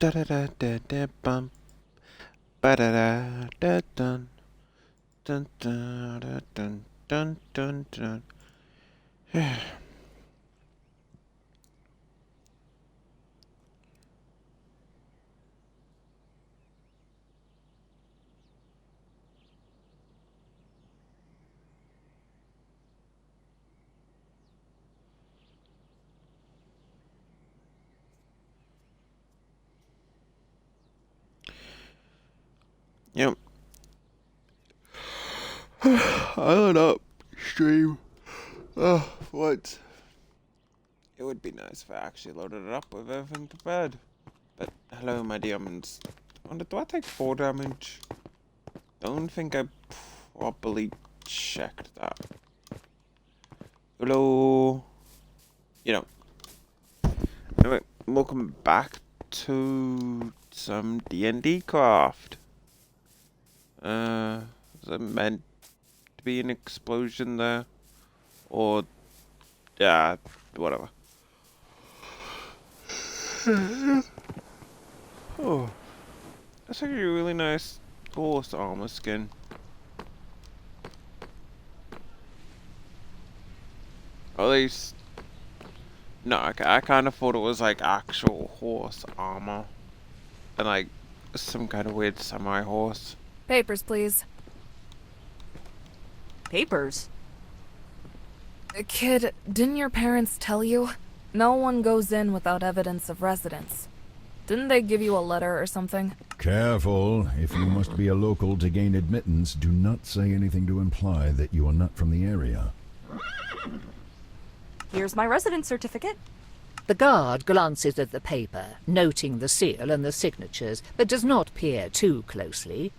Da da da da da bum. Ba da da da dun. Dun dun dun dun dun dun dun. Yep. Island up stream. What? It would be nice if I actually loaded it up with everything prepared. But hello, my diamonds. Wonder, do I take 4 damage? Don't think I properly checked that. Hello. You know. Anyway, welcome back to some DnDcraft. Was it meant to be an explosion there? Or, yeah, whatever. Oh, that's actually a really nice horse armor skin. Or at least, no, I kind of thought it was like actual horse armor. And like, some kind of weird samurai horse. Papers, please. Papers? Kid, didn't your parents tell you? No one goes in without evidence of residence. Didn't they give you a letter or something? Careful. If you must be a local to gain admittance, do not say anything to imply that you are not from the area. Here's my residence certificate. The guard glances at the paper, noting the seal and the signatures, but does not peer too closely.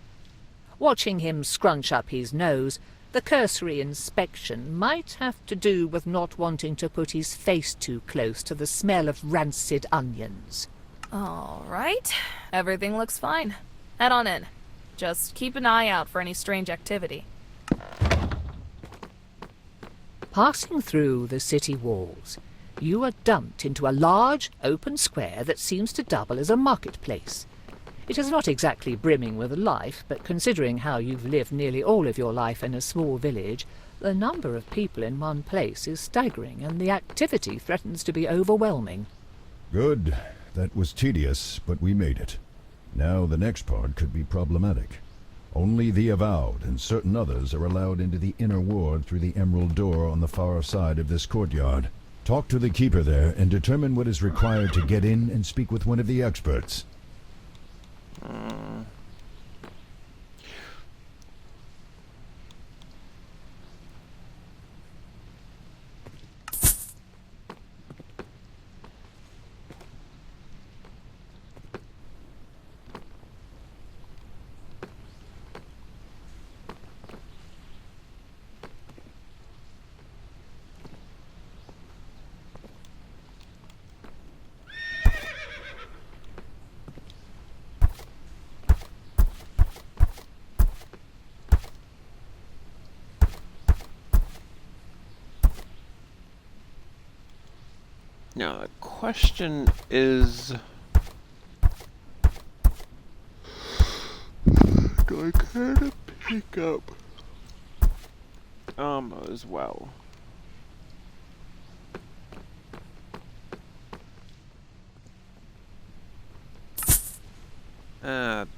Watching him scrunch up his nose, the cursory inspection might have to do with not wanting to put his face too close to the smell of rancid onions. All right. Everything looks fine. Head on in. Just keep an eye out for any strange activity. Passing through the city walls, you are dumped into a large, open square that seems to double as a marketplace. It is not exactly brimming with life, but considering how you've lived nearly all of your life in a small village, the number of people in one place is staggering, and the activity threatens to be overwhelming. Good. That was tedious, but we made it. Now the next part could be problematic. Only the avowed and certain others are allowed into the inner ward through the emerald door on the far side of this courtyard. Talk to the keeper there and determine what is required to get in and speak with one of the experts. Now the question is, do I kind of pick up armor as well?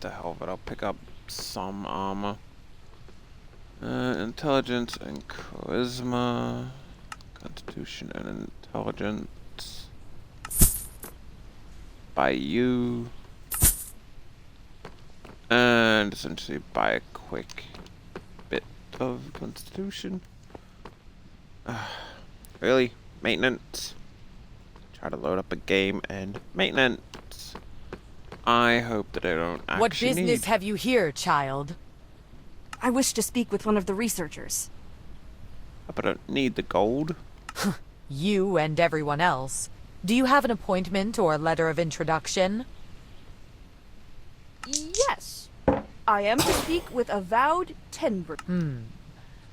The hell of it, I'll pick up some armor. Intelligence and charisma, constitution and intelligence. By you, and essentially buy a quick bit of constitution. Really? Maintenance? Try to load up a game and maintenance. I hope that I don't actually What business need. have you here, child? I wish to speak with one of the researchers. Hope I don't need the gold. You and everyone else. Do you have an appointment or a letter of introduction? Yes. I am to speak with Avowed Tenbury.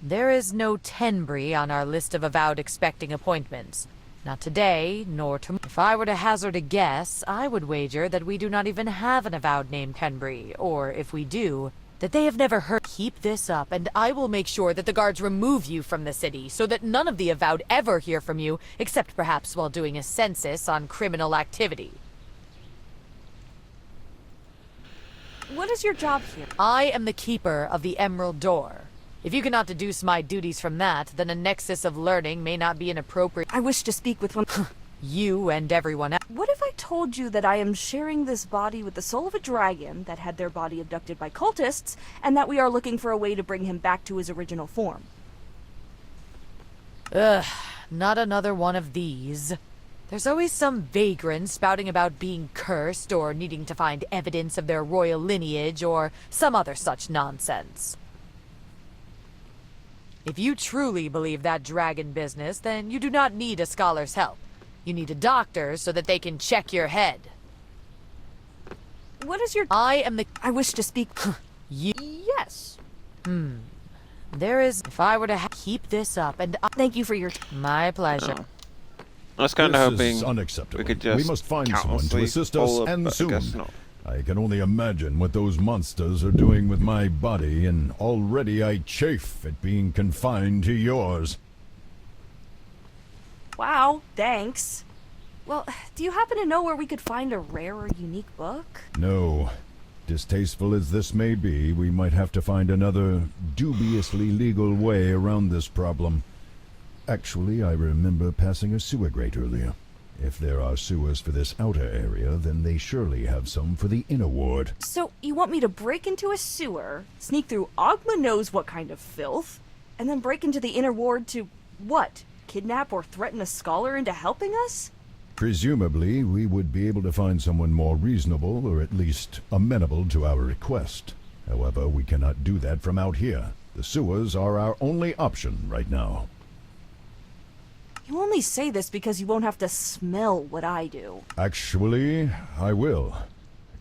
There is no Tenbury on our list of avowed expecting appointments. Not today, nor tomorrow. If I were to hazard a guess, I would wager that we do not even have an avowed named Henry, or if we do, that they have never heard. Keep this up, and I will make sure that the guards remove you from the city, so that none of the avowed ever hear from you, except perhaps while doing a census on criminal activity. What is your job here? I am the keeper of the Emerald Door. If you cannot deduce my duties from that, then a nexus of learning may not be an appropriate. I wish to speak with one. You and everyone else. What if I told you that I am sharing this body with the soul of a dragon that had their body abducted by cultists, and that we are looking for a way to bring him back to his original form? Ugh, not another one of these. There's always some vagrant spouting about being cursed or needing to find evidence of their royal lineage or some other such nonsense. If you truly believe that dragon business, then you do not need a scholar's help. You need a doctor so that they can check your head. What is your... I am the... I wish to speak... You... Yes. There is... If I were to keep this up and... Thank you for your... My pleasure. Oh. I was kind of This hoping is unacceptable. we could just We must find someone to countlessly assist pull us, up, and but I guess soon. not. I can only imagine what those monsters are doing with my body, and already I chafe at being confined to yours. Wow, thanks. Well, do you happen to know where we could find a rare or unique book? No. Distasteful as this may be, we might have to find another dubiously legal way around this problem. Actually, I remember passing a sewer grate earlier. If there are sewers for this outer area, then they surely have some for the inner ward. So, you want me to break into a sewer, sneak through Ogma knows what kind of filth, and then break into the inner ward to, what, kidnap or threaten a scholar into helping us? Presumably, we would be able to find someone more reasonable, or at least amenable to our request. However, we cannot do that from out here. The sewers are our only option right now. You only say this because you won't have to smell what I do. Actually, I will.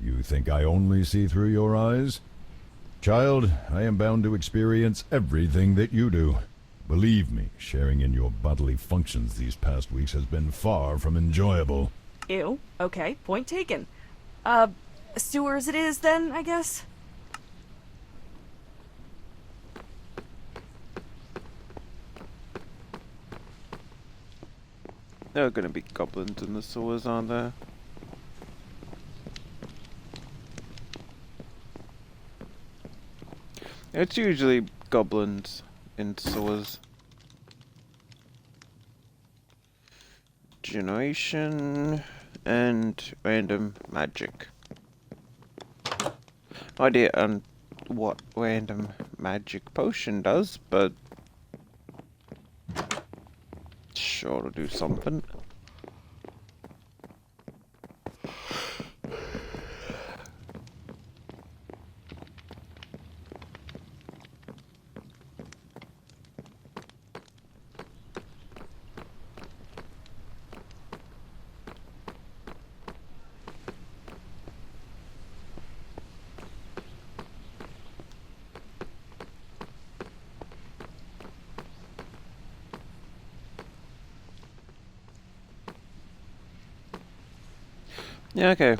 You think I only see through your eyes? Child, I am bound to experience everything that you do. Believe me, sharing in your bodily functions these past weeks has been far from enjoyable. Ew. Okay, point taken. Sewers it is then, I guess? There are gonna be goblins in the sewers, aren't there? It's usually goblins in sewers. Generation and random magic. No idea on what random magic potion does, but sure to do something. Yeah, okay.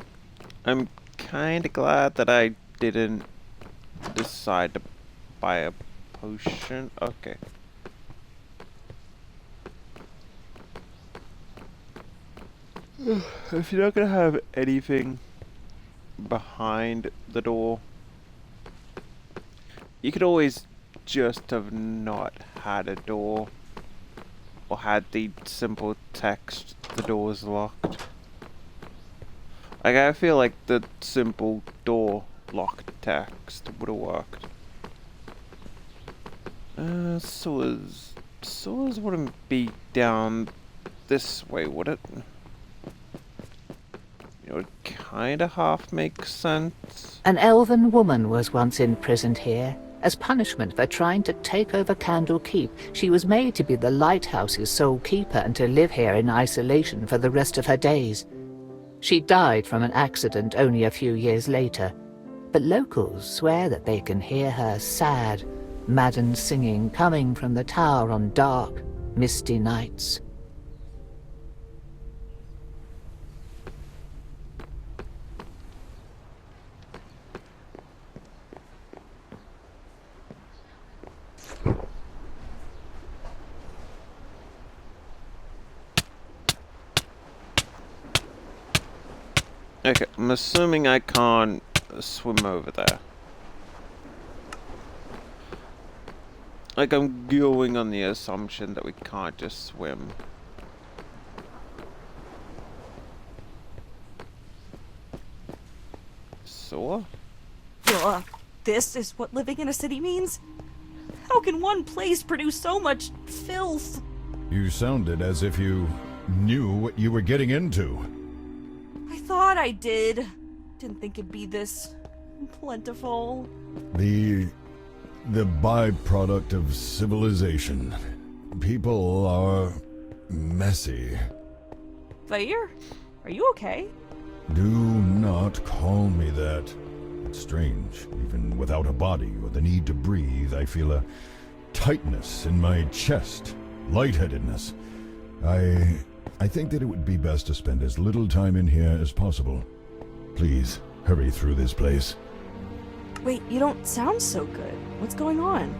I'm kinda glad that I didn't decide to buy a potion. Okay. If you're not gonna have anything behind the door, you could always just have not had a door, or had the simple text, "The door is locked." Like, I feel like the simple door lock text would have worked. Sewers wouldn't be down this way, would it? You know, it kinda half makes sense. An elven woman was once imprisoned here. As punishment for trying to take over Candle Keep, she was made to be the lighthouse's sole keeper and to live here in isolation for the rest of her days. She died from an accident only a few years later, but locals swear that they can hear her sad, maddened singing coming from the tower on dark, misty nights. Okay, I'm assuming I can't swim over there. Like, I'm going on the assumption that we can't just swim. So? Ugh, this is what living in a city means? How can one place produce so much filth? You sounded as if you knew what you were getting into. I thought I did. Didn't think it'd be this plentiful. The byproduct of civilization. People are messy. Vair, are you okay? Do not call me that. It's strange. Even without a body or the need to breathe, I feel a tightness in my chest. Lightheadedness. I think that it would be best to spend as little time in here as possible. Please, hurry through this place. Wait, you don't sound so good. What's going on?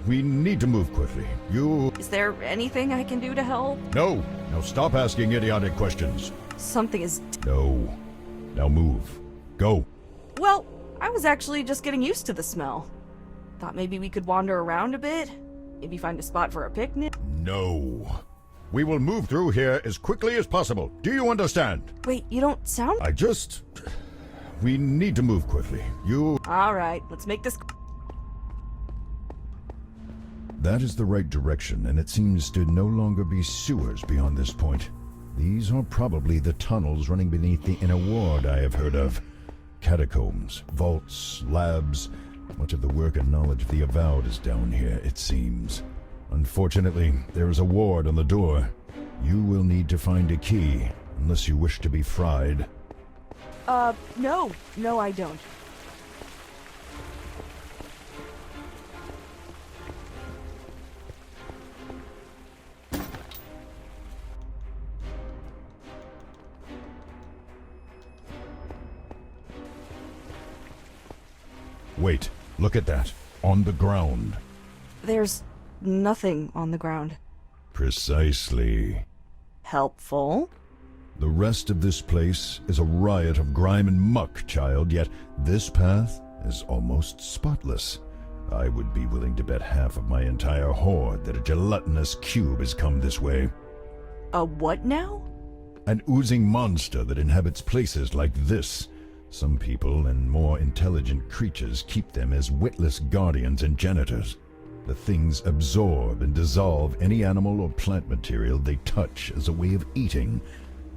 We need to move quickly. Is there anything I can do to help? No! Now stop asking idiotic questions. Something is... No. Now move. Go. Well, I was actually just getting used to the smell. Thought maybe we could wander around a bit. Maybe find a spot for a picnic. No. We will move through here as quickly as possible. Do you understand? Wait, you don't sound... We need to move quickly. Alright, let's make this... That is the right direction, and it seems to no longer be sewers beyond this point. These are probably the tunnels running beneath the inner ward I have heard of. Catacombs, vaults, labs. Much of the work and knowledge of the Avowed is down here, it seems. Unfortunately, there is a ward on the door. You will need to find a key, unless you wish to be fried. No. No, I don't. Wait, look at that. On the ground. There's nothing on the ground. Precisely. Helpful? The rest of this place is a riot of grime and muck, child, yet this path is almost spotless. I would be willing to bet half of my entire horde that a gelatinous cube has come this way. A what now? An oozing monster that inhabits places like this. Some people and more intelligent creatures keep them as witless guardians and janitors. The things absorb and dissolve any animal or plant material they touch as a way of eating.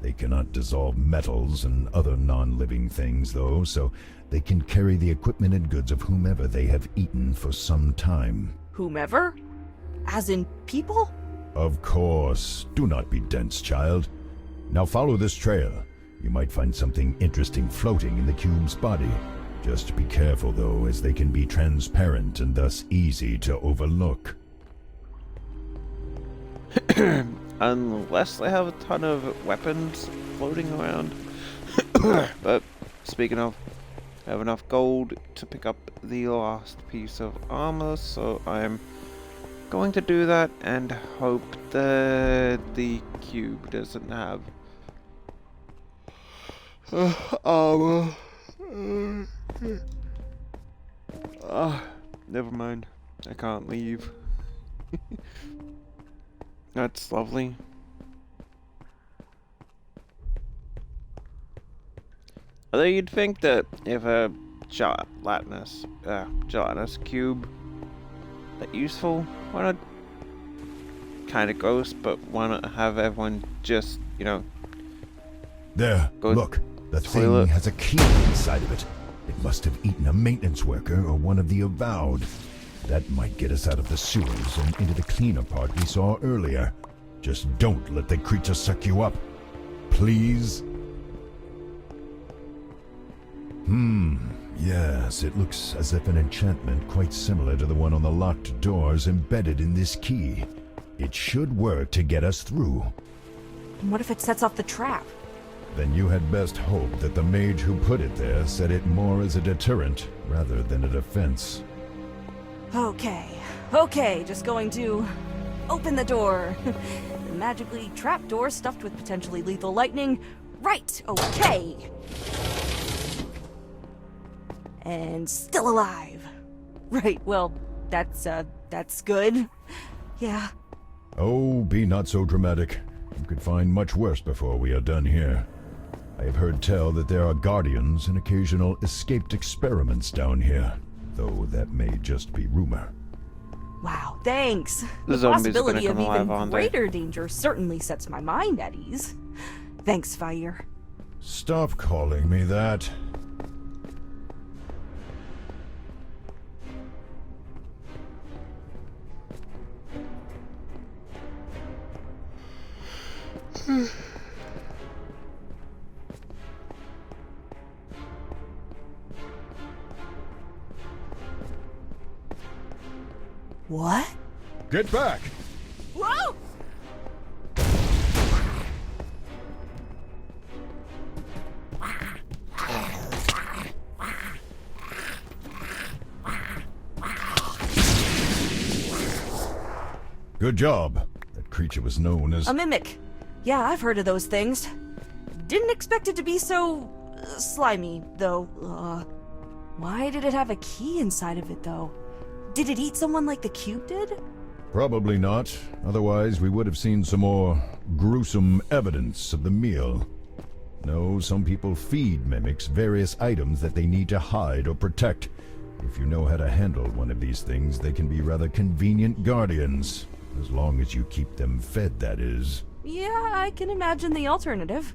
They cannot dissolve metals and other non-living things, though, so they can carry the equipment and goods of whomever they have eaten for some time. Whomever? As in people? Of course. Do not be dense, child. Now follow this trail. You might find something interesting floating in the cube's body. Just be careful, though, as they can be transparent and thus easy to overlook. Unless they have a ton of weapons floating around. But, speaking of, I have enough gold to pick up the last piece of armor, so I'm going to do that and hope that the cube doesn't have armor. Never mind. I can't leave. That's lovely. Although you'd think that if a gelatinous cube that useful, why not kind of gross, but why not have everyone just, you know, There, go look. The toilet. thing has a key inside of it. It must have eaten a maintenance worker or one of the Avowed. That might get us out of the sewers and into the cleaner part we saw earlier. Just don't let the creature suck you up. Please? Yes, it looks as if an enchantment quite similar to the one on the locked door is embedded in this key. It should work to get us through. And what if it sets off the trap? Then you had best hope that the mage who put it there set it more as a deterrent rather than a defense. Okay, just going to open the door. The magically trapped door stuffed with potentially lethal lightning Right, okay. And still alive. Right, well, that's good. Yeah. Oh, be not so dramatic. You could find much worse before we are done here. I have heard tell that there are guardians and occasional escaped experiments down here, though that may just be rumor. Wow, thanks. The The zombies are possibility gonna of come alive, even aren't they? greater danger certainly sets my mind at ease. Thanks, Fire. Stop calling me that. What? Get back! Whoa! Good job. That creature was known as... A mimic. Yeah, I've heard of those things. Didn't expect it to be so slimy, though. Why did it have a key inside of it, though? Did it eat someone like the cube did? Probably not. Otherwise, we would have seen some more gruesome evidence of the meal. No, some people feed mimics various items that they need to hide or protect. If you know how to handle one of these things, they can be rather convenient guardians. As long as you keep them fed, that is. Yeah, I can imagine the alternative.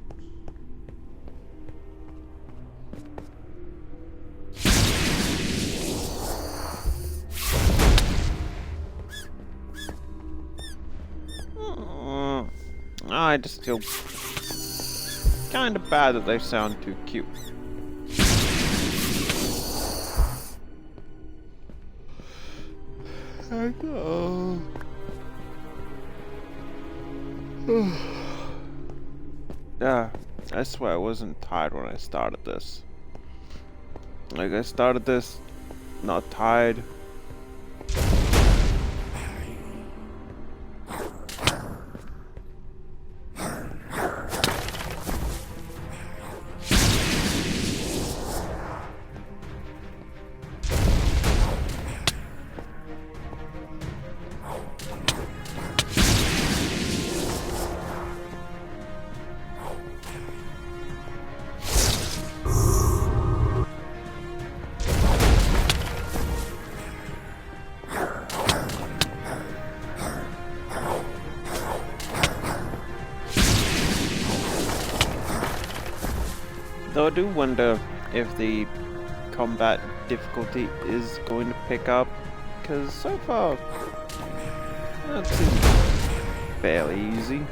I just feel kind of bad that they sound too cute. Yeah, I swear I wasn't tired when I started this. Like, I started this not tired. Though I do wonder if the combat difficulty is going to pick up, because so far that seems fairly easy.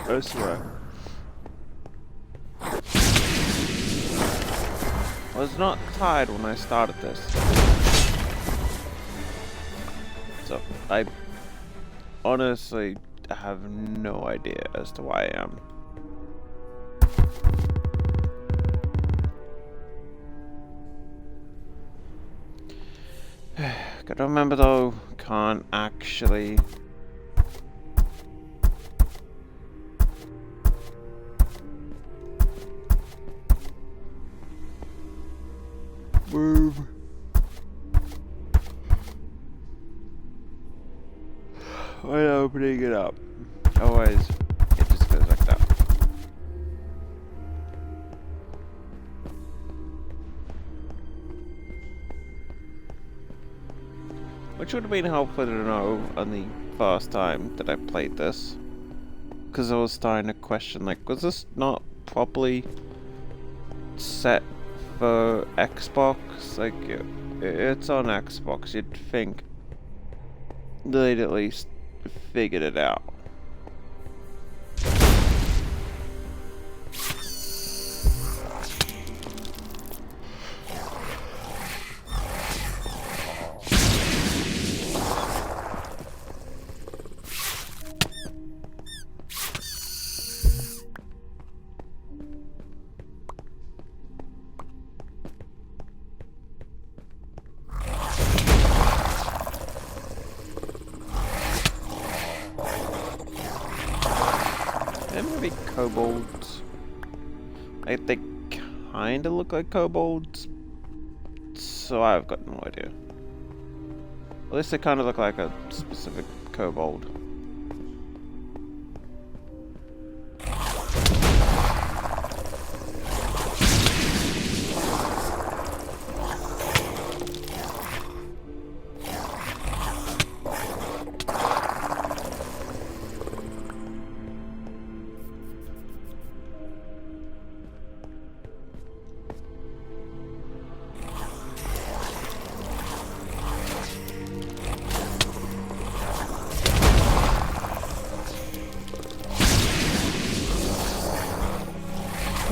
I swear. I was not tired when I started this. So, I honestly have no idea as to why I am. Gotta remember though, can't actually move. When opening it up. Otherwise, it just goes like that. Which would have been helpful to know on the first time that I played this. Because I was starting to question, like, was this not properly set for Xbox? Like, it's on Xbox, you'd think they'd at least figured it out. Maybe kobolds. Like, they kinda look like kobolds, so I've got no idea. At least they kinda look like a specific kobold.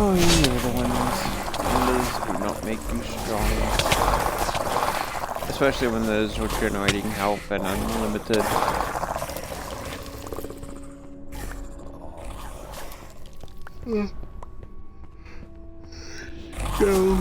Oh, you little ones. Liz do not make you strong. Especially when there's regenerating health and unlimited. Go.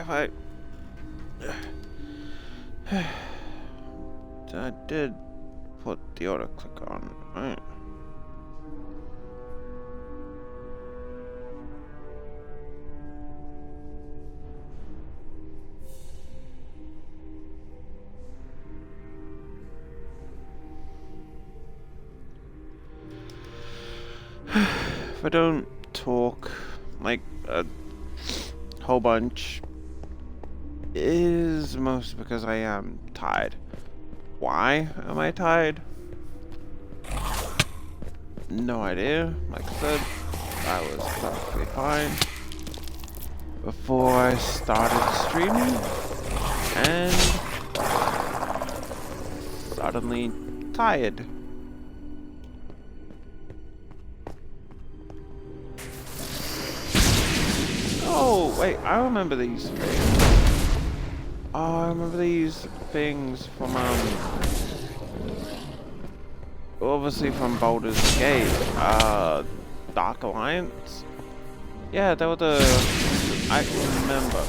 If I did put the auto click on, right? If I don't talk like a whole bunch, is mostly because I am tired. Why am I tired? No idea. Like I said, I was perfectly fine before I started streaming, and suddenly tired. Oh, wait, I remember these things. Oh, I remember these things from, obviously from Baldur's Gate, Dark Alliance? Yeah, they were the, I can remember,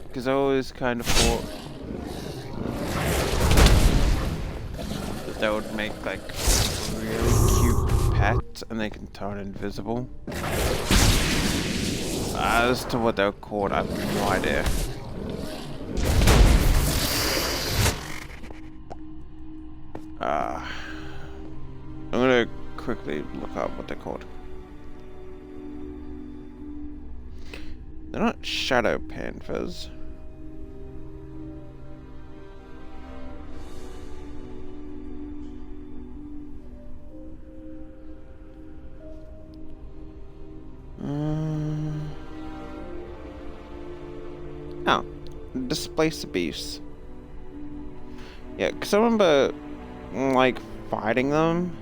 because I always kind of thought that they would make, like, really cute pets and they can turn invisible. As to what they're called, I have no idea. I'm gonna quickly look up what they're called. They're not shadow panthers. Oh, displace the beasts. Yeah, because I remember, like, fighting them.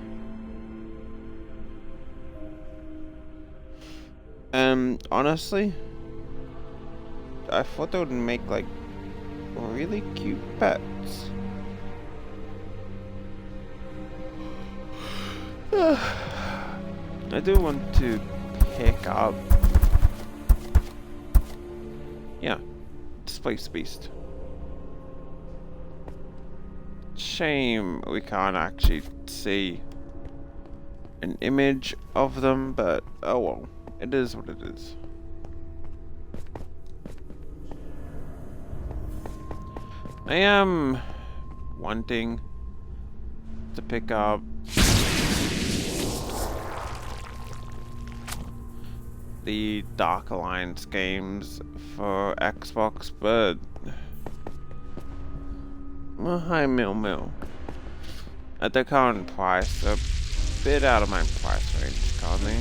Honestly, I thought they would make, like, really cute pets. I do want to pick up... Yeah, displace the beast. Shame we can't actually see an image of them, but oh well, it is what it is. I am wanting to pick up the Dark Alliance games for Xbox, but hi mil. At the current price, a bit out of my price range currently.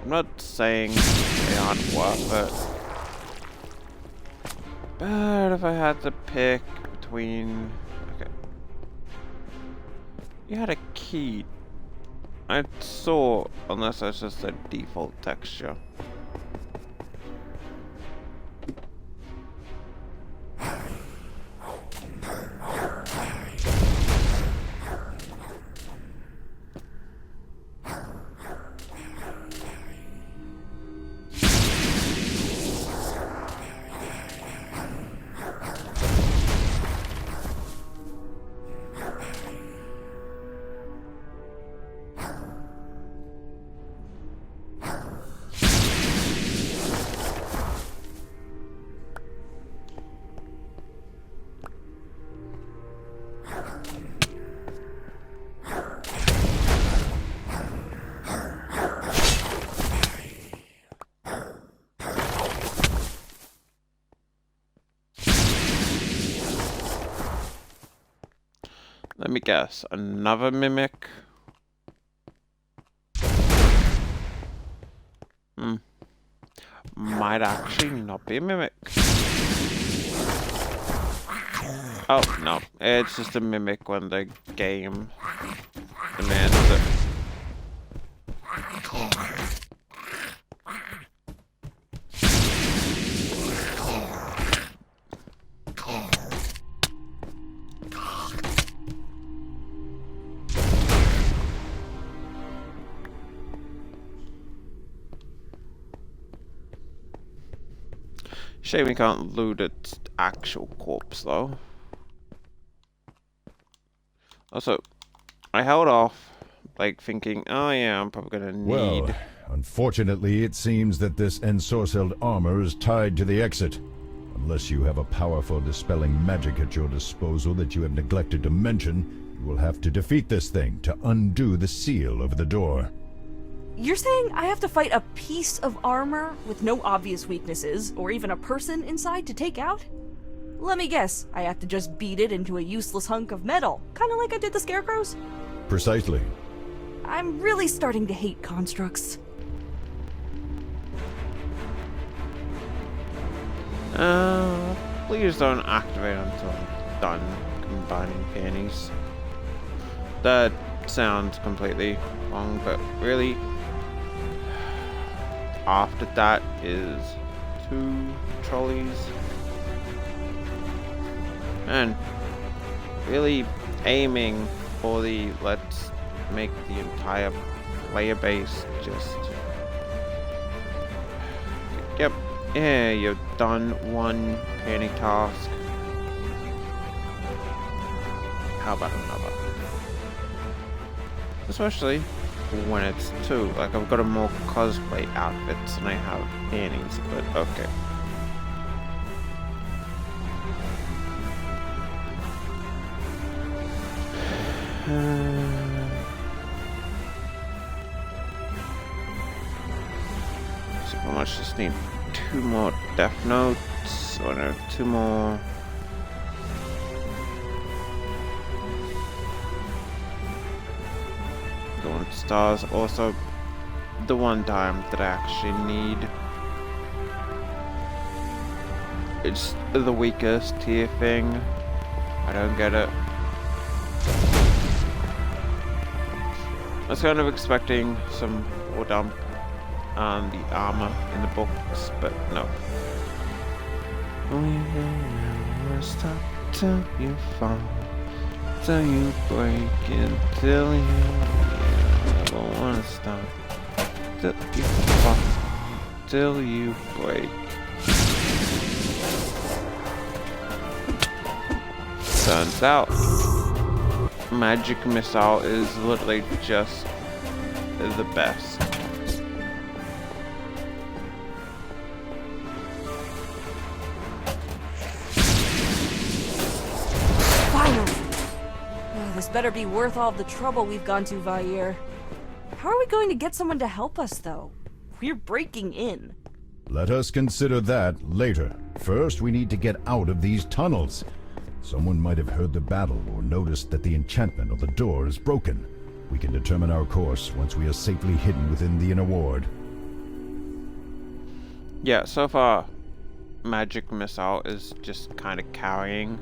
I'm not saying they aren't worth it, but if I had to pick between... Okay. You had a key. I saw, unless that's just a default texture. Let me guess, another mimic? Might actually not be a mimic. Oh, no. It's just a mimic when the game demands it. Shame we can't loot its actual corpse, though. Also, I held off, like, thinking, oh yeah, I'm probably gonna need... Well, unfortunately, it seems that this ensorcelled armor is tied to the exit. Unless you have a powerful dispelling magic at your disposal that you have neglected to mention, you will have to defeat this thing to undo the seal over the door. You're saying I have to fight a piece of armor with no obvious weaknesses, or even a person inside to take out? Let me guess, I have to just beat it into a useless hunk of metal, kinda like I did the scarecrows? Precisely. I'm really starting to hate constructs. Please don't activate until I'm done combining panties. That sounds completely wrong, but really, after that is 2 trolleys. And really aiming for the let's make the entire player base just... Yep, yeah, you've done one panty task. How about another? Especially when it's two. Like, I've got a more cosplay outfits than I have Annie's, but okay. So how much just need 2 more Death Notes, or no, 2 more. Golden Stars, also the one time that I actually need. It's the weakest tier thing. I don't get it. I was kind of expecting some war dump on the armor in the books, but no. We will never stop till you fall, till you break, until you never wanna stop, till you fall, till you break. Turns out, Magic Missile is literally just the best. Finally! Oh, this better be worth all the trouble we've gone to, Vair. How are we going to get someone to help us, though? We're breaking in. Let us consider that later. First, we need to get out of these tunnels. Someone might have heard the battle or noticed that the enchantment on the door is broken. We can determine our course once we are safely hidden within the inner ward. Yeah, so far, Magic Missile is just kind of carrying.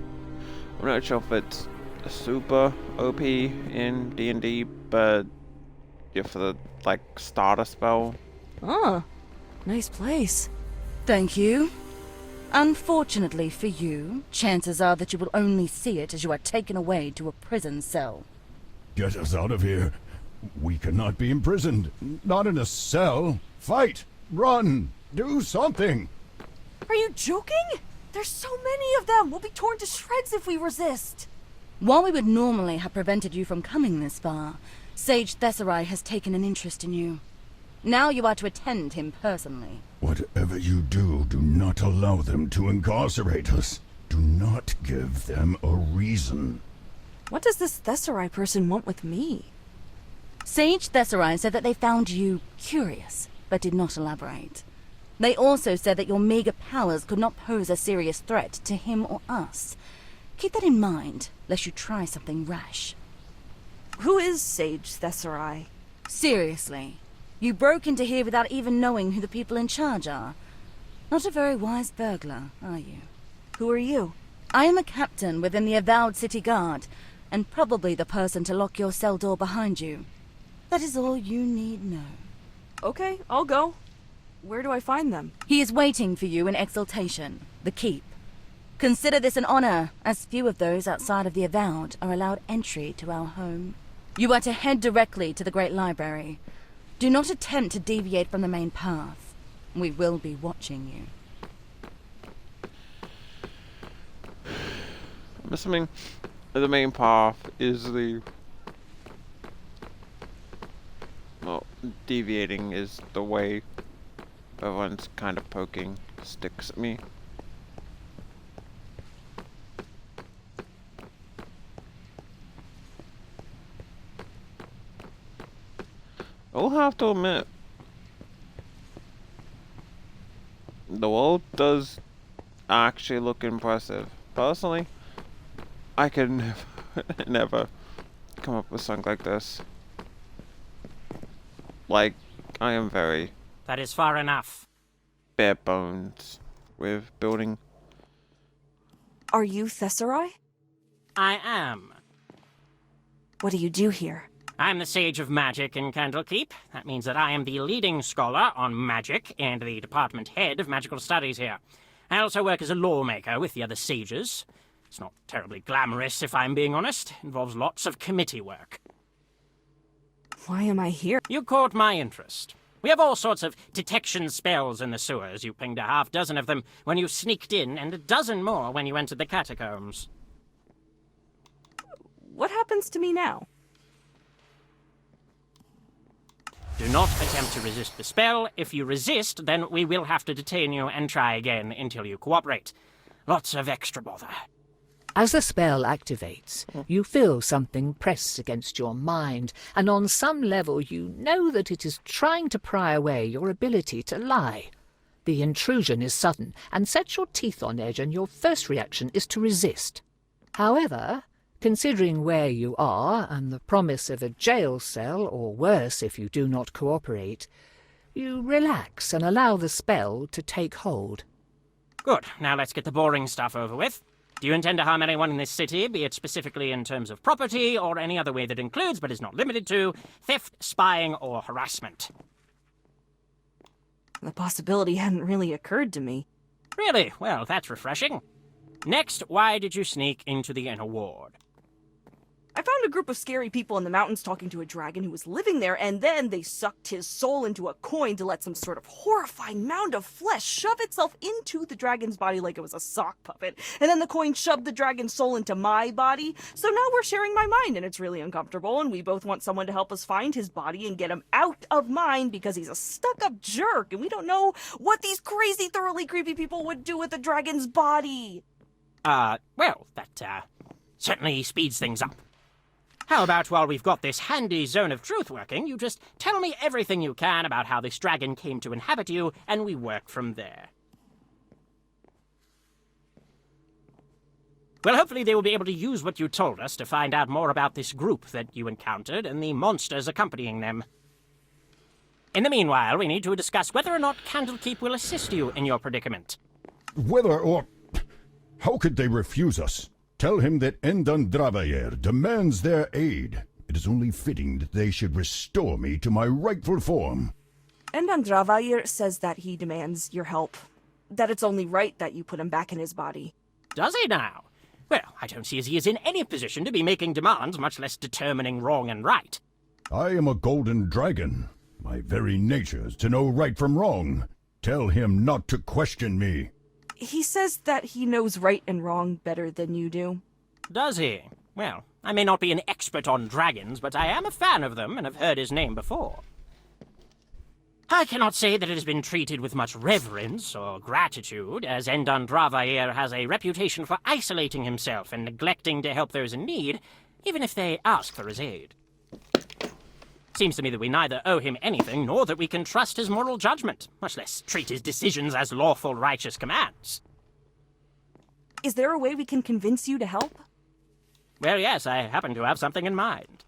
I'm not sure if it's super OP in D&D, but yeah, for the, like, starter spell. Ah, nice place. Thank you. Unfortunately for you, chances are that you will only see it as you are taken away to a prison cell. Get us out of here. We cannot be imprisoned. Not in a cell. Fight! Run! Do something! Are you joking? There's so many of them! We'll be torn to shreds if we resist! While we would normally have prevented you from coming this far, Sage Thesserai has taken an interest in you. Now you are to attend him personally. Whatever you do, do not allow them to incarcerate us. Do not give them a reason. What does this Thesserai person want with me? Sage Thesserai said that they found you curious, but did not elaborate. They also said that your meager powers could not pose a serious threat to him or us. Keep that in mind, lest you try something rash. Who is Sage Thesserai? Seriously, you broke into here without even knowing who the people in charge are. Not a very wise burglar, are you? Who are you? I am a captain within the Avowed City Guard, and probably the person to lock your cell door behind you. That is all you need know. Okay, I'll go. Where do I find them? He is waiting for you in Exaltation, the Keep. Consider this an honor, as few of those outside of the Avowed are allowed entry to our home. You are to head directly to the Great Library. Do not attempt to deviate from the main path. We will be watching you. I'm assuming the main path is the... Well, deviating is the way everyone's kind of poking sticks at me. I'll have to admit, the world does actually look impressive. Personally, I could never, never come up with something like this. Like, I am very That is far enough. bare bones with building. Are you Thesserai? I am. What do you do here? I'm the Sage of Magic in Candlekeep. That means that I am the leading scholar on magic and the department head of magical studies here. I also work as a lawmaker with the other sages. It's not terribly glamorous, if I'm being honest. It involves lots of committee work. Why am I here? You caught my interest. We have all sorts of detection spells in the sewers. You pinged a half-dozen of them when you sneaked in, and a dozen more when you entered the catacombs. What happens to me now? Do not attempt to resist the spell. If you resist, then we will have to detain you and try again until you cooperate. Lots of extra bother. As the spell activates, you feel something press against your mind, and on some level you know that it is trying to pry away your ability to lie. The intrusion is sudden and sets your teeth on edge, and your first reaction is to resist. However, considering where you are and the promise of a jail cell, or worse if you do not cooperate, you relax and allow the spell to take hold. Good. Now let's get the boring stuff over with. Do you intend to harm anyone in this city, be it specifically in terms of property or any other way that includes, but is not limited to, theft, spying, or harassment? The possibility hadn't really occurred to me. Really? Well, that's refreshing. Next, why did you sneak into the inner ward? I found a group of scary people in the mountains talking to a dragon who was living there, and then they sucked his soul into a coin to let some sort of horrifying mound of flesh shove itself into the dragon's body like it was a sock puppet. And then the coin shoved the dragon's soul into my body. So now we're sharing my mind, and it's really uncomfortable, and we both want someone to help us find his body and get him out of mine because he's a stuck-up jerk, and we don't know what these crazy, thoroughly creepy people would do with the dragon's body. Well, that, certainly speeds things up. How about while we've got this handy zone of truth working, you just tell me everything you can about how this dragon came to inhabit you, and we work from there. Well, hopefully they will be able to use what you told us to find out more about this group that you encountered and the monsters accompanying them. In the meanwhile, we need to discuss whether or not Candlekeep will assist you in your predicament. Whether or... How could they refuse us? Tell him that DnDcraft demands their aid. It is only fitting that they should restore me to my rightful form. DnDcraft says that he demands your help. That it's only right that you put him back in his body. Does he now? Well, I don't see as he is in any position to be making demands, much less determining wrong and right. I am a golden dragon. My very nature is to know right from wrong. Tell him not to question me. He says that he knows right and wrong better than you do. Does he? Well, I may not be an expert on dragons, but I am a fan of them and have heard his name before. I cannot say that it has been treated with much reverence or gratitude, as DnDcraft has a reputation for isolating himself and neglecting to help those in need, even if they ask for his aid. Seems to me that we neither owe him anything nor that we can trust his moral judgment, much less treat his decisions as lawful righteous commands. Is there a way we can convince you to help? Well, yes, I happen to have something in mind.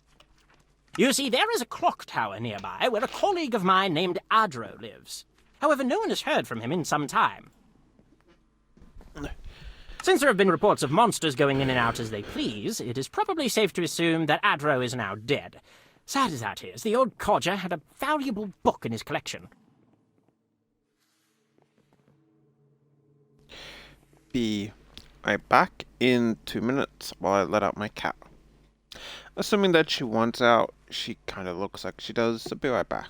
You see, there is a clock tower nearby where a colleague of mine named Adro lives. However, no one has heard from him in some time. Since there have been reports of monsters going in and out as they please, it is probably safe to assume that Adro is now dead. Sad as that is, the old codger had a valuable book in his collection. Be right back in 2 minutes while I let out my cat. Assuming that she wants out, she kind of looks like she does, so be right back.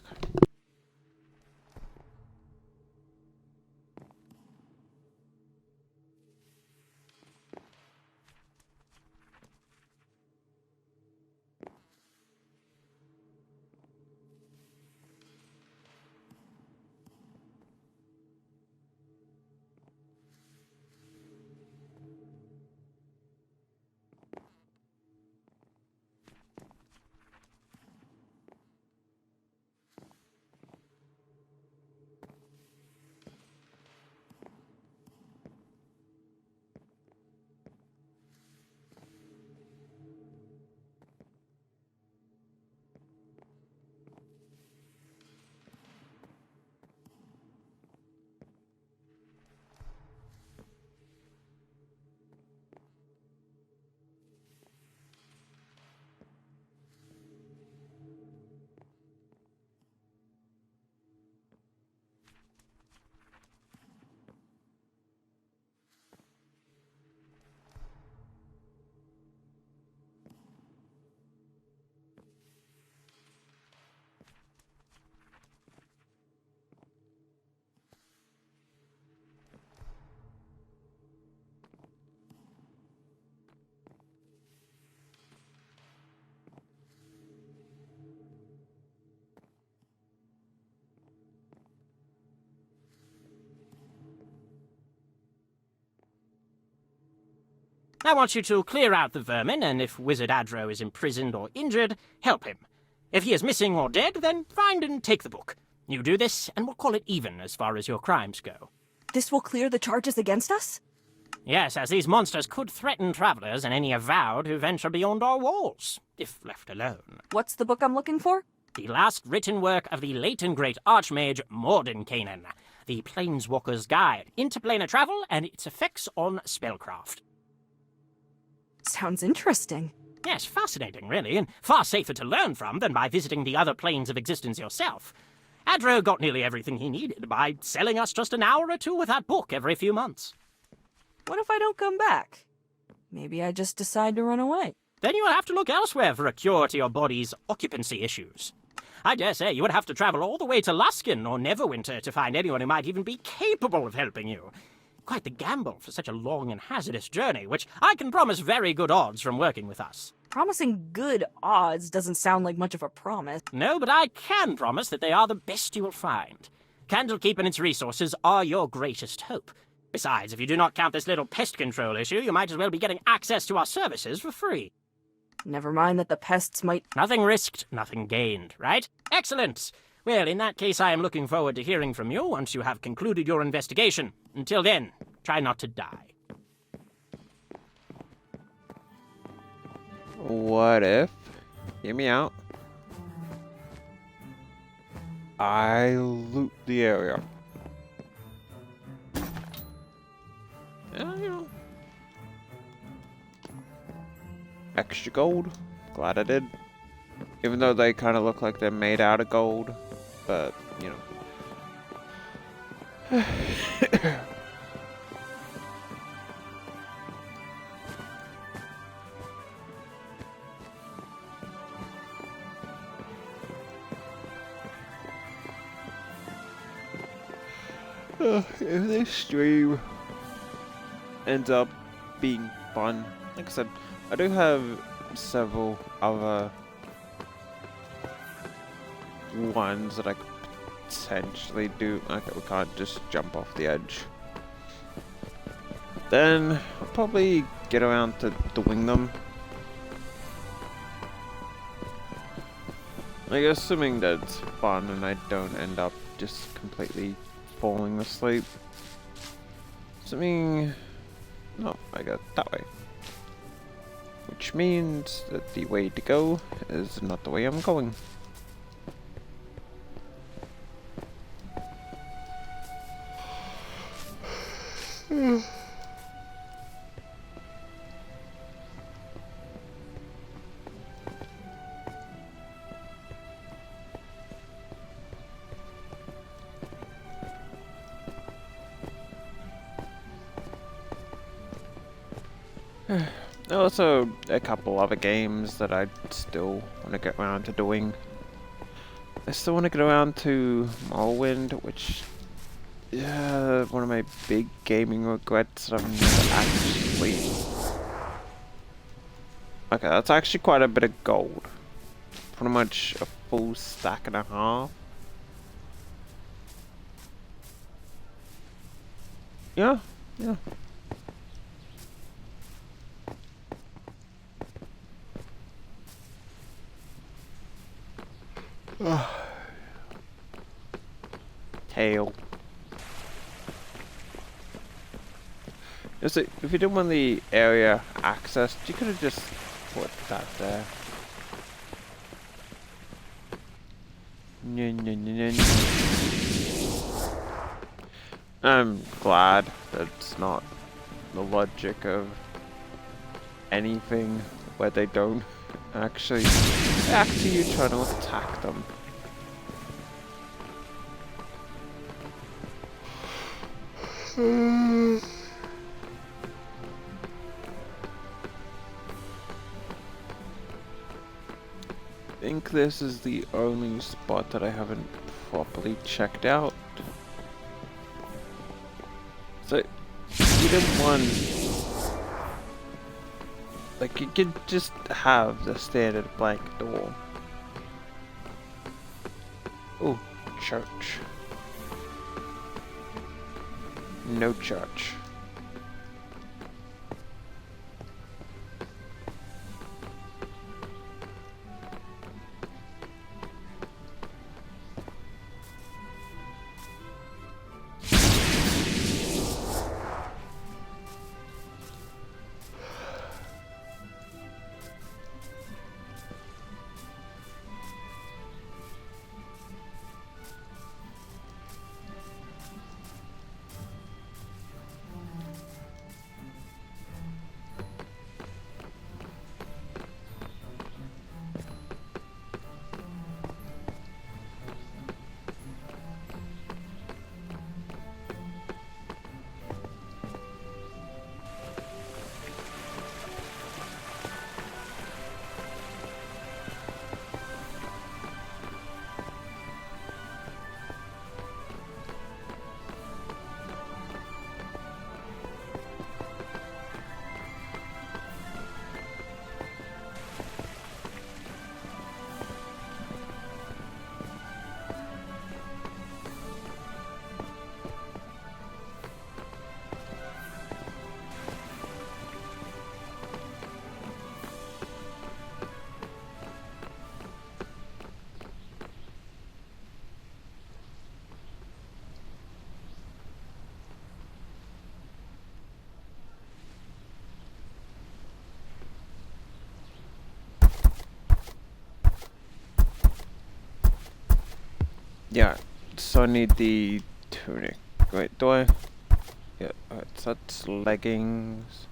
I want you to clear out the vermin, and if Wizard Adro is imprisoned or injured, help him. If he is missing or dead, then find and take the book. You do this, and we'll call it even as far as your crimes go. This will clear the charges against us? Yes, as these monsters could threaten travelers and any avowed who venture beyond our walls, if left alone. What's the book I'm looking for? The last written work of the late and great Archmage Mordenkainen, the Planeswalker's Guide, Interplanar Travel and its Effects on Spellcraft. Sounds interesting. Yes, fascinating, really, and far safer to learn from than by visiting the other planes of existence yourself. Adro got nearly everything he needed by selling us just an hour or two with that book every few months. What if I don't come back? Maybe I just decide to run away. Then you will have to look elsewhere for a cure to your body's occupancy issues. I dare say you would have to travel all the way to Luskin or Neverwinter to find anyone who might even be capable of helping you. Quite the gamble for such a long and hazardous journey, which I can promise very good odds from working with us. Promising good odds doesn't sound like much of a promise. No, but I can promise that they are the best you will find. Candlekeep and its resources are your greatest hope. Besides, if you do not count this little pest control issue, you might as well be getting access to our services for free. Never mind that the pests might... Nothing risked, nothing gained, right? Excellent! Well, in that case, I am looking forward to hearing from you once you have concluded your investigation. Until then, try not to die. What if, hear me out, I loot the area? Yeah, you know. Extra gold. Glad I did. Even though they kind of look like they're made out of gold. But, you know. If this stream ends up being fun, like I said, I do have several other ones that I could potentially do. Okay, we can't just jump off the edge. Then I'll probably get around to doing them. Like, assuming that it's fun and I don't end up just completely falling asleep. Assuming... no, I got that way. Which means that the way to go is not the way I'm going. Also, a couple other games that I still want to get around to doing. I still want to get around to Morrowind, which, yeah, one of my big gaming regrets that I've never actually... Okay, that's actually quite a bit of gold. Pretty much a full stack and a half. Yeah, yeah. Tail. If you didn't want the area accessed, you could have just put that there. I'm glad that's not the logic of anything where they don't actually react to you trying to attack them. I think this is the only spot that I haven't properly checked out. So, you didn't want... like, you could just have the standard blank door. Oh, church. No church. Yeah, so I need the tunic. Wait, do I? Yeah, so that's leggings.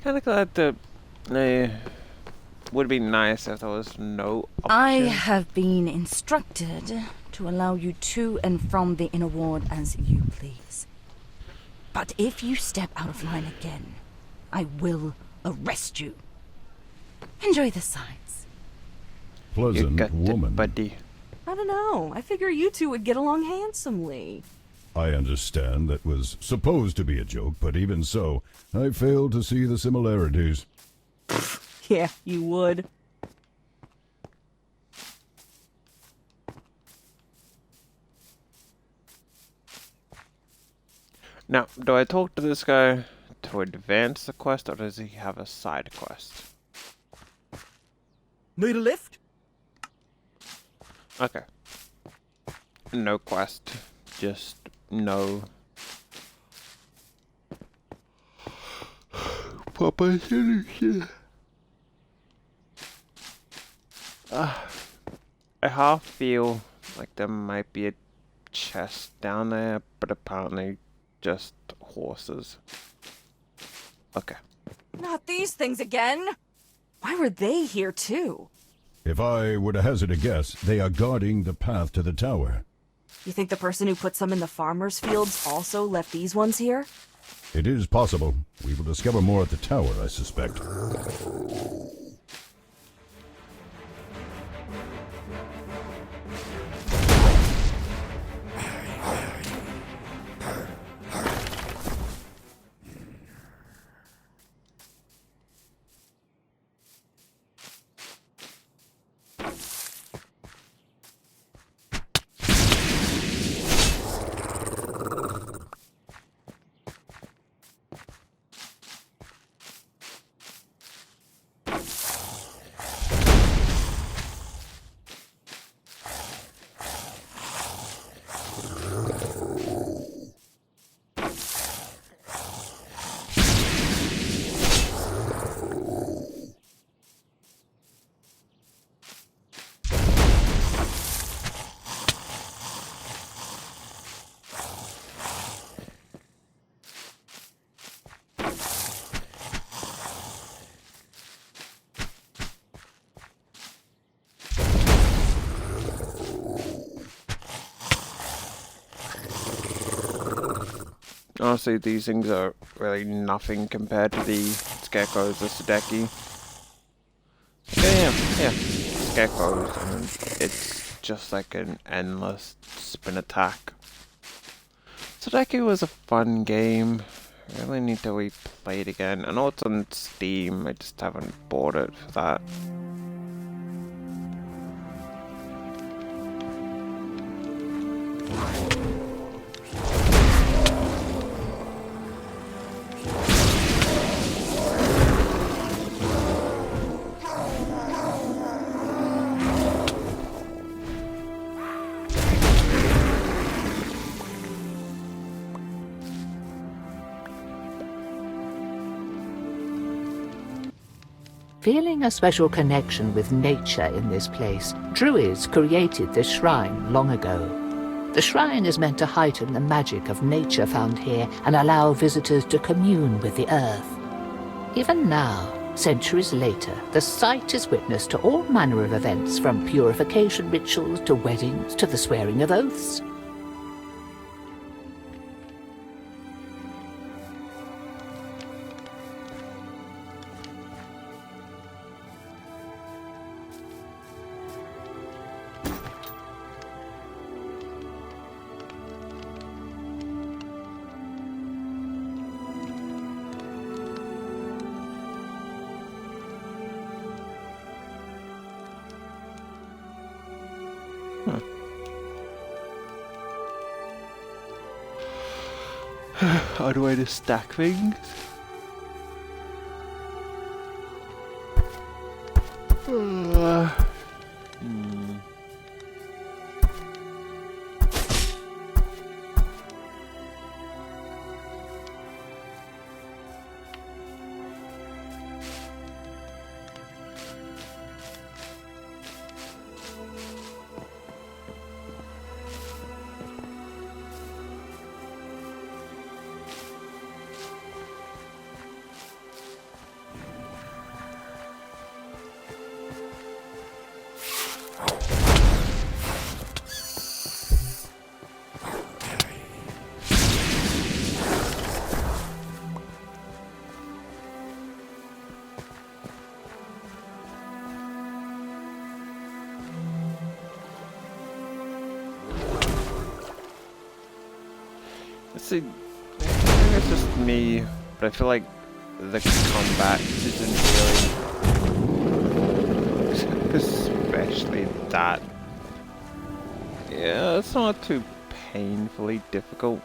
Kinda glad that would be nice if there was no I option. have been instructed to allow you to and from the inner ward as you please. But if you step out of line again, I will arrest you. Enjoy the sights. You Pleasant got woman. it, buddy. I don't know. I figure you two would get along handsomely. I understand that was supposed to be a joke, but even so, I fail to see the similarities. Yeah, you would. Now, do I talk to this guy to advance the quest, or does he have a side quest? Need a lift? Okay. No quest. Just no. Proper solution. I half feel like there might be a chest down there, but apparently just horses. Okay. Not these things again! Why were they here too? If I were to hazard a guess, they are guarding the path to the tower. You think the person who put some in the farmers' fields also left these ones here? It is possible. We will discover more at the tower, I suspect. Honestly, these things are really nothing compared to the scarecrows, the Sudeki. Yeah, scarecrows, and it's just like an endless spin attack. Sudeki was a fun game. I really need to replay it again. I know it's on Steam, I just haven't bought it for that. Feeling a special connection with nature in this place, Druids created this shrine long ago. The shrine is meant to heighten the magic of nature found here and allow visitors to commune with the earth. Even now, centuries later, the site is witness to all manner of events, from purification rituals to weddings to the swearing of oaths. How do I just stack things? See, I think it's just me, but I feel like the combat isn't really, especially that. Yeah, it's not too painfully difficult.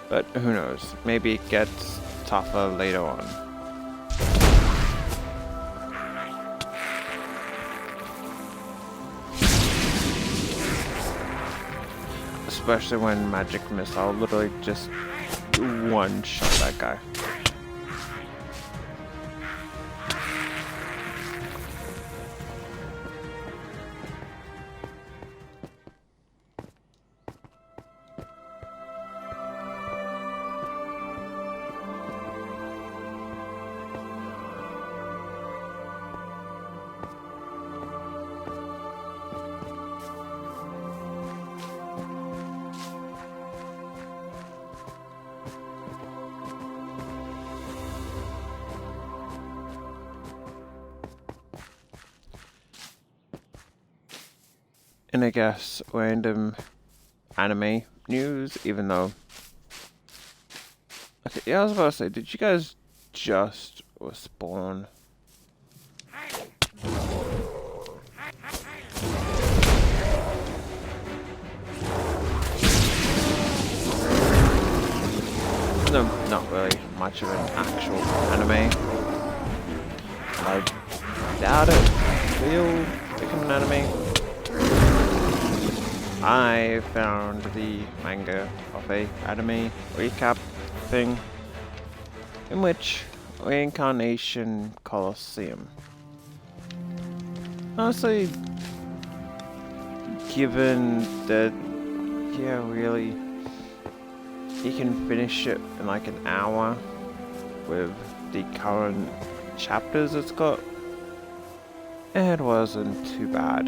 But who knows, maybe it gets tougher later on. Especially when magic missile literally just one-shot that guy. And I guess random anime news, even though... Okay, yeah, I was about to say, did you guys just respawn? No, not really much of an actual anime. I doubt it will become an anime. I found the manga of a anime recap thing in which Reincarnation Colosseum. Honestly, given that, yeah, really, you can finish it in like an hour with the current chapters it's got, it wasn't too bad.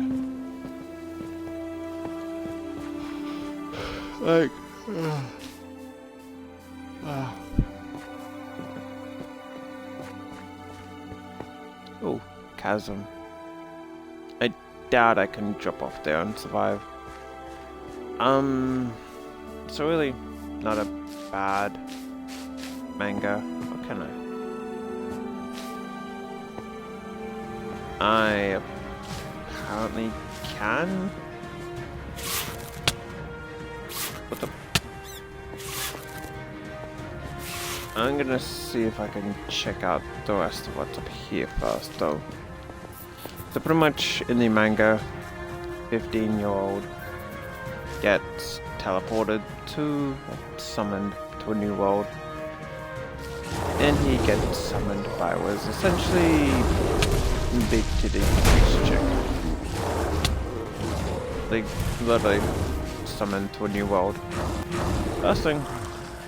Like, oh, chasm. I doubt I can drop off there and survive. It's really not a bad manga. What can I apparently can. What the? I'm gonna see if I can check out the rest of what's up here first, though. So pretty much in the manga, 15-year-old gets teleported to, summoned to a new world, and he gets summoned by what is essentially big titty chick. They literally summoned to a new world. First thing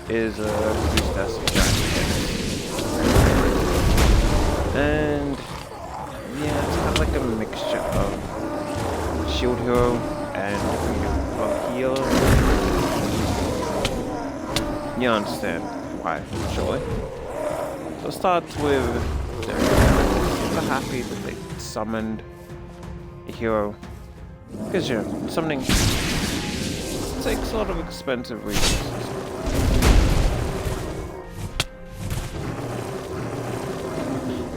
is a priestess of giant kids. And yeah, it's kind of like a mixture of shield hero and healer. You understand why, surely. So it starts with them super happy that they summoned a hero. Because, you know, summoning takes a lot of expensive resources.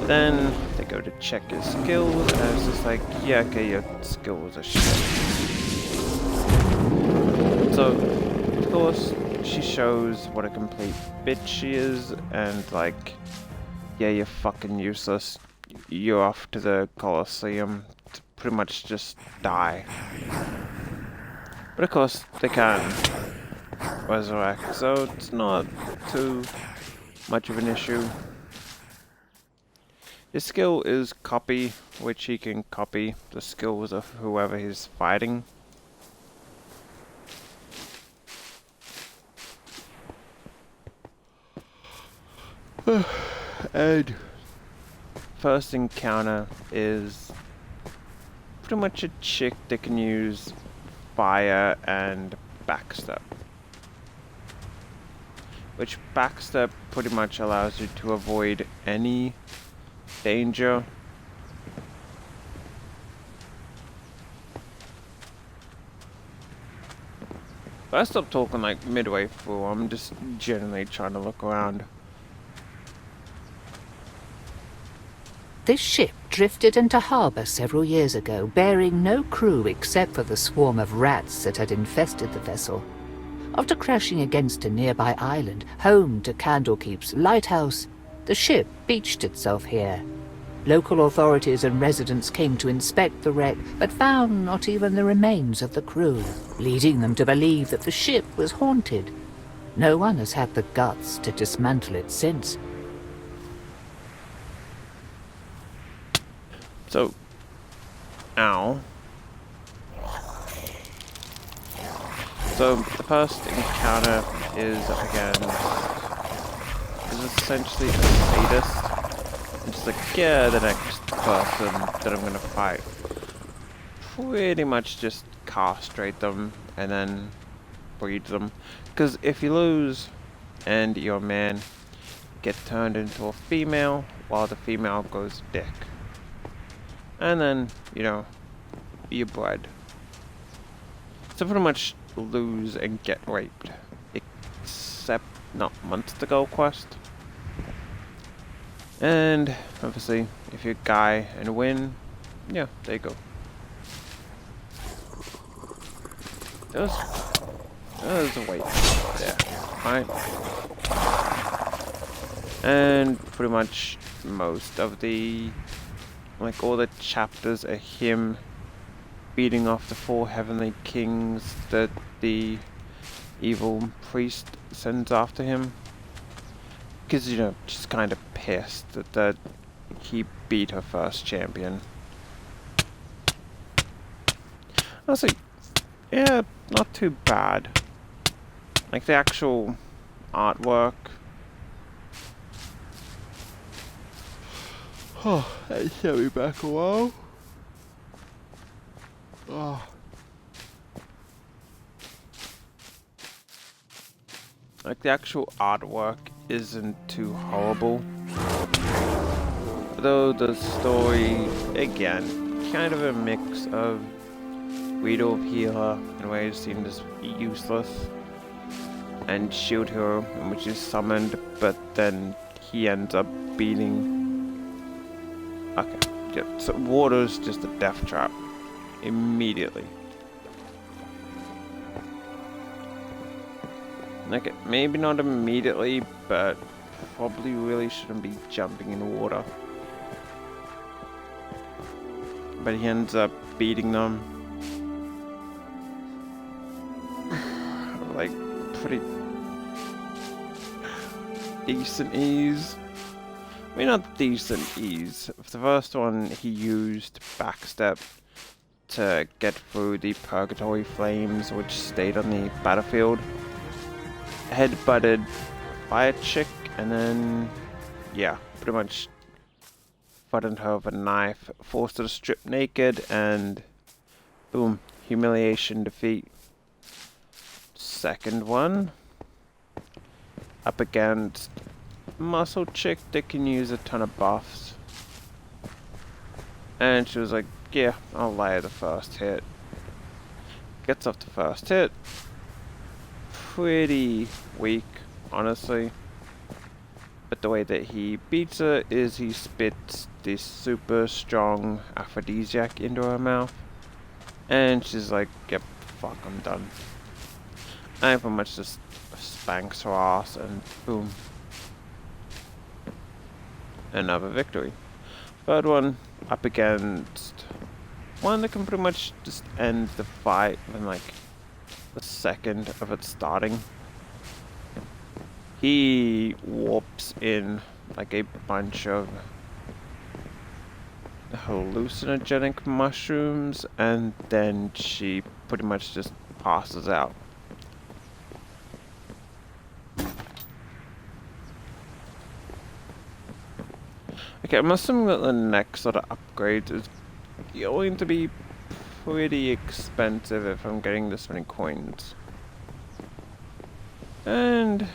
Then they go to check his skills, and it's just like, yeah, okay, your skills are shit. So, of course, she shows what a complete bitch she is, and like, yeah, you're fucking useless. you're off to the Colosseum to pretty much just die. But of course, they can resurrect, so it's not too much of an issue. His skill is copy, which he can copy the skills of whoever he's fighting. And first encounter is pretty much a chick that can use fire and backstep. Which backstep pretty much allows you to avoid any danger. But I stopped talking like midway through. I'm just generally trying to look around. This ship drifted into harbour several years ago, bearing no crew except for the swarm of rats that had infested the vessel. After crashing against a nearby island, home to Candlekeep's lighthouse, the ship beached itself here. Local authorities and residents came to inspect the wreck, but found not even the remains of the crew, leading them to believe that the ship was haunted. No one has had the guts to dismantle it since. So, ow. So, the first encounter is essentially a sadist. And just like, yeah, the next person that I'm gonna fight. Pretty much just castrate them and then breed them. Because if you lose and your man get turned into a female, while the female goes dick. And then, you know, you're bred. So pretty much lose and get raped. Except not months to go quest. And obviously, if you're a guy and win, yeah, there you go. There's a weight there, right? And pretty much most of the, like all the chapters are him beating off the 4 heavenly kings that the evil priest sends after him. Because, you know, just kind of pissed that he beat her first champion. Honestly, yeah, not too bad. Like the actual artwork. Oh, that set me back a while. Oh. Like the actual artwork isn't too horrible. Though the story, again, kind of a mix of Guido of Healer in ways seemed as useless, and Shield Hero in which he's summoned, but then he ends up beating. Okay, yeah, so water's just a death trap. Immediately. Okay, maybe not immediately, but probably really shouldn't be jumping in water. But he ends up beating them. Like, pretty decent ease. I mean, not decent ease. For the first one, he used backstep to get through the purgatory flames, which stayed on the battlefield. Headbutted fire chick, and then, yeah, pretty much threatened her with a knife, forced her to strip naked, and boom, humiliation defeat. Second one, up against muscle chick that can use a ton of buffs. And she was like, yeah, I'll lay the first hit. Gets off the first hit. Pretty weak, honestly. But the way that he beats her is he spits this super strong aphrodisiac into her mouth. And she's like, yep, fuck, I'm done. And pretty much just spanks her ass and boom. Another victory. third one up against one that can pretty much just end the fight in like the second of it starting. He warps in like a bunch of hallucinogenic mushrooms, and then she pretty much just passes out. Okay, I'm assuming that the next sort of upgrade is going to be pretty expensive if I'm getting this many coins. And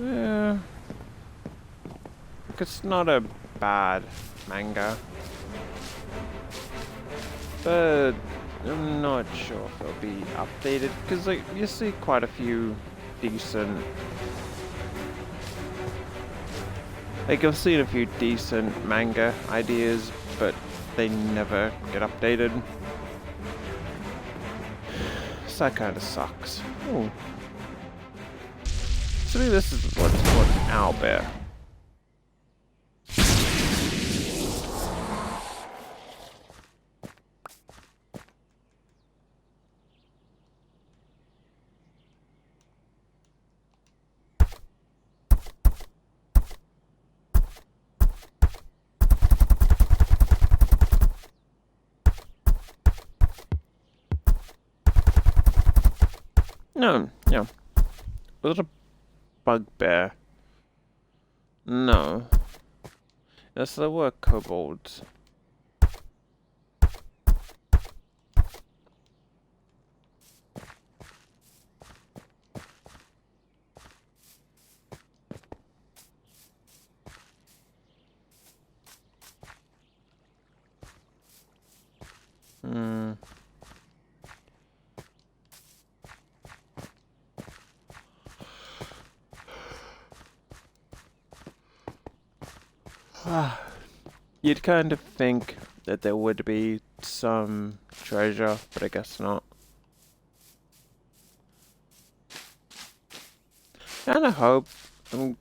yeah, it's not a bad manga, but I'm not sure if it'll be updated, because like you see quite a few decent, like I've seen a few decent manga ideas, but they never get updated. So that kind of sucks. Ooh. So maybe this is what's called an owlbear. No, yeah. Was it a bugbear? No. Yes, there were kobolds. You'd kind of think that there would be some treasure, but I guess not. Kinda hope I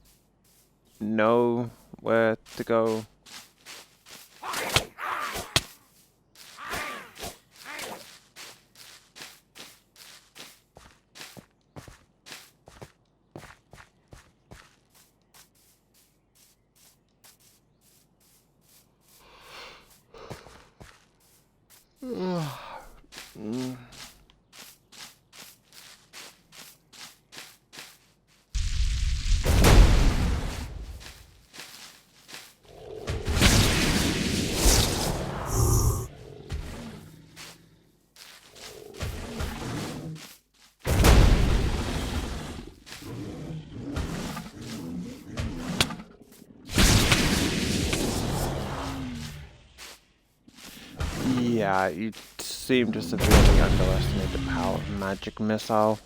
know where to go. Yeah, you seem to severely underestimate the power of magic missile.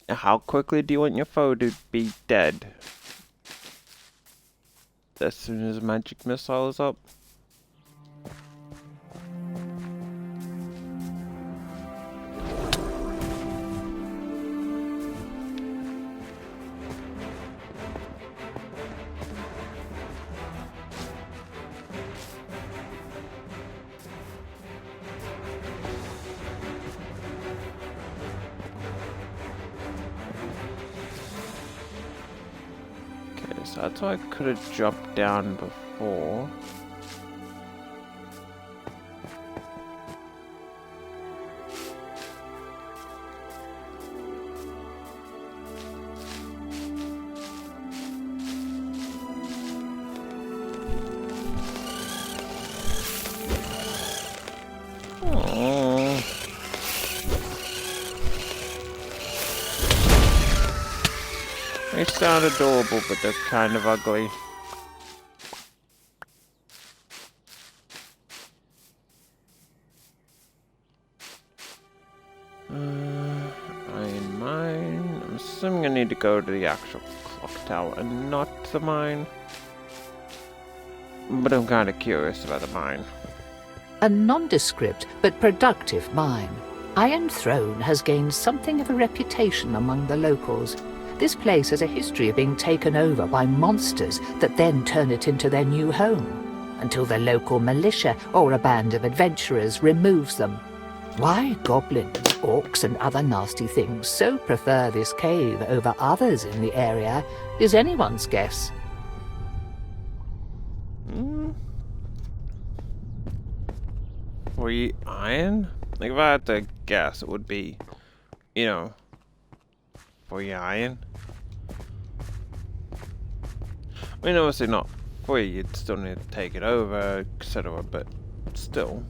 How quickly do you want your foe to be dead? As soon as magic missile is up? So I thought I could have dropped down before. They sound adorable, but they're kind of ugly. Iron mine. I'm assuming I need to go to the actual clock tower and not the mine. But I'm kind of curious about the mine. A nondescript but productive mine, Iron Throne has gained something of a reputation among the locals, This place has a history of being taken over by monsters that then turn it into their new home, until the local militia or a band of adventurers removes them. Why goblins, orcs and other nasty things so prefer this cave over others in the area is anyone's guess. For you, iron? Like, if I had to guess, it would be, you know, for you, iron. I mean, obviously not for you, you'd still need to take it over, etc., but still.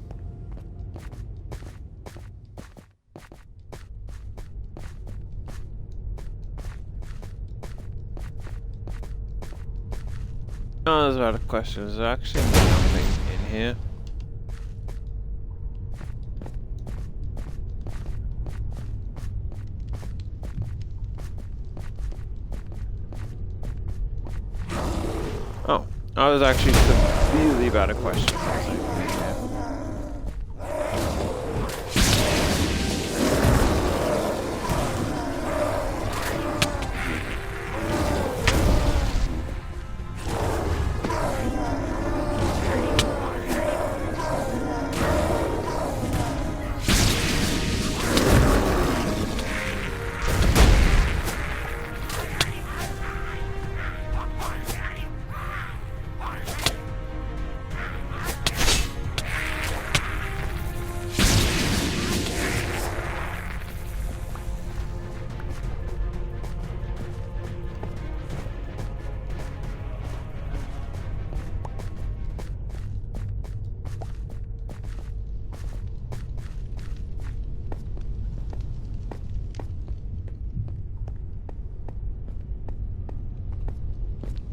Oh, there's a lot of questions. There's actually nothing in here. Oh, I was actually severely about a question.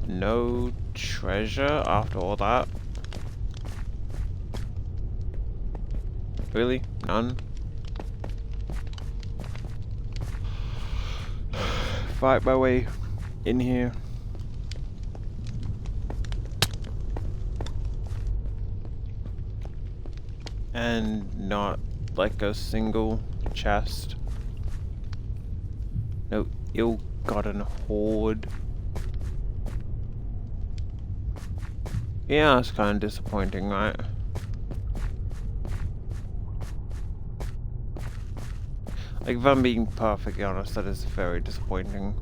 No treasure after all that? Really? None? Fight my way in here. And not like a single chest. No ill-gotten hoard. Yeah, it's kind of disappointing, right? Like, if I'm being perfectly honest, that is very disappointing.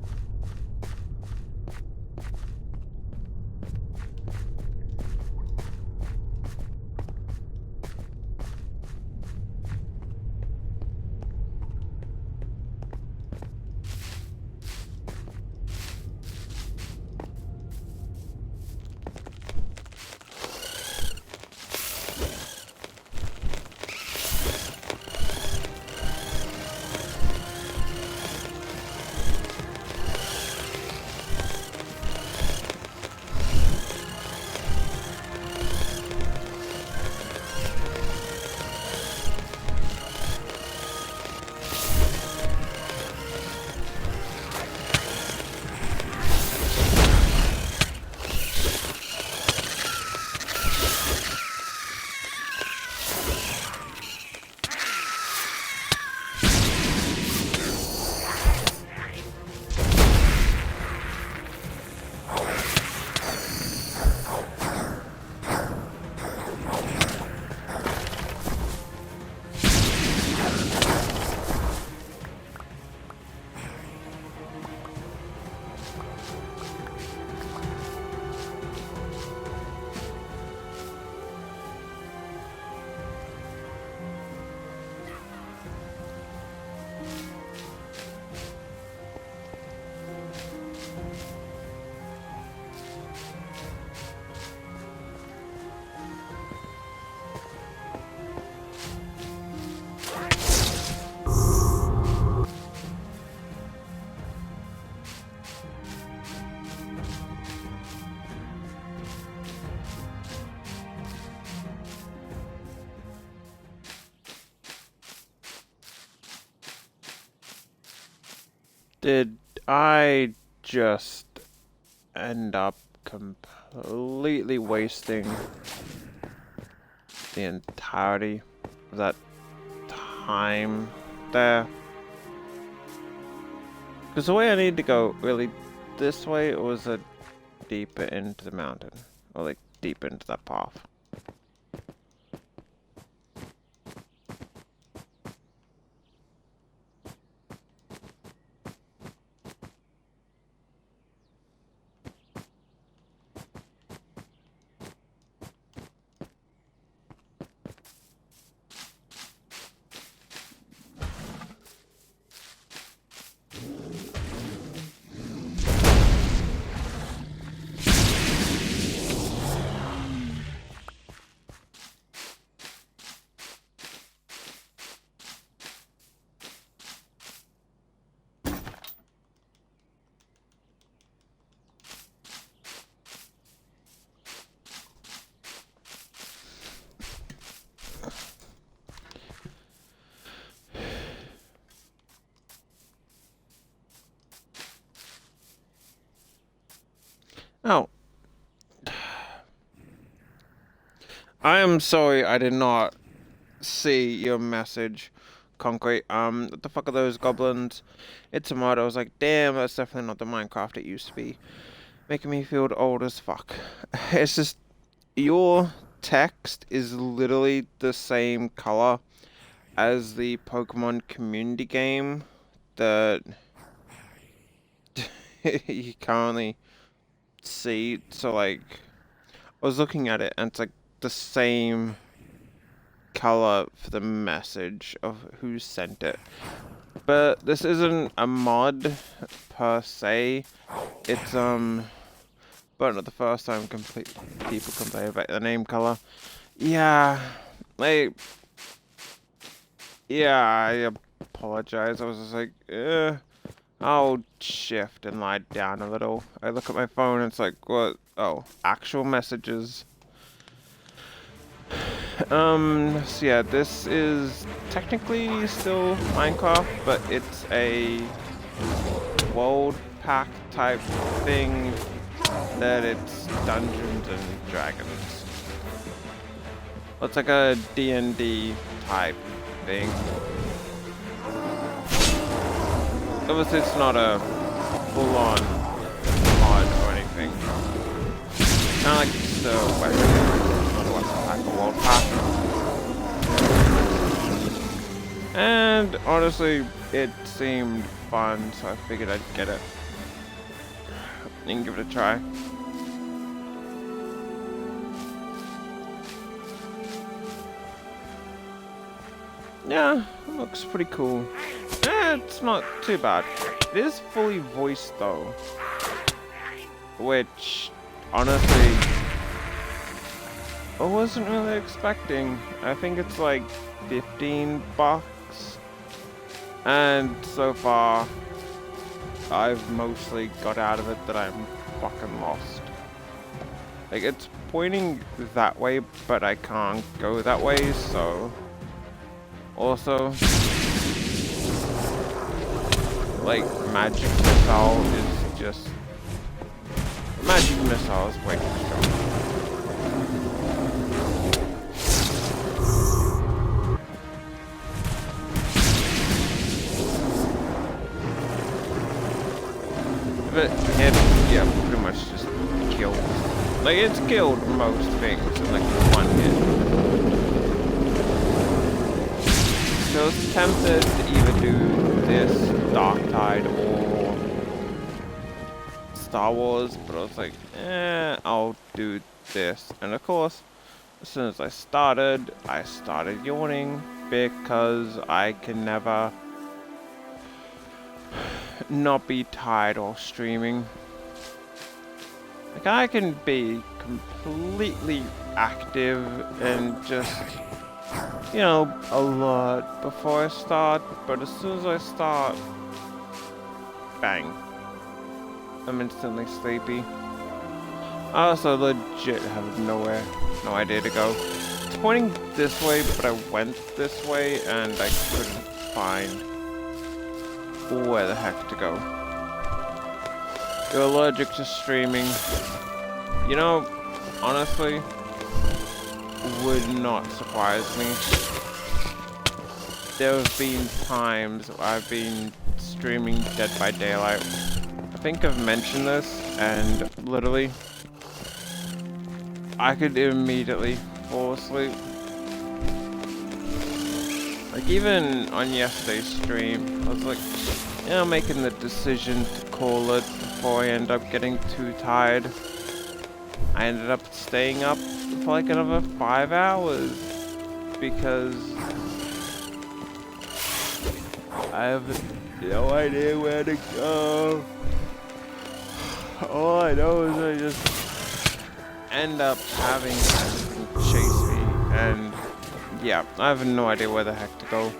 Did I just end up completely wasting the entirety of that time there? Because the way I need to go, really, this way, or was it deeper into the mountain? Or like deeper into that path? Oh. I am sorry I did not see your message, Concrete. What the fuck are those goblins? It's a mod. I was like, damn, that's definitely not the Minecraft it used to be. Making me feel old as fuck. It's just, your text is literally the same color as the Pokemon community game that you currently see. So like, I was looking at it and it's like the same color for the message of who sent it. But this isn't a mod per se. It's but not the first time people complain about the name color. Yeah, I apologize. I was just like, I'll shift and lie down a little. I look at my phone and it's like, what? Oh, actual messages. So yeah, this is technically still Minecraft, but it's a world pack type thing that it's Dungeons and Dragons. It's like a D&D type thing. Obviously it's not a full-on mod or anything. Kind of like the weapon, not a weapon pack, a world pack. And honestly, it seemed fun, so I figured I'd get it. You can give it a try. Yeah, it looks pretty cool. It's not too bad. It is fully voiced though, which honestly I wasn't really expecting. I think it's like $15, and so far I've mostly got out of it that I'm fucking lost. Like, it's pointing that way, but I can't go that way, so also, like, magic missile is just... Magic missile is way too strong. If it hit, yeah, pretty much just kills. Like, it's killed most things in like one hit. So I was tempted to either do this, Dark Tide, or Star Wars, but I was like, I'll do this. And of course, as soon as I started yawning because I can never not be tired or streaming. Like, I can be completely active and just, you know, alert before I start, but as soon as I start, bang, I'm instantly sleepy. I also legit have no idea to go. It's pointing this way, but I went this way and I couldn't find where the heck to go. You're allergic to streaming. You know, honestly, would not surprise me. there have been times where I've been streaming Dead by Daylight. I think I've mentioned this, and literally, I could immediately fall asleep. Like, even on yesterday's stream, I was like, you know, making the decision to call it before I end up getting too tired. I ended up staying up for like another 5 hours because I have no idea where to go. All I know is I just end up having everything chase me, and yeah, I have no idea where the heck to go.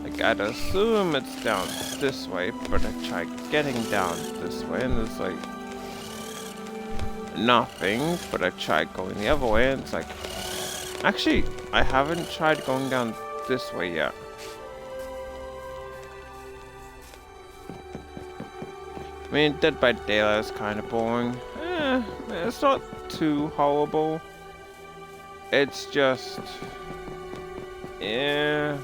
Like, I'd assume it's down this way, but I try getting down this way, and there's like nothing, but I tried going the other way, and it's like, actually, I haven't tried going down this way yet. I mean, Dead by Daylight is kind of boring. It's not too horrible. It's just, yeah.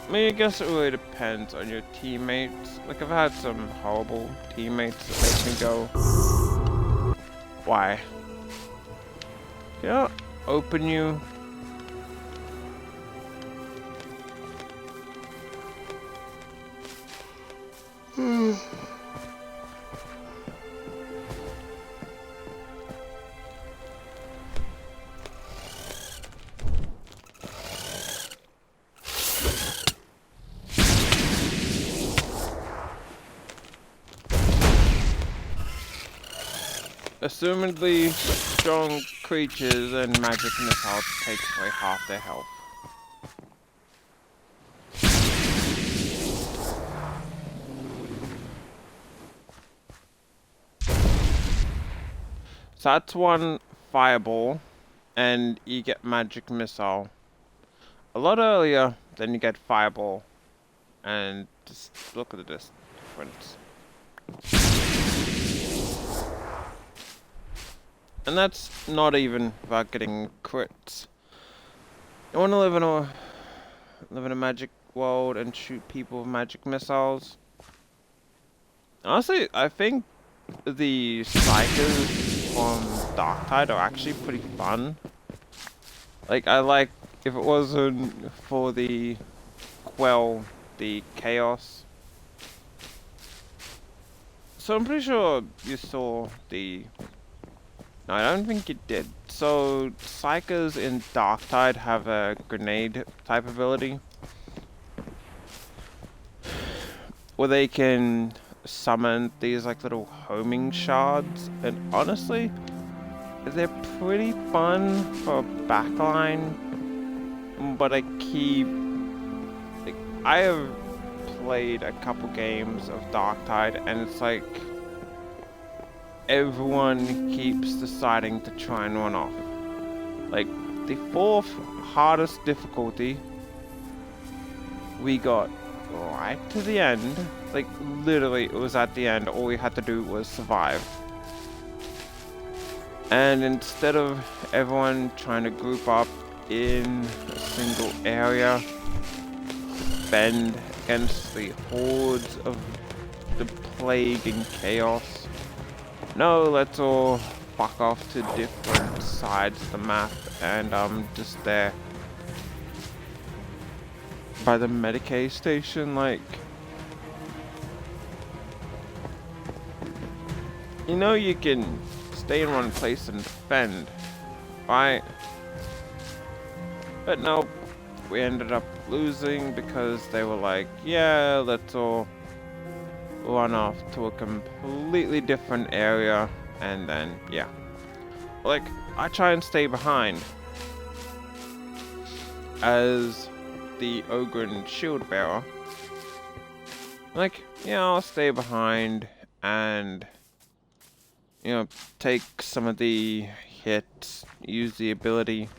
I mean, I guess it really depends on your teammates. Like, I've had some horrible teammates that make me go, why? Yeah, open you. Assumedly strong creatures and magic missiles takes away half their health. So that's one fireball, and you get magic missile. A lot earlier than you get fireball, and just look at the difference. And that's not even about getting crits. You want to live in a magic world and shoot people with magic missiles. Honestly, I think the Psychers from Darktide are actually pretty fun. Like, I like, if it wasn't for the Quell, the Chaos. So I'm pretty sure you saw the... No, I don't think it did. So, Psychers in Darktide have a grenade type ability, where they can summon these like little homing shards, and honestly, they're pretty fun for backline, but I have played a couple games of Darktide, and it's like, everyone keeps deciding to try and run off. Like, the 4th hardest difficulty, we got right to the end. Like, literally, it was at the end. All we had to do was survive. And instead of everyone trying to group up in a single area, defend against the hordes of the plague and chaos, no, let's all fuck off to different sides of the map, and I'm just there by the Medicaid station, like, you know, you can stay in one place and defend, right? But nope, we ended up losing because they were like, yeah, let's all run off to a completely different area, and then, yeah. Like, I try and stay behind as the Ogren shield bearer. Like, yeah, I'll stay behind and, you know, take some of the hits, use the ability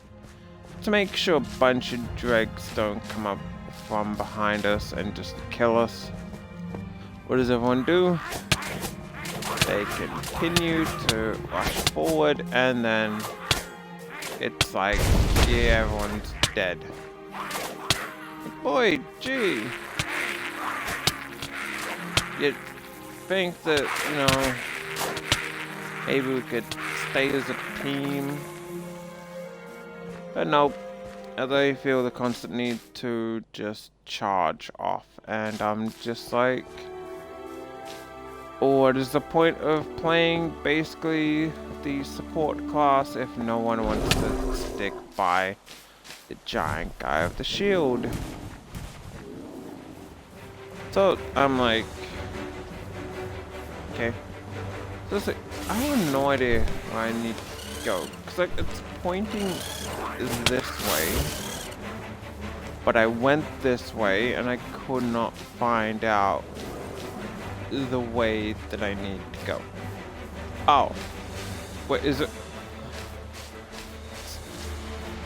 to make sure a bunch of dregs don't come up from behind us and just kill us. What does everyone do? They continue to rush forward, and then it's like, yeah, everyone's dead. Boy, gee. You'd think that, you know, maybe we could stay as a team. But nope. They feel the constant need to just charge off. And I'm just like, what is the point of playing basically the support class if no one wants to stick by the giant guy with the shield? So I'm like, okay. So it's like, I have no idea where I need to go. Cause like it's pointing this way, but I went this way and I could not find out the way that I need to go. Oh, wait, is it?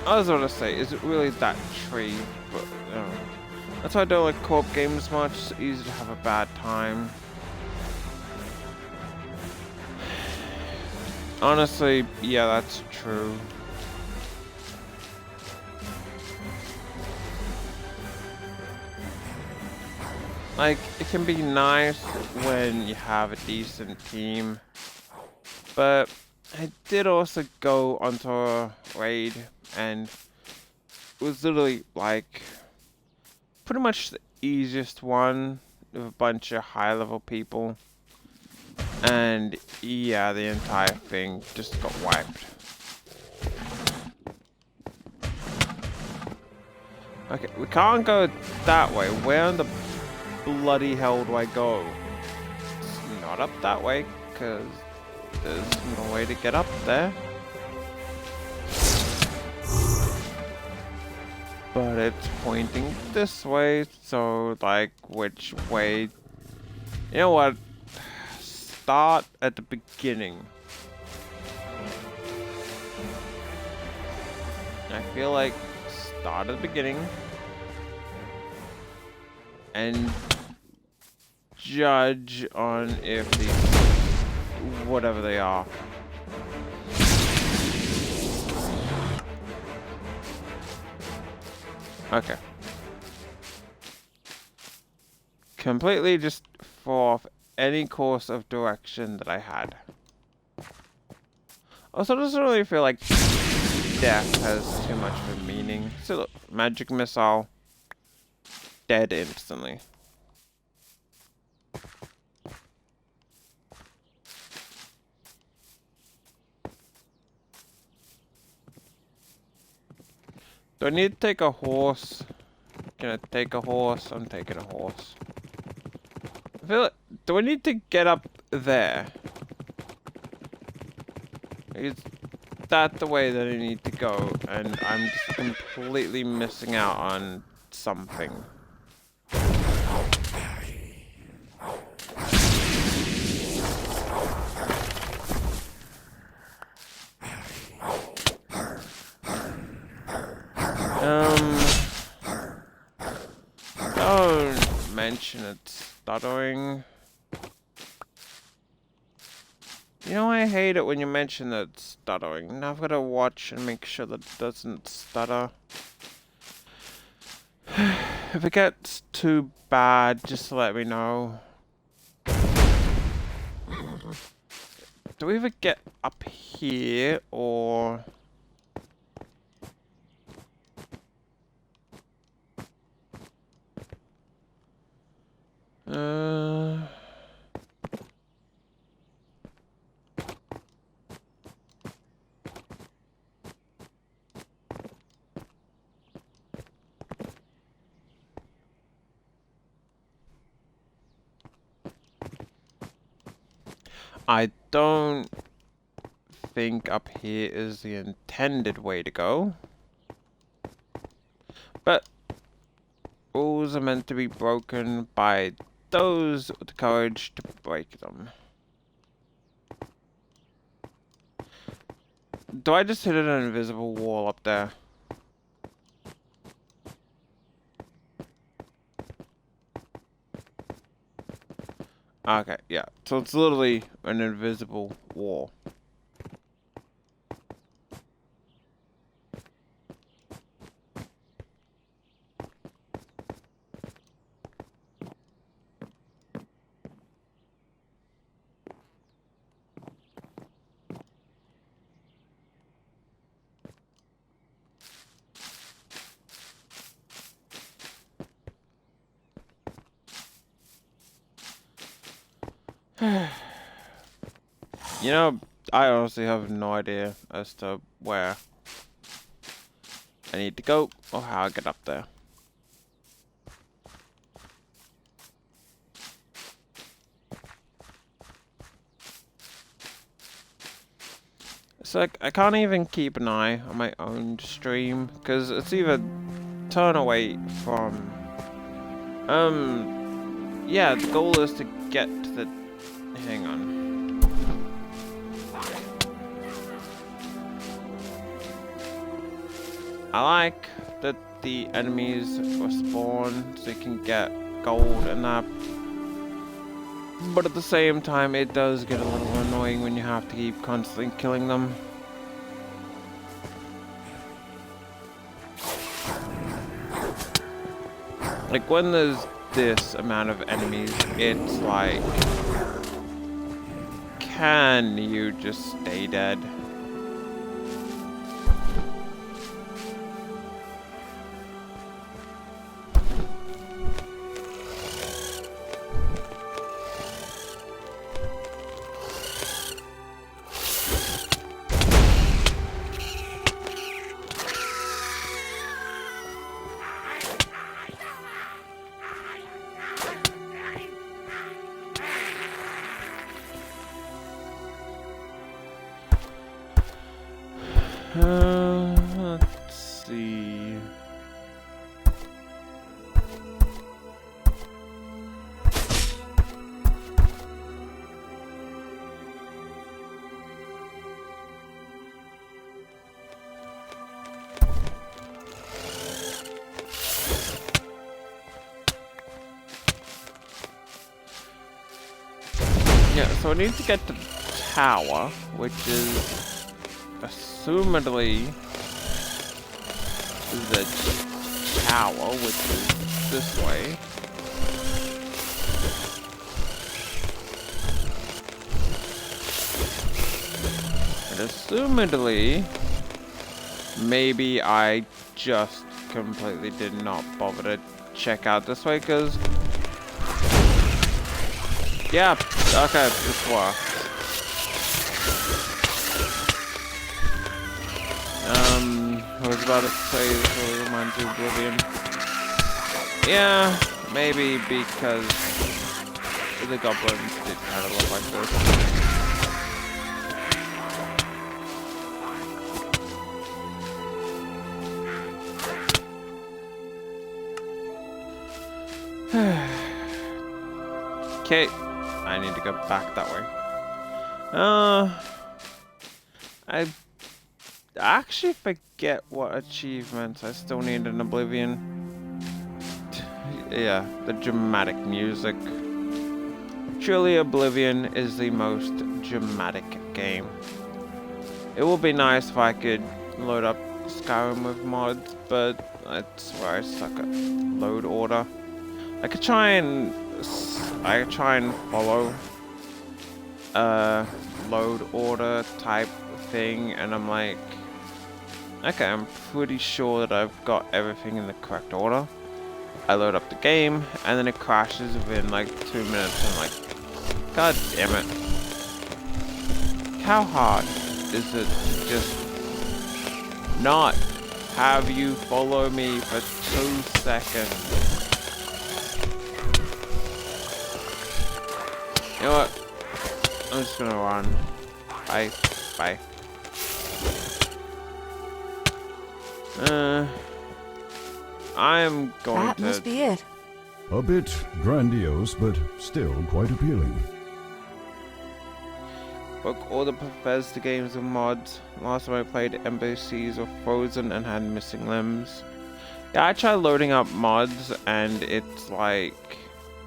I was gonna say, is it really that tree? But that's why I don't like co-op games much. It's easy to have a bad time. Honestly, yeah, that's true. Like, it can be nice when you have a decent team, but I did also go onto a raid, and it was literally like pretty much the easiest one with a bunch of high-level people, and yeah, the entire thing just got wiped. Okay, we can't go that way. Where in the bloody hell do I go? It's not up that way, because there's no way to get up there. But it's pointing this way, so like, which way? You know what? Start at the beginning. I feel like start at the beginning and judge on if these, whatever they are. Okay. Completely just fall off any course of direction that I had. Also, it doesn't really feel like death has too much of a meaning. So look, magic missile, dead instantly. Do I need to take a horse? Can I take a horse? I'm taking a horse. I feel like, do I need to get up there? Is that the way that I need to go? And I'm just completely missing out on something. Don't mention it stuttering. You know, I hate it when you mention that it's stuttering. Now I've got to watch and make sure that it doesn't stutter. If it gets too bad, just let me know. Do we ever get up here, or... I don't think up here is the intended way to go. But rules are meant to be broken by those with the courage to break them. Do I just hit an invisible wall up there? Okay, yeah. So it's literally an invisible wall. You know, I honestly have no idea as to where I need to go or how I get up there. It's like I can't even keep an eye on my own stream because it's either turn away from yeah, the goal is to get to the hang on. I like that the enemies respawn so you can get gold and that. But at the same time, it does get a little annoying when you have to keep constantly killing them. Like, when there's this amount of enemies, it's like... Can you just stay dead? Let's see. Yeah, so I need to get to the tower, which is assumedly the tower, which is this way. And assumedly, maybe I just completely did not bother to check out this way, because... Yeah, okay, this works. I was about to say this really reminds you of Oblivion. Yeah, maybe because the goblins did kind of look like this. Okay, I need to go back that way. I actually forget what achievements I still need in Oblivion. Yeah, the dramatic music. Truly, Oblivion is the most dramatic game. It would be nice if I could load up Skyrim with mods, but that's where I suck at load order. I could try and follow load order type thing, and I'm like, okay, I'm pretty sure that I've got everything in the correct order. I load up the game, and then it crashes within like 2 minutes. I'm like, god damn it. How hard is it to just not have you follow me for 2 seconds? You know what? I'm just gonna run. Bye. Bye. I'm going That to... must be it. A bit grandiose, but still quite appealing. Book all the Bethesda games with mods. Last time I played, NPCs were frozen and had missing limbs. Yeah, I tried loading up mods, and it's like...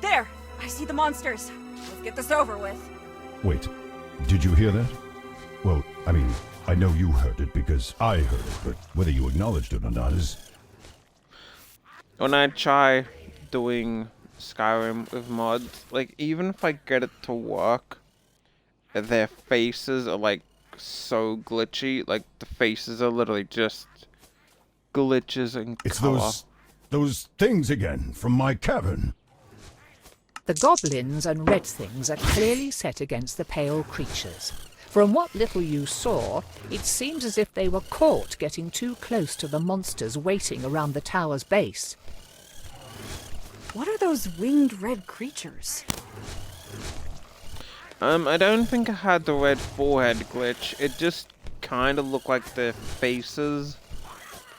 There! I see the monsters. Let's get this over with. Wait, did you hear that? Well, I mean, I know you heard it because I heard it, but whether you acknowledged it or not is... When I try doing Skyrim with mods, like, even if I get it to work, their faces are, like, so glitchy. Like, the faces are literally just glitches in It's color. those things again from my cavern. The goblins and red things are clearly set against the pale creatures. From what little you saw, it seems as if they were caught getting too close to the monsters waiting around the tower's base. What are those winged red creatures? I don't think I had the red forehead glitch. It just kind of looked like their faces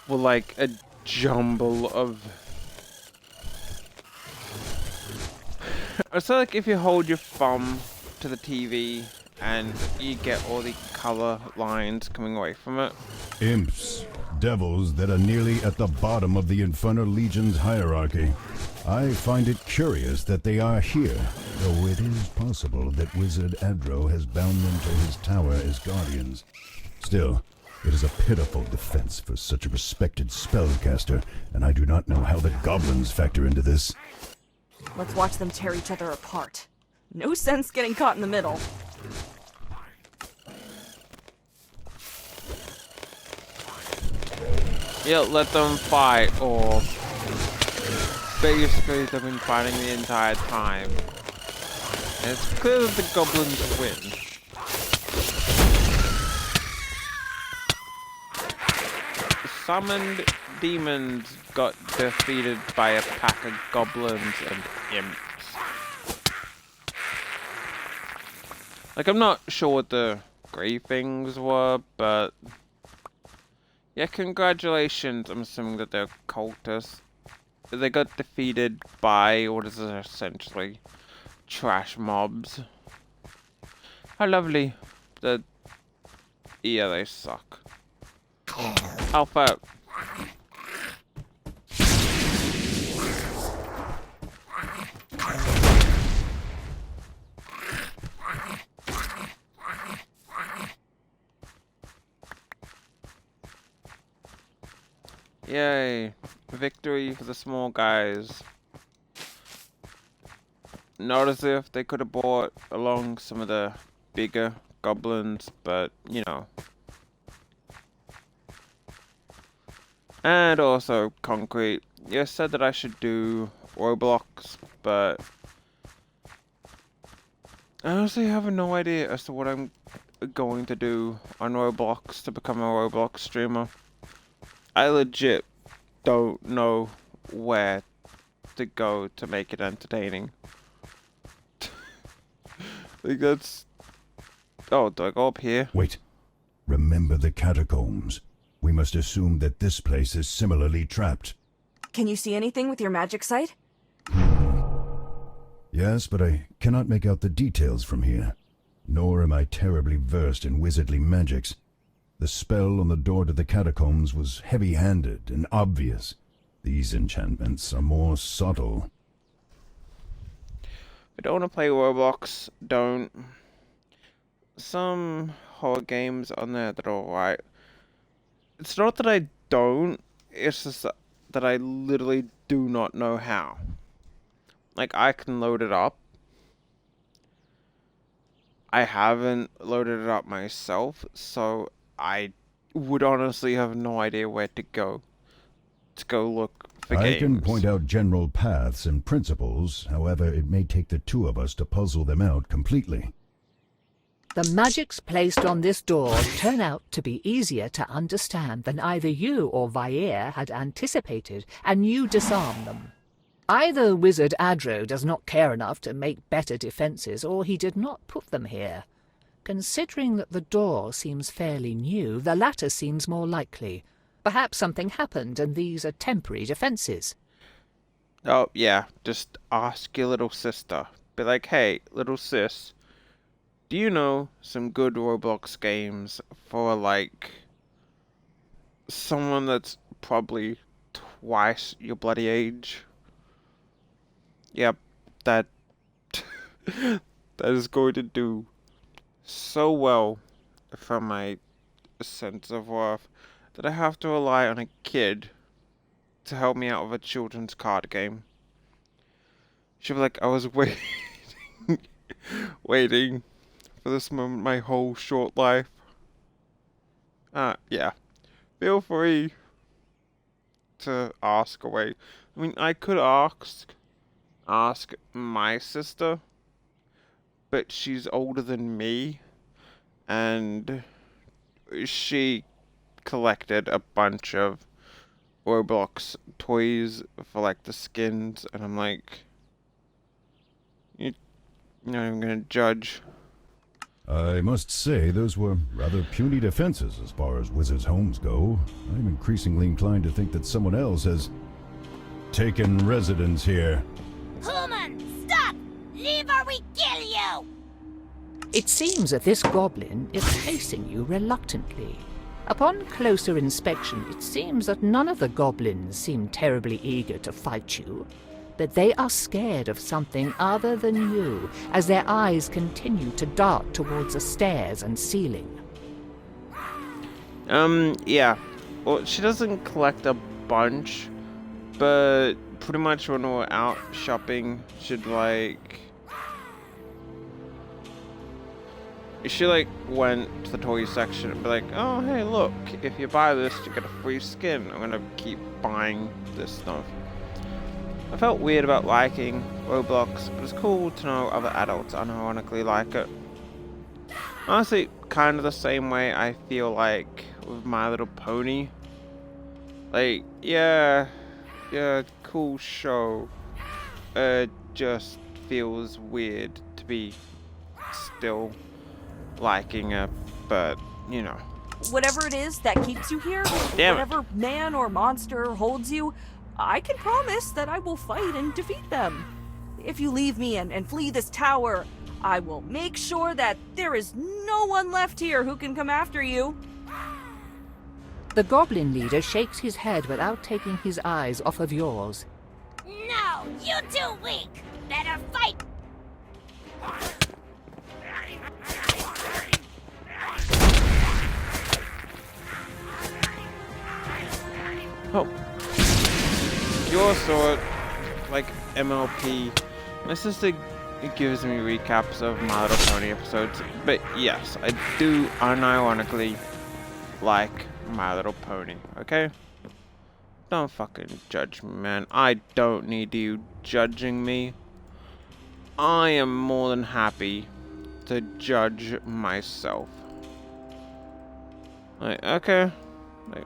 were like a jumble of... It's like if you hold your thumb to the TV and you get all the color lines coming away from it. Imps, devils that are nearly at the bottom of the Infernal Legion's hierarchy. I find it curious that they are here, though it is possible that Wizard Adro has bound them to his tower as guardians. Still, it is a pitiful defense for such a respected spellcaster, and I do not know how the goblins factor into this. Let's watch them tear each other apart. No sense getting caught in the middle. Yeah, let them fight, or basically they've been fighting the entire time. And it's clear that the goblins win. Summoned demons got defeated by a pack of goblins and imps. Like, I'm not sure what the grey things were, but yeah, congratulations. I'm assuming that they're cultists. They got defeated by what is essentially trash mobs. How lovely. Yeah, they suck. Alpha. Yay. Victory for the small guys. Not as if they could have brought along some of the bigger goblins, but, you know. And also, Concrete. You said that I should do Roblox, but I honestly have no idea as to what I'm going to do on Roblox to become a Roblox streamer. I legit don't know where to go to make it entertaining. Like, that's... Oh, do I go up here? Wait. Remember the catacombs. We must assume that this place is similarly trapped. Can you see anything with your magic sight? Yes, but I cannot make out the details from here. Nor am I terribly versed in wizardly magics. The spell on the door to the catacombs was heavy-handed and obvious. These enchantments are more subtle. If you don't want to play Roblox, don't. Some horror games on there that are alright. It's not that I don't, it's just that I literally do not know how. Like, I can load it up. I haven't loaded it up myself, so I would honestly have no idea where to go look for games. I can point out general paths and principles, however, it may take the two of us to puzzle them out completely. The magics placed on this door turn out to be easier to understand than either you or Vair had anticipated, and you disarm them. Either Wizard Adro does not care enough to make better defences, or he did not put them here. Considering that the door seems fairly new, the latter seems more likely. Perhaps something happened and these are temporary defences. Oh, yeah, just ask your little sister. Be like, hey, little sis, do you know some good Roblox games for, like, someone that's probably twice your bloody age? Yep, that that is going to do so well for my sense of worth that I have to rely on a kid to help me out with a children's card game. She'll be like, I was waiting for this moment my whole short life. Yeah. Feel free to ask away. I mean, I could ask. ask my sister, but she's older than me, and she collected a bunch of Roblox toys for like the skins, and I'm like, you're not even gonna judge. I must say, those were rather puny defenses as far as wizards' homes go. I'm increasingly inclined to think that someone else has taken residence here. Human, stop! Leave or we kill you! It seems that this goblin is facing you reluctantly. Upon closer inspection, it seems that none of the goblins seem terribly eager to fight you, but they are scared of something other than you, as their eyes continue to dart towards the stairs and ceiling. Yeah. Well, she doesn't collect a bunch, but pretty much when we're out shopping, she'd like... She like went to the toy section and be like, oh hey look, if you buy this you get a free skin. I'm gonna keep buying this stuff. I felt weird about liking Roblox, but it's cool to know other adults unironically like it. Honestly, kind of the same way I feel like with My Little Pony. Like, yeah, cool show. Just feels weird to be still liking it, but you know. Whatever it is that keeps you here, Damn whatever man or monster holds you, I can promise that I will fight and defeat them. If you leave me and flee this tower, I will make sure that there is no one left here who can come after you. The goblin leader shakes his head without taking his eyes off of yours. No, you too weak! Better fight! Oh. Your sword, like MLP. My sister gives me recaps of My Little Pony episodes, but yes, I do unironically like My Little Pony, okay? Don't fucking judge me, man. I don't need you judging me. I am more than happy to judge myself. Like, okay. Like,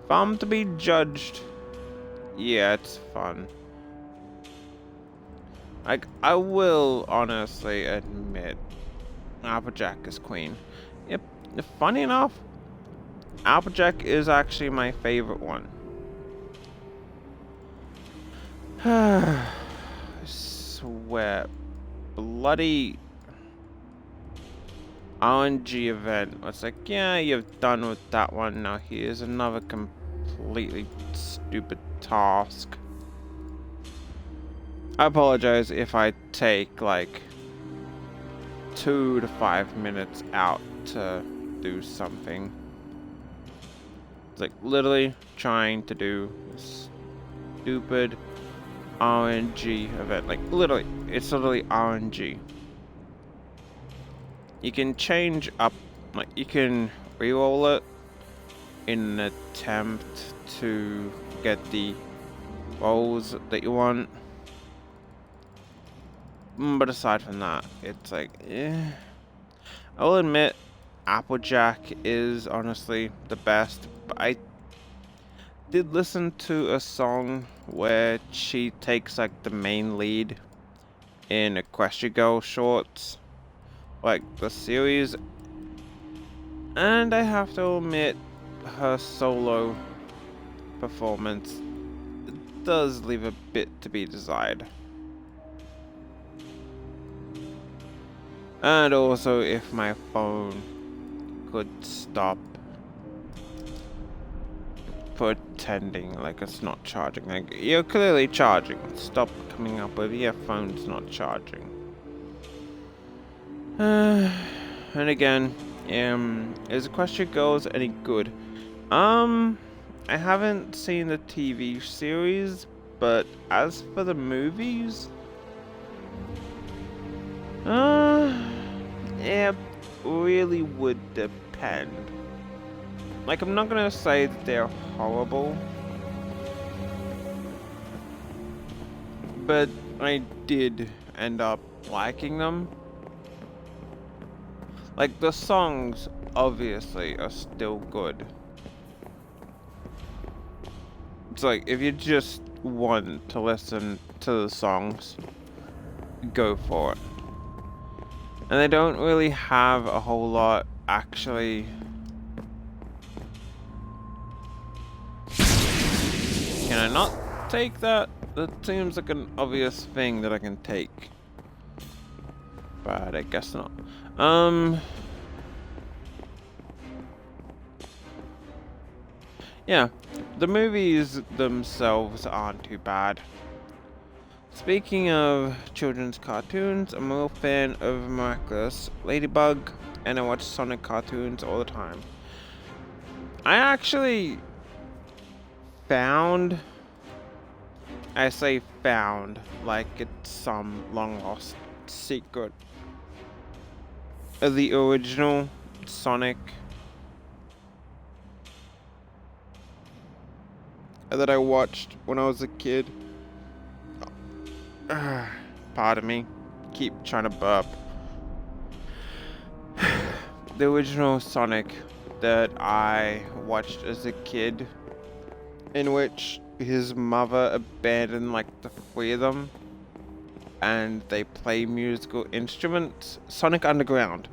if I'm to be judged, yeah, it's fun. Like, I will honestly admit, Applejack is queen. Yep, funny enough, Applejack is actually my favorite one. I swear, bloody RNG event. It's like, yeah, you've done with that one. Now here's another completely stupid task. I apologize if I take like 2 to 5 minutes out to do something. It's like literally trying to do a stupid RNG event. Like literally, it's literally RNG. You can change up, like you can reroll it in an attempt to get the rolls that you want. But aside from that, it's like, I will admit, Applejack is honestly the best. But I did listen to a song where she takes like the main lead in Equestria Girl shorts, like the series, and I have to admit, her solo performance does leave a bit to be desired. And also, if my phone could stop pretending like it's not charging. Like, you're clearly charging. Stop coming up with your phone's not charging. And again, is Equestria Girls any good? I haven't seen the TV series, but as for the movies, it really would depend. Like, I'm not gonna say that they're horrible, but I did end up liking them. Like, the songs obviously are still good. It's like, if you just want to listen to the songs, go for it. And they don't really have a whole lot, actually. Can I not take that? That seems like an obvious thing that I can take. But I guess not. Yeah, the movies themselves aren't too bad. Speaking of children's cartoons, I'm a real fan of Miraculous Ladybug, and I watch Sonic cartoons all the time. I actually found, I say found, like it's some long lost secret, of the original Sonic that I watched when I was a kid. Pardon me, keep trying to burp. The original Sonic that I watched as a kid, in which his mother abandoned like the three of them and they play musical instruments. Sonic Underground,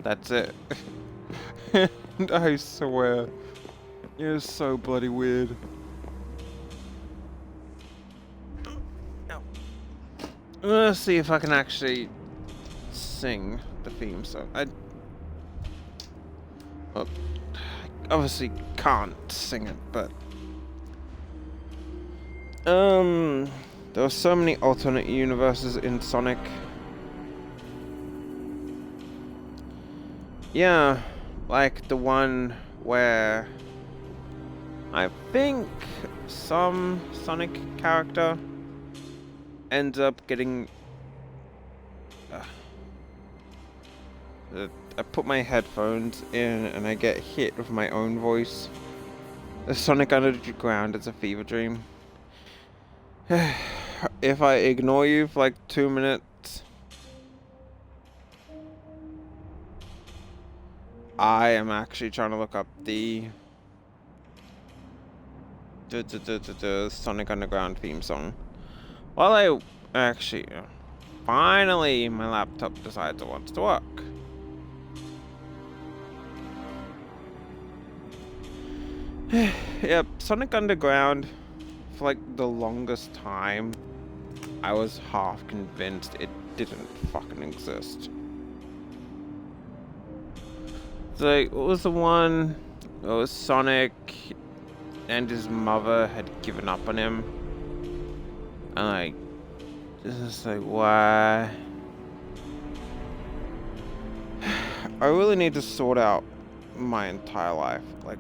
that's it. And I swear, it was so bloody weird. Let's see if I can actually sing the theme song. I obviously can't sing it, but there are so many alternate universes in Sonic. Yeah, like the one where I think some Sonic character ends up getting I put my headphones in and I get hit with my own voice. The Sonic Underground is a fever dream. If I ignore you for like 2 minutes, I am actually trying to look up the Sonic Underground theme song. While I actually, finally, my laptop decides it wants to work. Yep, Sonic Underground, for like the longest time, I was half convinced it didn't fucking exist. So, like, what was the one? It was Sonic and his mother had given up on him. And like, just like, why? I really need to sort out my entire life. Like,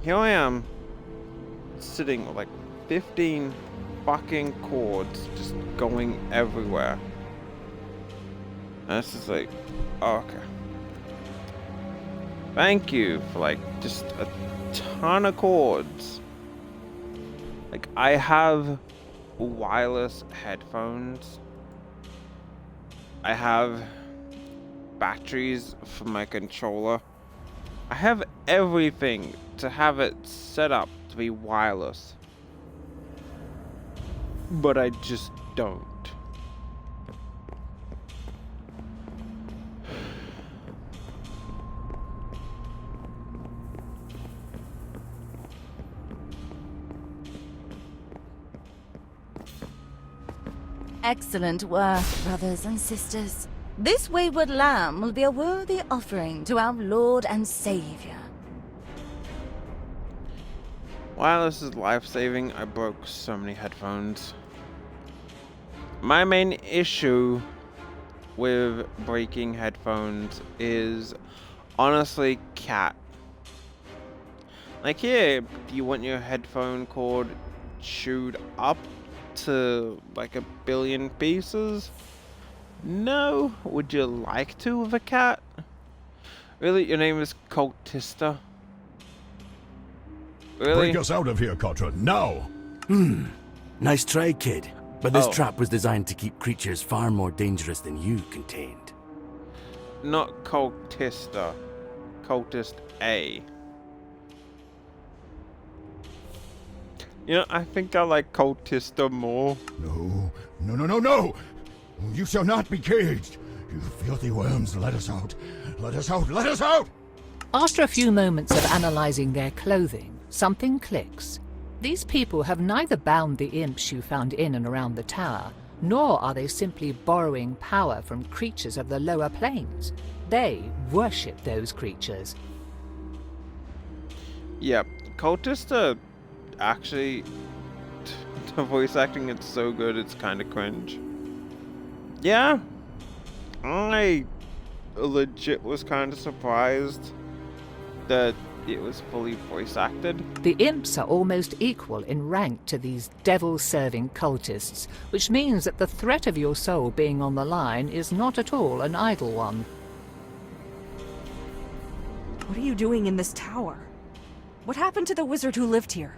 here I am, sitting with like 15 fucking cords just going everywhere. And it's just like, oh, okay. Thank you for like just a ton of cords. Like, I have wireless headphones. I have batteries for my controller. I have everything to have it set up to be wireless. But I just don't. Excellent work, brothers and sisters. This wayward lamb will be a worthy offering to our Lord and Savior. Wireless is life-saving. I broke so many headphones. My main issue with breaking headphones is honestly cat. Like, here, do you want your headphone cord chewed up to like 1 billion pieces? No. Would you like to with a cat? Really? Your name is Cultista? Really? Break us out of here, Contra, now! Nice try, kid. But this Oh. trap was designed to keep creatures far more dangerous than you contained. Not cultista. Cultist A. You know, I think I like cultista more. No, no, no, no, no! You shall not be caged! You filthy worms, let us out! Let us out! Let us out! After a few moments of analysing their clothing, something clicks. These people have neither bound the imps you found in and around the tower, nor are they simply borrowing power from creatures of the lower planes. They worship those creatures. Yeah, cultista actually, the voice acting is so good it's kind of cringe. Yeah, I legit was kind of surprised that it was fully voice acted. The imps are almost equal in rank to these devil-serving cultists, which means that the threat of your soul being on the line is not at all an idle one. What are you doing in this tower? What happened to the wizard who lived here?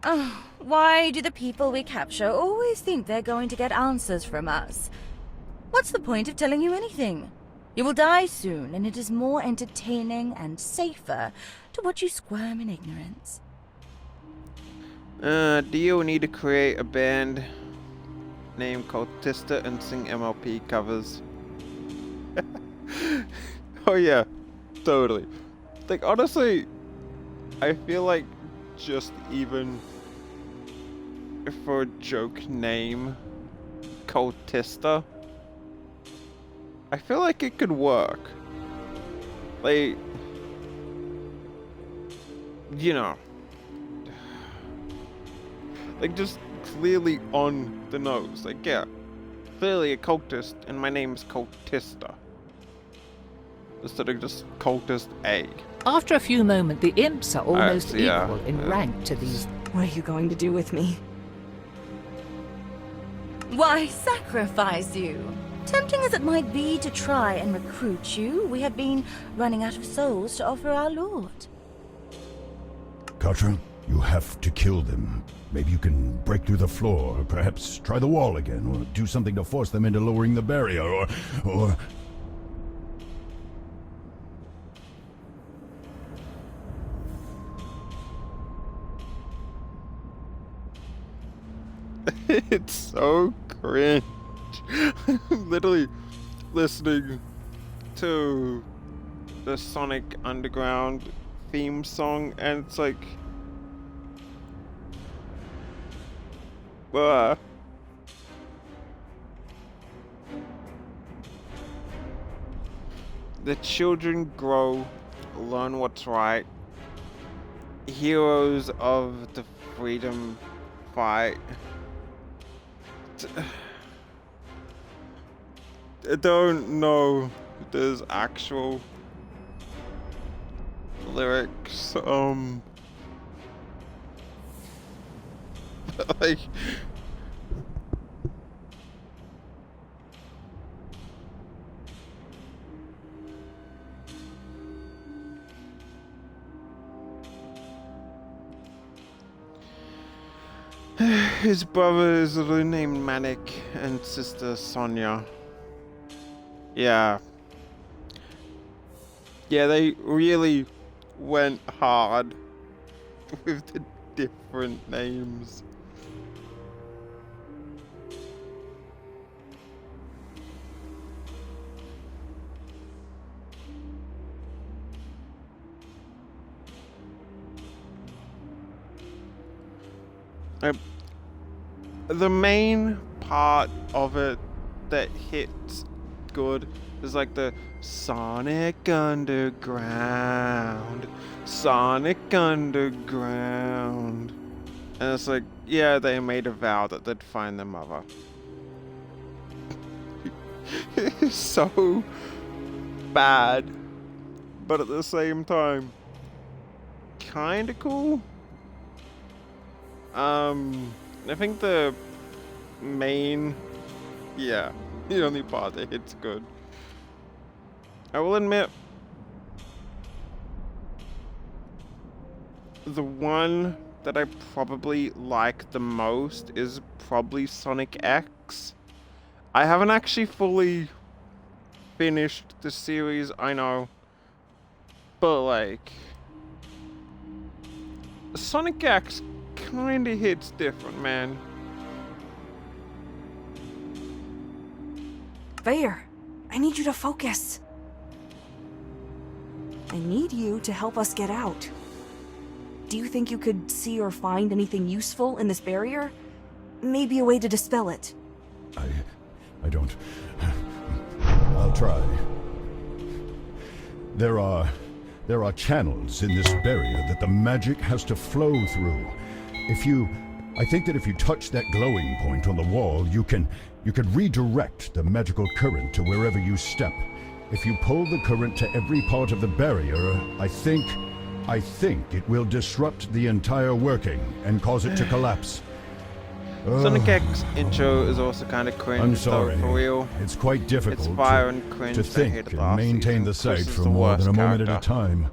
Oh, why do the people we capture always think they're going to get answers from us? What's the point of telling you anything? You will die soon, and it is more entertaining and safer to watch you squirm in ignorance. Do you need to create a band named Cultista and sing MLP covers? Oh yeah, totally. Like, honestly, I feel like just even for a joke name, Cultista, I feel like it could work. Like, you know, like just clearly on the nose. Like, yeah, clearly a cultist, and my name is Cultista. Instead of just Cultist A. After a few moments, the imps are almost yeah, equal in rank to these. What are you going to do with me? Why, sacrifice you. Tempting as it might be to try and recruit you, we have been running out of souls to offer our lord. Katra, you have to kill them. Maybe you can break through the floor, or perhaps try the wall again, or do something to force them into lowering the barrier, or... It's so cringe. I'm literally listening to the Sonic Underground theme song, and it's like, the children grow, learn what's right, heroes of the freedom fight. I don't know if there's actual lyrics, like, his brother is named Manic and sister Sonia. Yeah. Yeah, they really went hard with the different names. The main part of it that hits good is like the Sonic Underground, Sonic Underground. And it's like, yeah, they made a vow that they'd find their mother. It's so bad, but at the same time, kinda cool. I think the main, yeah, the only part that hits good. I will admit, the one that I probably like the most is probably Sonic X. I haven't actually fully finished the series, I know, but like Sonic X kinda hits different, man. Bayer, I need you to focus. I need you to help us get out. Do you think you could see or find anything useful in this barrier? Maybe a way to dispel it. I don't... I'll try. There are channels in this barrier that the magic has to flow through. I think that if you touch that glowing point on the wall, you can redirect the magical current to wherever you step. If you pull the current to every part of the barrier, I think it will disrupt the entire working and cause it to collapse. Sonic X intro is also kind of cringe. I'm sorry. Though, for real. It's quite difficult It's fire and cringe to that think hit and last maintain season. the site Chris is for the more than a worst moment at a character. time.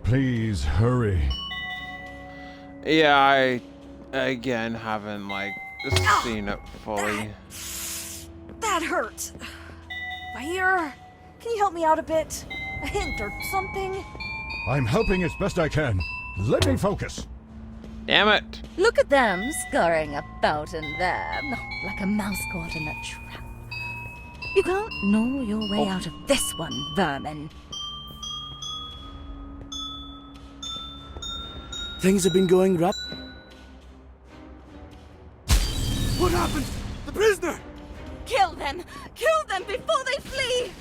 Please hurry. Yeah, I again haven't like seen it fully. That hurt. Bayer, can you help me out a bit? A hint or something? I'm helping as best I can. Let me focus. Damn it! Look at them scurrying about in there, like a mouse caught in a trap. You can't gnaw your way out of this one, vermin. Things have been going right. What happened? The prisoner! Kill them! Kill them before they flee!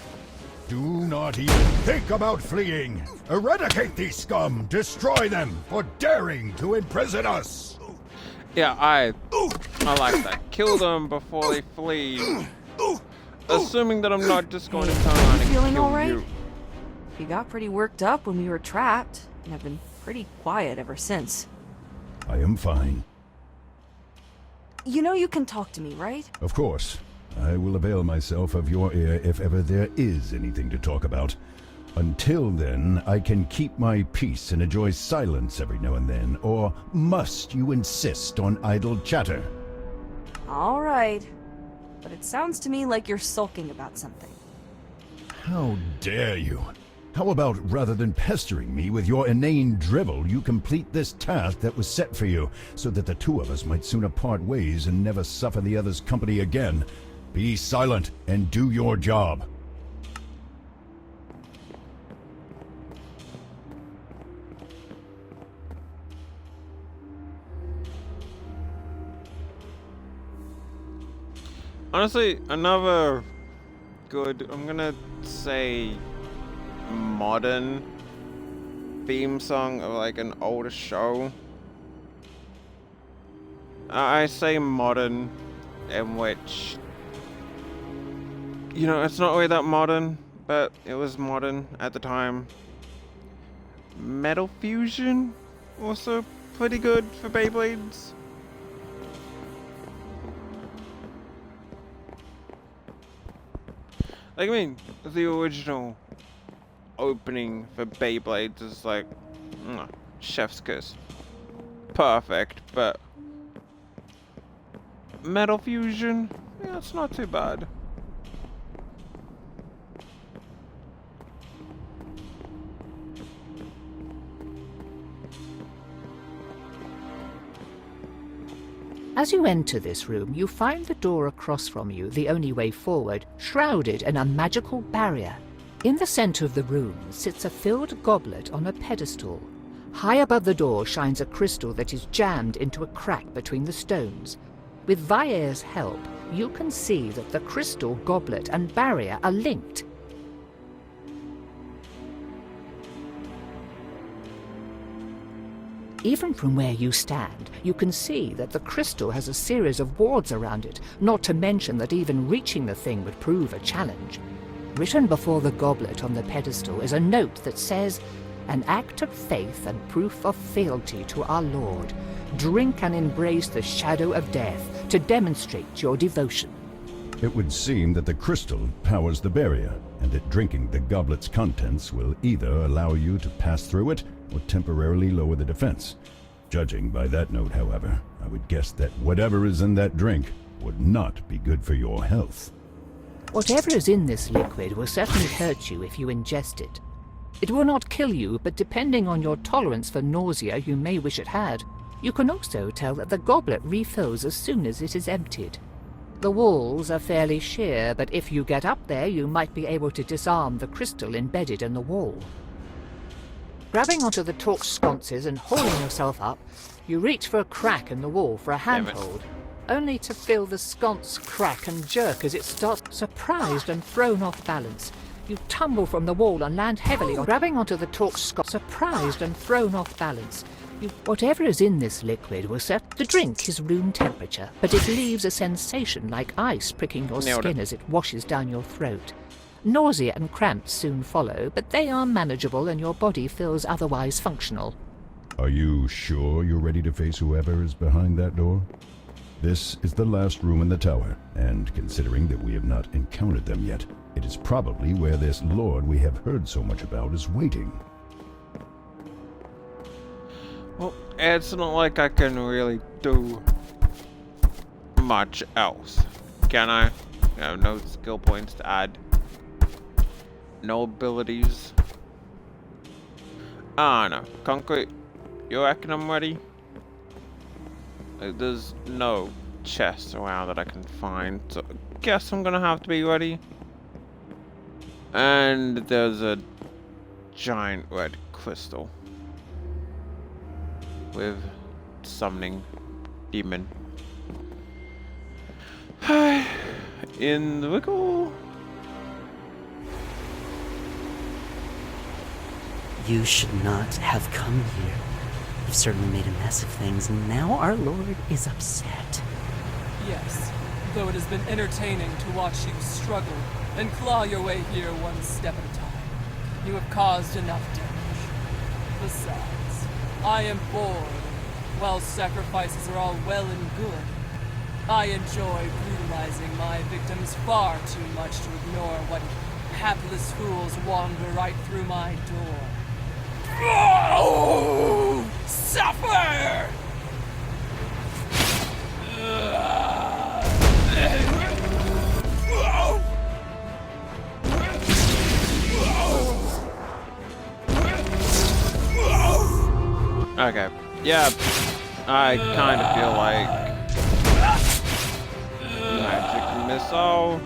Do not even think about fleeing. Eradicate these scum. Destroy them for daring to imprison us. Yeah, I like that. Kill them before they flee. Assuming that I'm not just going to turn around and Feeling kill all right? you. You got pretty worked up when we were trapped, and have been pretty quiet ever since. I am fine. You know you can talk to me, right? Of course. I will avail myself of your ear if ever there is anything to talk about. Until then, I can keep my peace and enjoy silence every now and then, or must you insist on idle chatter? All right. But it sounds to me like you're sulking about something. How dare you? How about rather than pestering me with your inane drivel, you complete this task that was set for you, so that the two of us might sooner part ways and never suffer the other's company again? Be silent and do your job. Honestly, another good, I'm gonna say modern theme song of like an older show. I say modern, in which, you know, it's not really that modern, but it was modern at the time. Metal Fusion, also pretty good for Beyblades. Like, I mean, the original opening for Beyblades is like, chef's kiss. Perfect, but Metal Fusion, yeah, it's not too bad. As you enter this room, you find the door across from you, the only way forward, shrouded in a magical barrier. In the center of the room sits a filled goblet on a pedestal. High above the door shines a crystal that is jammed into a crack between the stones. With Vair's help, you can see that the crystal, goblet, and barrier are linked. Even from where you stand, you can see that the crystal has a series of wards around it, not to mention that even reaching the thing would prove a challenge. Written before the goblet on the pedestal is a note that says, "An act of faith and proof of fealty to our Lord. Drink and embrace the shadow of death to demonstrate your devotion." It would seem that the crystal powers the barrier, and that drinking the goblet's contents will either allow you to pass through it or temporarily lower the defense. Judging by that note, however, I would guess that whatever is in that drink would not be good for your health. Whatever is in this liquid will certainly hurt you if you ingest it. It will not kill you, but depending on your tolerance for nausea, you may wish it had. You can also tell that the goblet refills as soon as it is emptied. The walls are fairly sheer, but if you get up there, you might be able to disarm the crystal embedded in the wall. Grabbing onto the torch sconces and hauling yourself up, you reach for a crack in the wall for a handhold, only to feel the sconce crack and jerk as it starts. Surprised and thrown off balance, you tumble from the wall and land heavily on grabbing onto the torch sconce. Surprised and thrown off balance, whatever is in this liquid will set. The drink is room temperature, but it leaves a sensation like ice pricking your skin as it washes down your throat. Nausea and cramps soon follow, but they are manageable and your body feels otherwise functional. Are you sure you're ready to face whoever is behind that door? This is the last room in the tower, and considering that we have not encountered them yet, it is probably where this lord we have heard so much about is waiting. Well, it's not like I can really do much else, can I? I have no skill points to add. No abilities. Ah, no. Concrete, you reckon I'm ready? Like, there's no chests around that I can find, so I guess I'm gonna have to be ready. And there's a giant red crystal with summoning demon. In the wiggle. You should not have come here. You've certainly made a mess of things, and now our lord is upset. Yes, though it has been entertaining to watch you struggle and claw your way here one step at a time. You have caused enough damage. Besides, I am bored. While sacrifices are all well and good, I enjoy brutalizing my victims far too much to ignore what hapless fools wander right through my door. Oh, suffer! Okay. Yeah, I kind of feel like magic missile.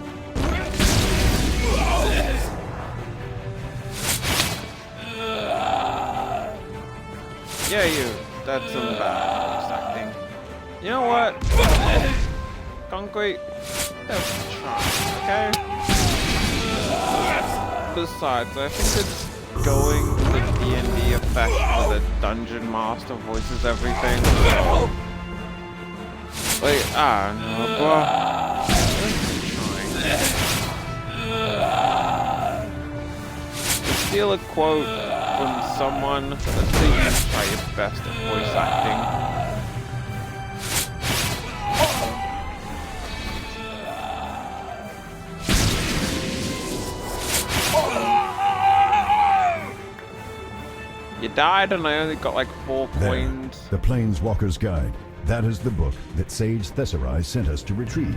Yeah, you. That's some bad acting. You know what? Concrete. Let's try, okay? Besides, I think it's going to the D&D effect where the dungeon master voices everything. Wait, I don't know, bro. To steal a quote from someone, let's say you try your best at voice acting. You died and I only got like 4 coins. The Planeswalker's Guide. That is the book that Sage Thesserai sent us to retrieve.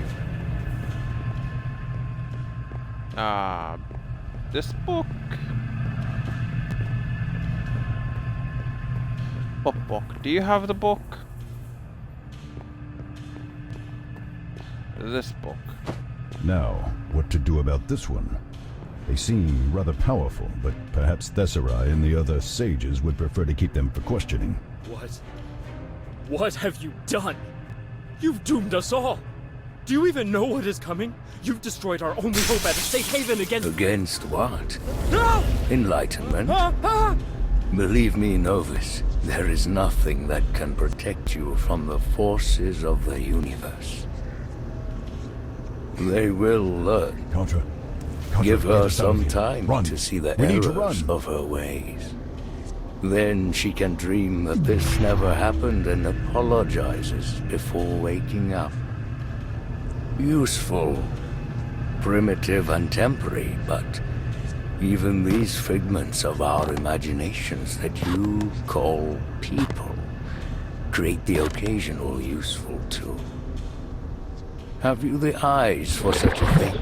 This book? What book? Do you have the book? This book. Now, what to do about this one? They seem rather powerful, but perhaps Thesserai and the other sages would prefer to keep them for questioning. What? What have you done? You've doomed us all! Do you even know what is coming? You've destroyed our only hope at a safe haven against... Against what? Ah! Enlightenment? Ah! Ah! Believe me, Novus, there is nothing that can protect you from the forces of the universe. They will learn. Contra, Give get her us out of some here. time Run. to see the We need to errors run. of her ways. Then she can dream that this never happened and apologizes before waking up. Useful, primitive and temporary, but even these figments of our imaginations that you call people create the occasional useful tool. Have you the eyes for such a thing?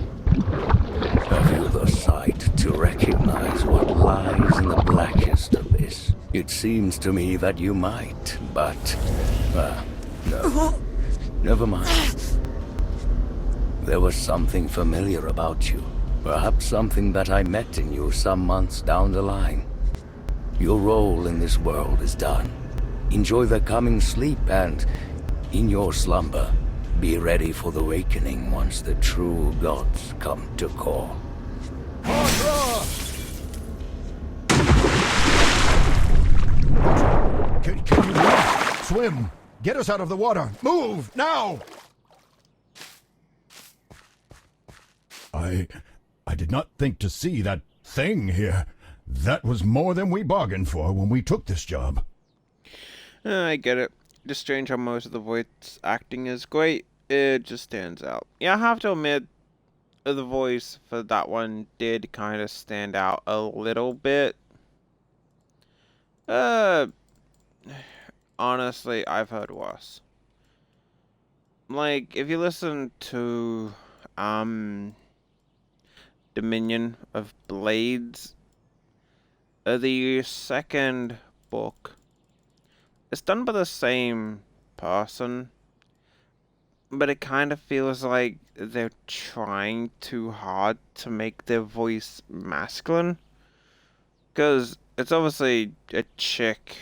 Have you the sight to recognize what lies in the blackest abyss? It seems to me that you might, but... no. Never mind. There was something familiar about you. Perhaps something that I met in you some months down the line. Your role in this world is done. Enjoy the coming sleep and, in your slumber, be ready for the awakening once the true gods come to call. Can you move? Swim! Get us out of the water! Move! Now! I did not think to see that thing here. That was more than we bargained for when we took this job. I get it. Just strange how most of the voice acting is great. It just stands out. Yeah, I have to admit, the voice for that one did kind of stand out a little bit. Honestly, I've heard worse. Like, if you listen to, Dominion of Blades, the second book, it's done by the same person, but it kind of feels like they're trying too hard to make their voice masculine, because it's obviously a chick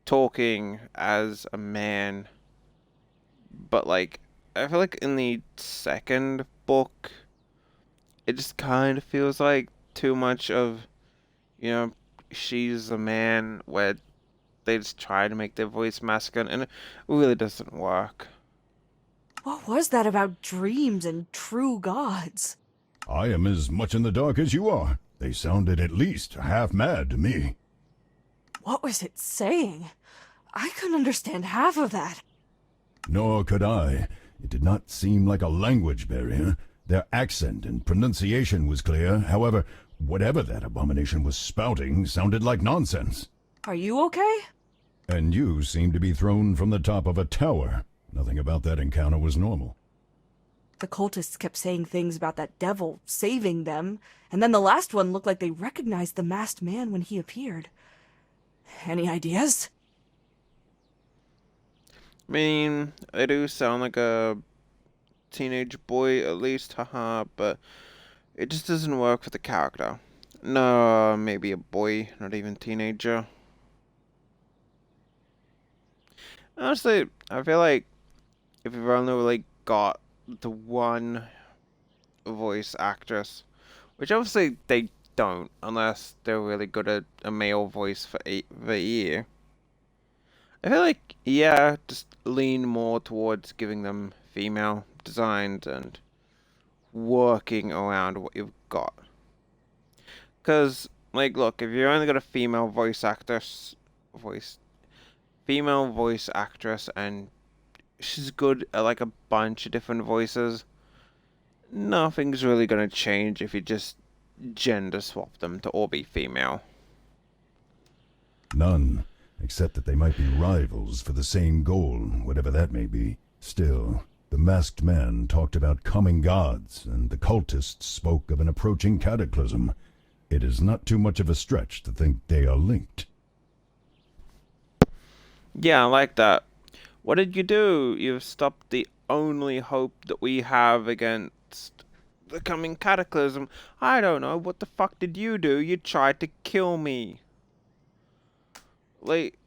talking as a man, but like, I feel like in the second book, it just kind of feels like too much of, you know, she's a man, where they just try to make their voice masculine, and it really doesn't work. What was that about dreams and true gods? I am as much in the dark as you are. They sounded at least half mad to me. What was it saying? I couldn't understand half of that. Nor could I. It did not seem like a language barrier. Their accent and pronunciation was clear. However, whatever that abomination was spouting sounded like nonsense. Are you okay? And you seemed to be thrown from the top of a tower. Nothing about that encounter was normal. The cultists kept saying things about that devil saving them, and then the last one looked like they recognized the masked man when he appeared. Any ideas? I mean, they do sound like a teenage boy, at least, haha, but it just doesn't work for the character. No, maybe a boy, not even teenager. Honestly, I feel like if you've only really got the one voice actress, which obviously they don't, unless they're really good at a male voice for the year. I feel like, yeah, just lean more towards giving them female designs and working around what you've got. Because, like, look, if you only got a female voice actress, and she's good at, like, a bunch of different voices, nothing's really gonna change if you just gender swap them to all be female. None, except that they might be rivals for the same goal, whatever that may be. Still, the masked man talked about coming gods, and the cultists spoke of an approaching cataclysm. It is not too much of a stretch to think they are linked. Yeah, I like that. What did you do? You've stopped the only hope that we have against the coming cataclysm. I don't know. What the fuck did you do? You tried to kill me. Like,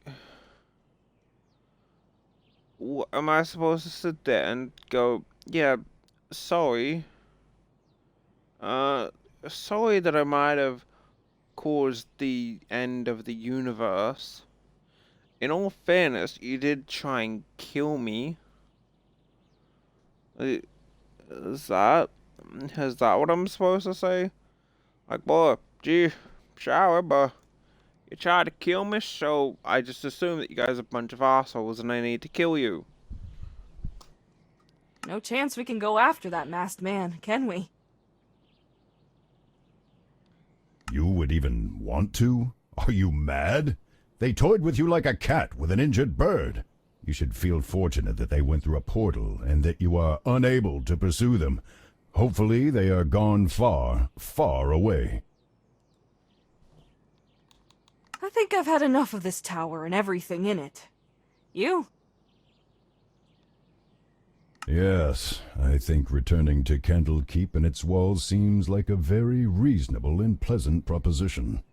am I supposed to sit there and go, yeah, sorry. Sorry that I might have caused the end of the universe. In all fairness, you did try and kill me. Is that what I'm supposed to say? Like, boy, gee, shower, but you tried to kill me, so I just assume that you guys are a bunch of assholes and I need to kill you. No chance we can go after that masked man, can we? You would even want to? Are you mad? They toyed with you like a cat with an injured bird. You should feel fortunate that they went through a portal and that you are unable to pursue them. Hopefully they are gone far, far away. I think I've had enough of this tower and everything in it. You? Yes, I think returning to Candlekeep and its walls seems like a very reasonable and pleasant proposition.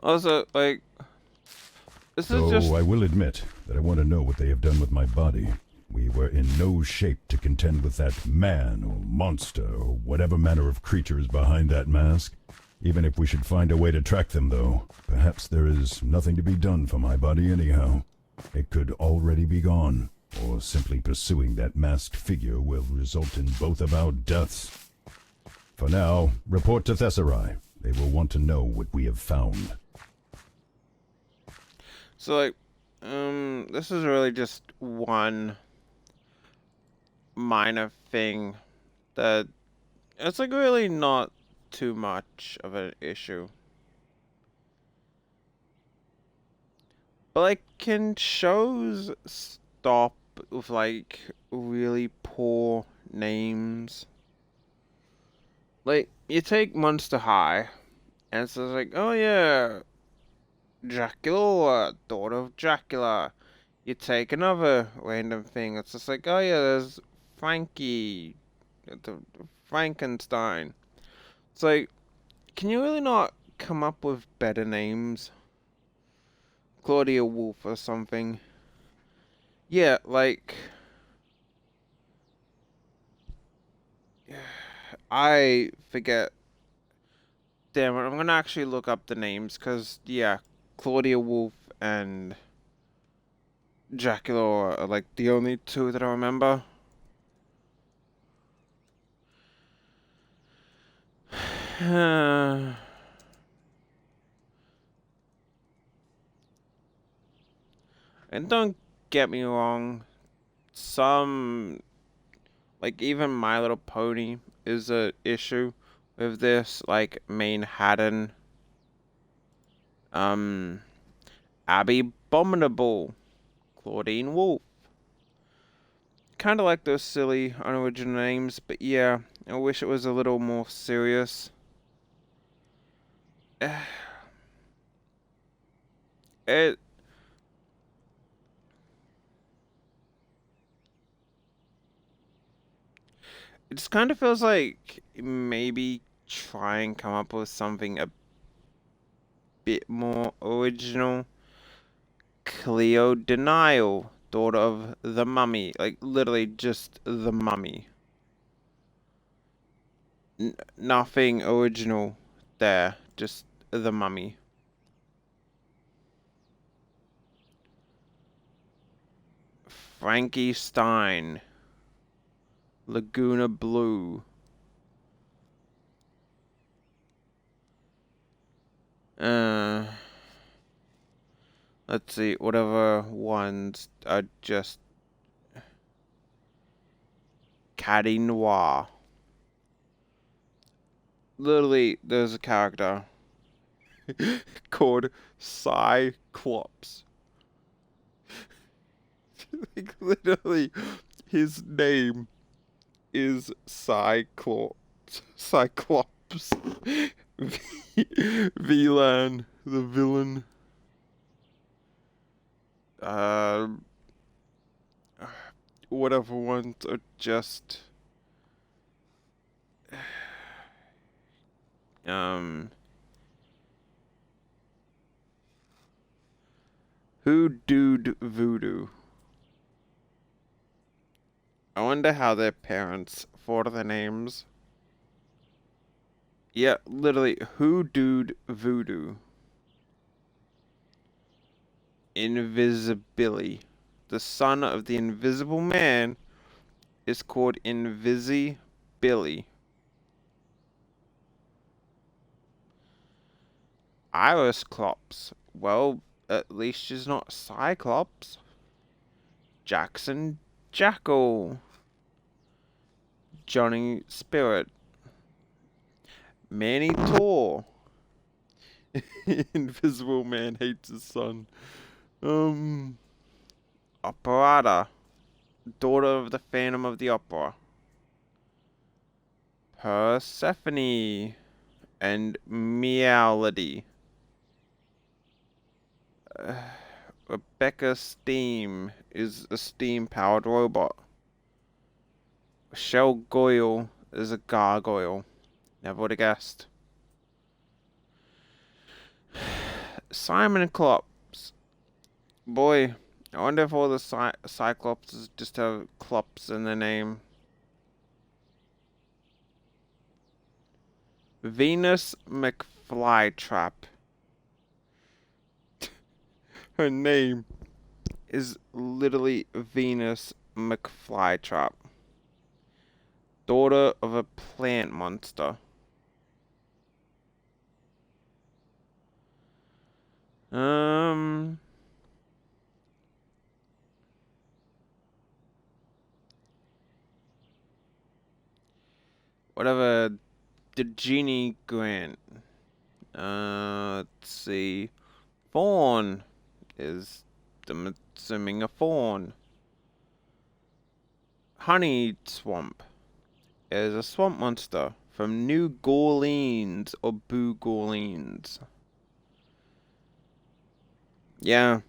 Also, like, this is just... I will admit that I want to know what they have done with my body. We were in no shape to contend with that man or monster or whatever manner of creature is behind that mask. Even if we should find a way to track them, though, perhaps there is nothing to be done for my body anyhow. It could already be gone, or simply pursuing that masked figure will result in both of our deaths. For now, report to Thessarai. They will want to know what we have found. So, like, this is really just one minor thing that it's, like, really not too much of an issue. But, like, can shows stop with, like, really poor names? Like, you take Monster High, and it's just like, oh yeah, Dracula, daughter of Dracula. You take another random thing, it's just like, oh yeah, there's Frankie, the Frankenstein. It's like, can you really not come up with better names? Claudia Wolf or something. Yeah, like... I forget. Damn it, I'm gonna actually look up the names, because, yeah, Claudia Wolf and Dracula are, like, the only two that I remember. And don't get me wrong, some, like, even My Little Pony is a issue with this, like, Manhattan, Abby Abominable, Claudine Wolf. Kinda like those silly, unoriginal names, but yeah, I wish it was a little more serious. It just kind of feels like maybe try and come up with something a bit more original. Cleo Denial, daughter of the Mummy. Like, literally just the Mummy. Nothing original there. Just the Mummy. Frankie Stein. Laguna Blue. Let's see, whatever ones are just Caddy Noir. Literally, there's a character called Cyclops. Like, literally, his name is Cyclops. Cyclops. VLAN, the villain. Whatever ones are just Who Dude Voodoo. I wonder how their parents thought of the names. Yeah, literally, Who Dude Voodoo. Invisibility. The son of the Invisible Man is called Invisibility. Iris Clops. Well, at least she's not Cyclops. Jackson Jackal. Johnny Spirit. Manny Tor. Invisible Man hates his son. Operata. Daughter of the Phantom of the Opera. Persephone. And Meowlady. Rebecca Steam is a steam-powered robot. Shell Goyle is a gargoyle. Never would have guessed. Simon Klops. Boy, I wonder if all the Cyclopses just have Klops in their name. Venus McFlytrap. Her name is literally Venus McFlytrap. Daughter of a plant monster. Whatever. The Genie Grant. Let's see. Fawn is, I'm assuming, a fawn. Honey Swamp is a swamp monster from New Orleans or Boo Orleans. Yeah.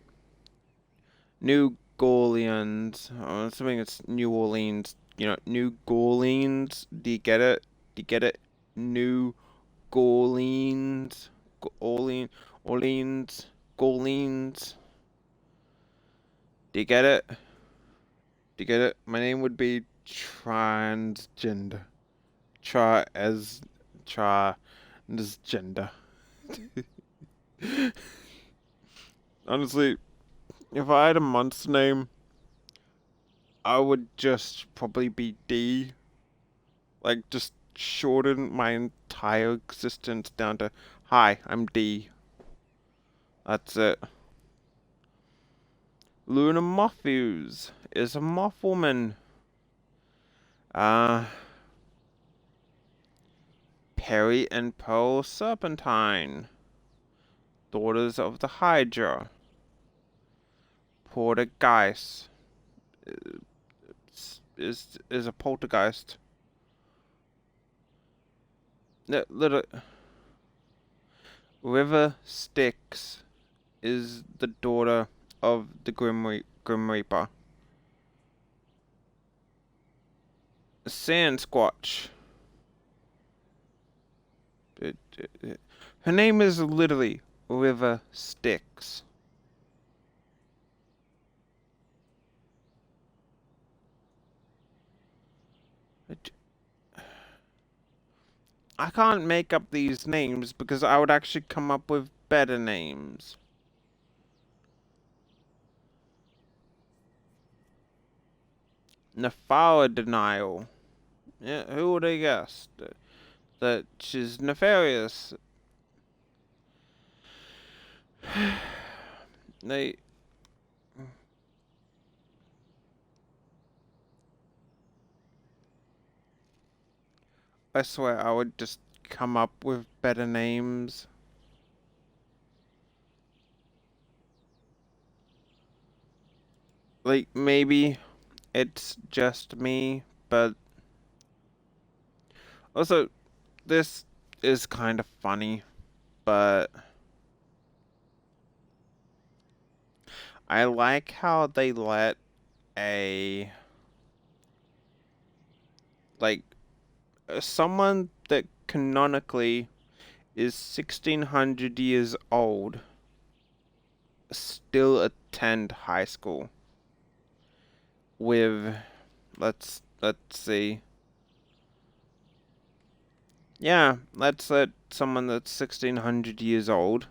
New Orleans. I'm assuming it's New Orleans. You know, New Orleans. Do you get it? Do you get it? New Orleans. Orleans. Orleans. Do you get it? Do you get it? My name would be transgender. Transgender. Honestly, if I had a monster name, I would just probably be D. Like, just shorten my entire existence down to, hi, I'm D. That's it. Luna Mothfuse is a moth woman. Perry and Pearl Serpentine. Daughters of the Hydra. Poltergeist. Is a poltergeist. Little River Styx is the daughter of the Grim Reaper. Sandsquatch. Her name is literally River Styx. I can't make up these names because I would actually come up with better names. Nefara Denial. Yeah, who would have guessed that she's nefarious? I swear I would just come up with better names. Like, maybe it's just me, but also, this is kind of funny, but I like how they let someone that canonically is 1600 years old still attend high school with, let's see. Yeah, let's let someone that's 1600 years old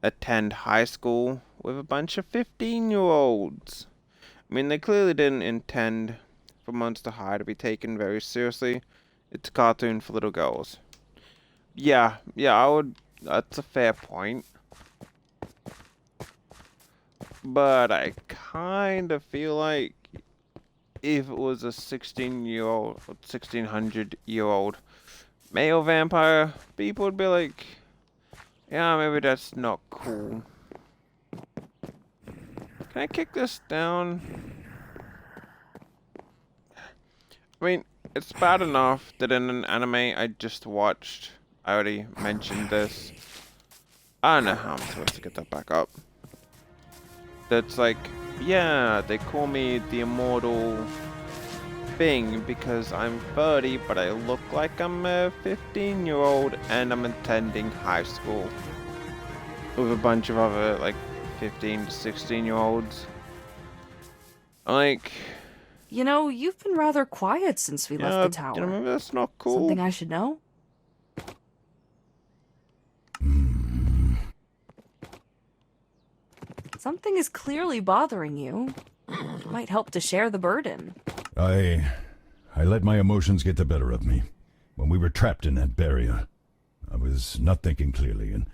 attend high school with a bunch of 15-year-olds. I mean, they clearly didn't intend for Monster High to be taken very seriously. It's a cartoon for little girls. Yeah, I would. That's a fair point. But I kind of feel like if it was a 16-year-old or 1600-year-old male vampire, people would be like, yeah, maybe that's not cool. Can I kick this down? I mean, it's bad enough that in an anime I just watched, I already mentioned this. I don't know how I'm supposed to get that back up. That's like, yeah, they call me the immortal thing because I'm 30, but I look like I'm a 15-year-old and I'm attending high school with a bunch of other like 15 to 16-year-olds. Like, You know, you've been rather quiet since we left the tower. You know, maybe that's not cool. Something I should know? Something is clearly bothering you. It might help to share the burden. I let my emotions get the better of me. When we were trapped in that barrier, I was not thinking clearly, and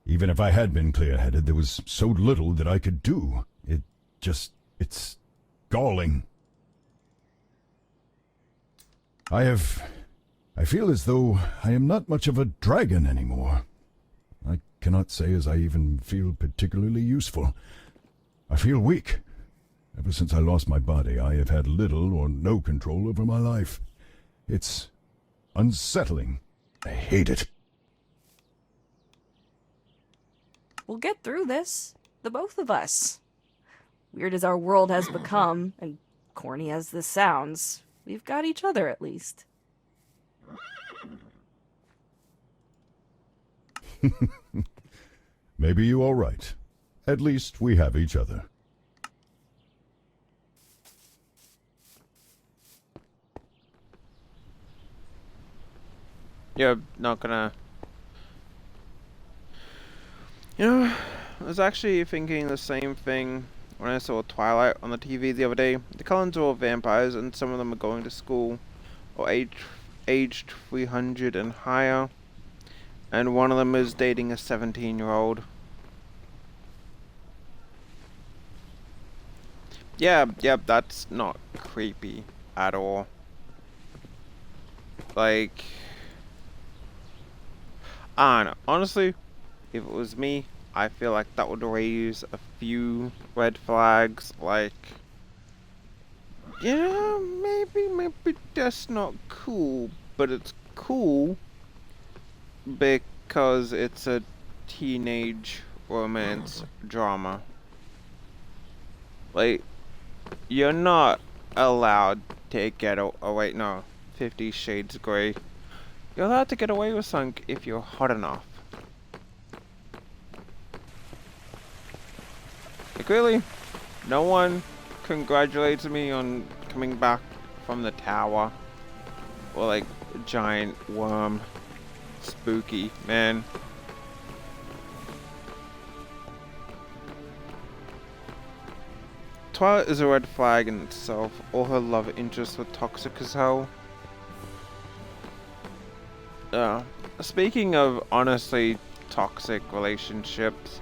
even if I had been clear-headed, there was so little that I could do. It's galling. I feel as though I am not much of a dragon anymore. I cannot say as I even feel particularly useful. I feel weak. Ever since I lost my body, I have had little or no control over my life. It's unsettling. I hate it. We'll get through this. The both of us. Weird as our world has become, and corny as this sounds, we've got each other at least. Maybe you are right. At least we have each other. You're not gonna... You know, I was actually thinking the same thing when I saw Twilight on the TV the other day. The Cullens are all vampires, and some of them are going to school, or aged 300 and higher. And one of them is dating a 17-year-old. Yeah, that's not creepy at all. Like, I don't know. Honestly, if it was me, I feel like that would raise a few red flags. Like, yeah, maybe that's not cool, but it's cool because it's a teenage romance drama. Like, you're not allowed to get oh wait, no, 50 Shades Grey. You're allowed to get away with something if you're hot enough. Like, really, no one congratulates me on coming back from the tower, or like a giant worm. Spooky, man. Twilight is a red flag in itself. All her love interests were toxic as hell. Speaking of honestly toxic relationships,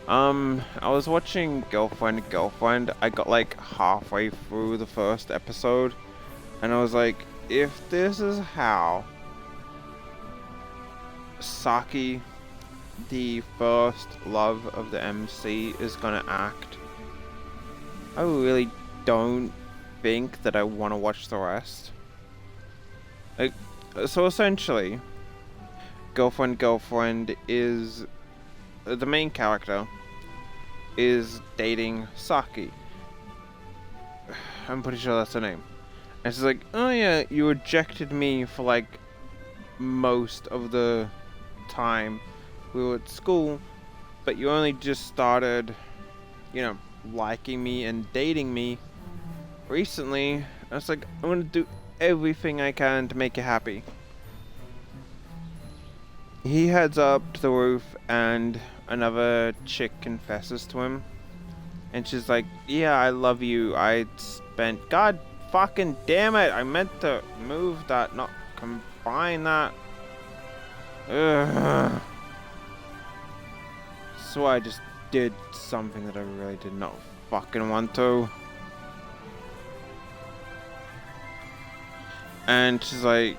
I was watching Girlfriend. I got like halfway through the first episode, and I was like, if this is how Saki, the first love of the MC, is gonna act, I really don't think that I want to watch the rest. Like, so essentially, Girlfriend is the main character is dating Saki. I'm pretty sure that's her name. And she's like, oh yeah, you rejected me for like most of the time we were at school, but you only just started, you know, liking me and dating me recently. I was like, I'm gonna do everything I can to make you happy. He heads up to the roof and another chick confesses to him, and she's like, yeah, I love you. I spent, god fucking damn it, I meant to move that, not combine that. Ugh. So I just did something that I really did not fucking want to. And she's like,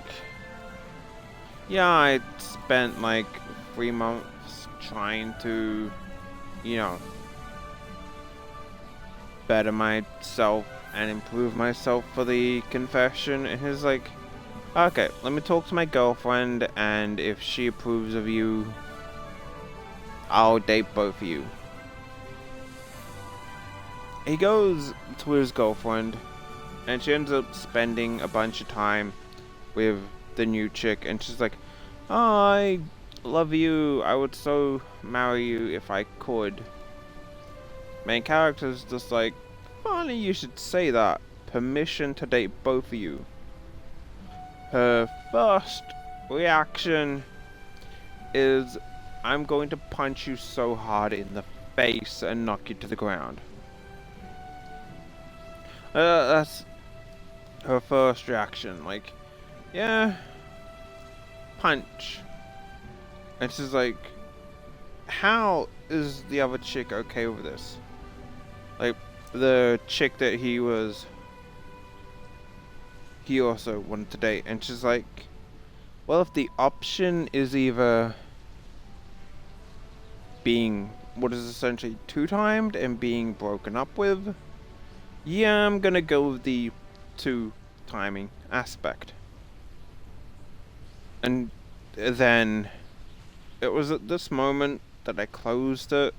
yeah, I spent like 3 months trying to, you know, better myself and improve myself for the confession. And he's like, okay, let me talk to my girlfriend, and if she approves of you, I'll date both of you. He goes to his girlfriend, and she ends up spending a bunch of time with the new chick, and she's like, oh, I love you, I would so marry you if I could. Main character's just like, funny you should say that. Permission to date both of you. Her first reaction is, I'm going to punch you so hard in the face and knock you to the ground. That's her first reaction. Like, yeah, punch. And she's like, how is the other chick okay with this? Like, the chick that he also wanted to date. And she's like, well, if the option is either being what is essentially two-timed and being broken up with, yeah, I'm gonna go with the two-timing aspect. And then it was at this moment that I closed it.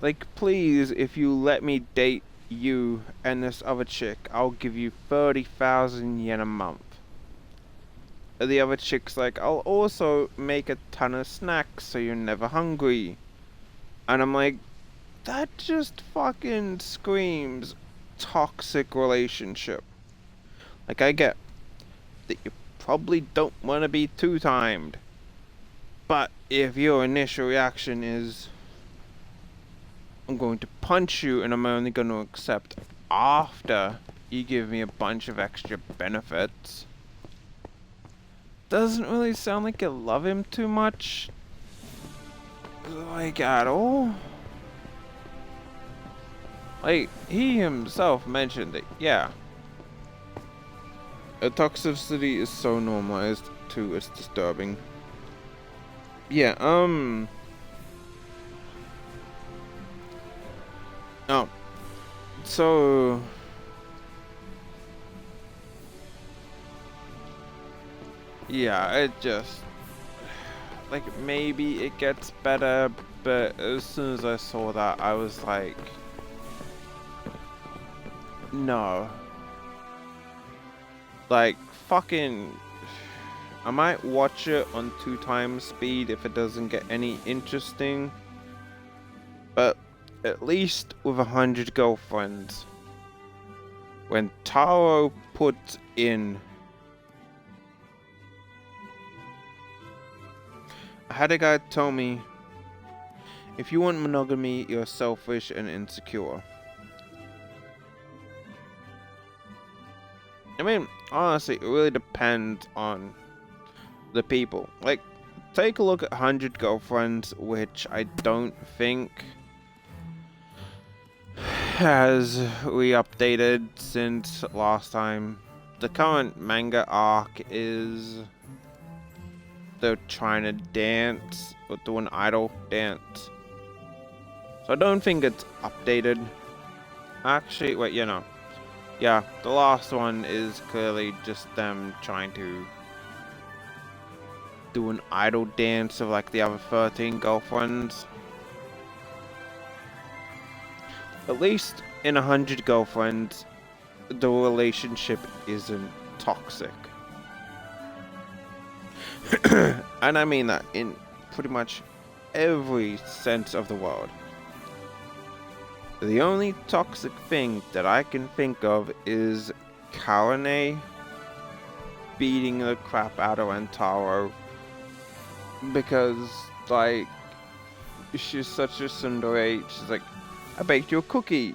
Like, please, if you let me date you and this other chick, I'll give you 30,000 yen a month. The other chick's like, I'll also make a ton of snacks so you're never hungry. And I'm like, that just fucking screams toxic relationship. Like, I get that you probably don't want to be two-timed, but if your initial reaction is, I'm going to punch you and I'm only going to accept after you give me a bunch of extra benefits, doesn't really sound like you love him too much, like, at all. Like, he himself mentioned that, yeah, a toxicity is so normalized too, it's disturbing. Yeah, oh, so yeah, it just, like, maybe it gets better, but as soon as I saw that, I was like, no. Like, fucking, I might watch it on 2x speed if it doesn't get any interesting, but at least with 100 girlfriends, when Taro puts in, I had a guy tell me, if you want monogamy, you're selfish and insecure. I mean, honestly, it really depends on the people. Like, take a look at 100 Girlfriends, which I don't think has re-updated since last time. The current manga arc is they're trying to dance, or do an idol dance. So I don't think it's updated. Actually, wait, you know. Yeah, the last one is clearly just them trying to do an idol dance of like the other 13 girlfriends. At least in 100 girlfriends, the relationship isn't toxic. And I mean that in pretty much every sense of the word. The only toxic thing that I can think of is Karane beating the crap out of Antaro because, like, she's such a tsundere. She's like, I baked you a cookie.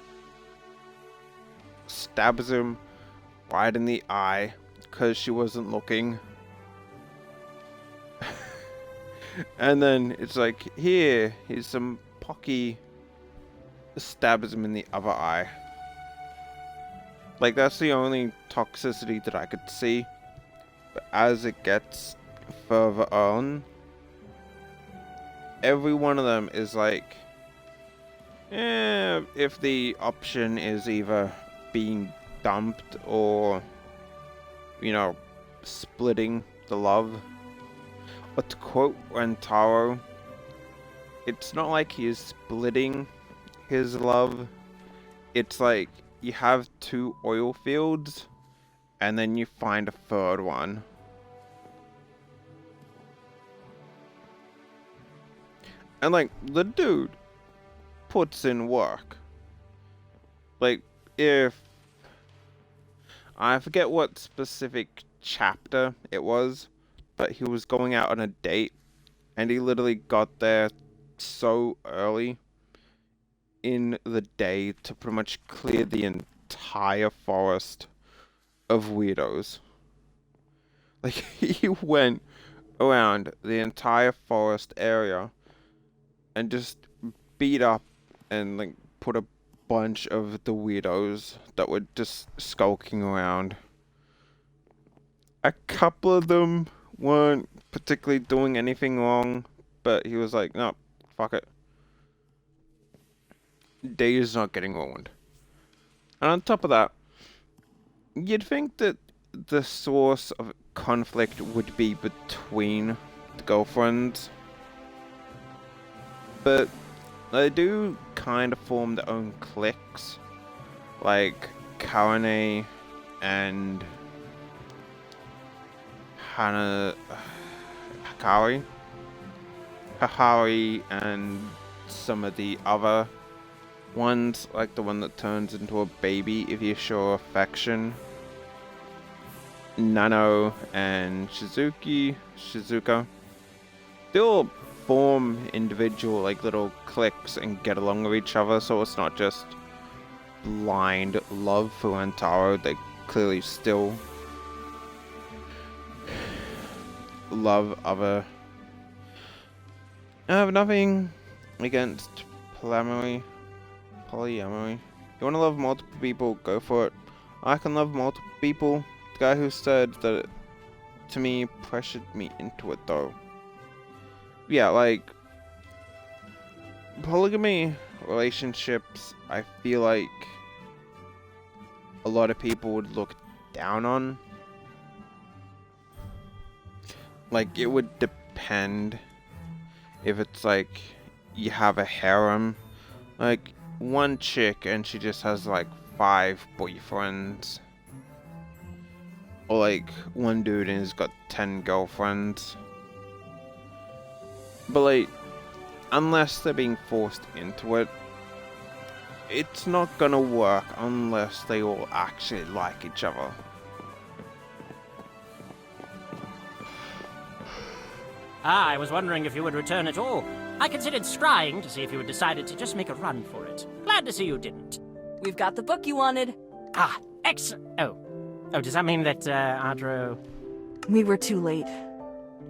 Stabs him right in the eye because she wasn't looking. And then it's like, here's some Pocky. Stabs him in the other eye. Like, that's the only toxicity that I could see. But as it gets further on, every one of them is like, if the option is either being dumped or, you know, splitting the love. But to quote Rentaro, it's not like he is splitting his love. It's like you have 2 oil fields and then you find a third one. And like, the dude puts in work. Like, if I forget what specific chapter it was, but he was going out on a date and he literally got there so early in the day to pretty much clear the entire forest of weirdos. Like, he went around the entire forest area and just beat up and like put a bunch of the weirdos that were just skulking around. A couple of them weren't particularly doing anything wrong, but he was like, no, fuck it. Day is not getting ruined. And on top of that, you'd think that the source of conflict would be between the girlfriends, but they do kind of form their own cliques, like Karane and Hikari and some of the other ones, like the one that turns into a baby if you show affection. Nano and Shizuka. They all form individual like little cliques and get along with each other, so it's not just blind love for Antaro. They clearly still love other. I have nothing against polyamory. You want to love multiple people, go for it. I can love multiple people. The guy who said that it, to me, pressured me into it though. Yeah, like, polygamy relationships, I feel like a lot of people would look down on. Like, it would depend if it's like you have a harem, like one chick and she just has like 5 boyfriends, or like one dude and he's got 10 girlfriends. But like, unless they're being forced into it, it's not gonna work unless they all actually like each other. I was wondering if you would return at all. I considered scrying to see if you had decided to just make a run for it. Glad to see you didn't. We've got the book you wanted. Ah, excellent. Oh, does that mean that, Adro... We were too late.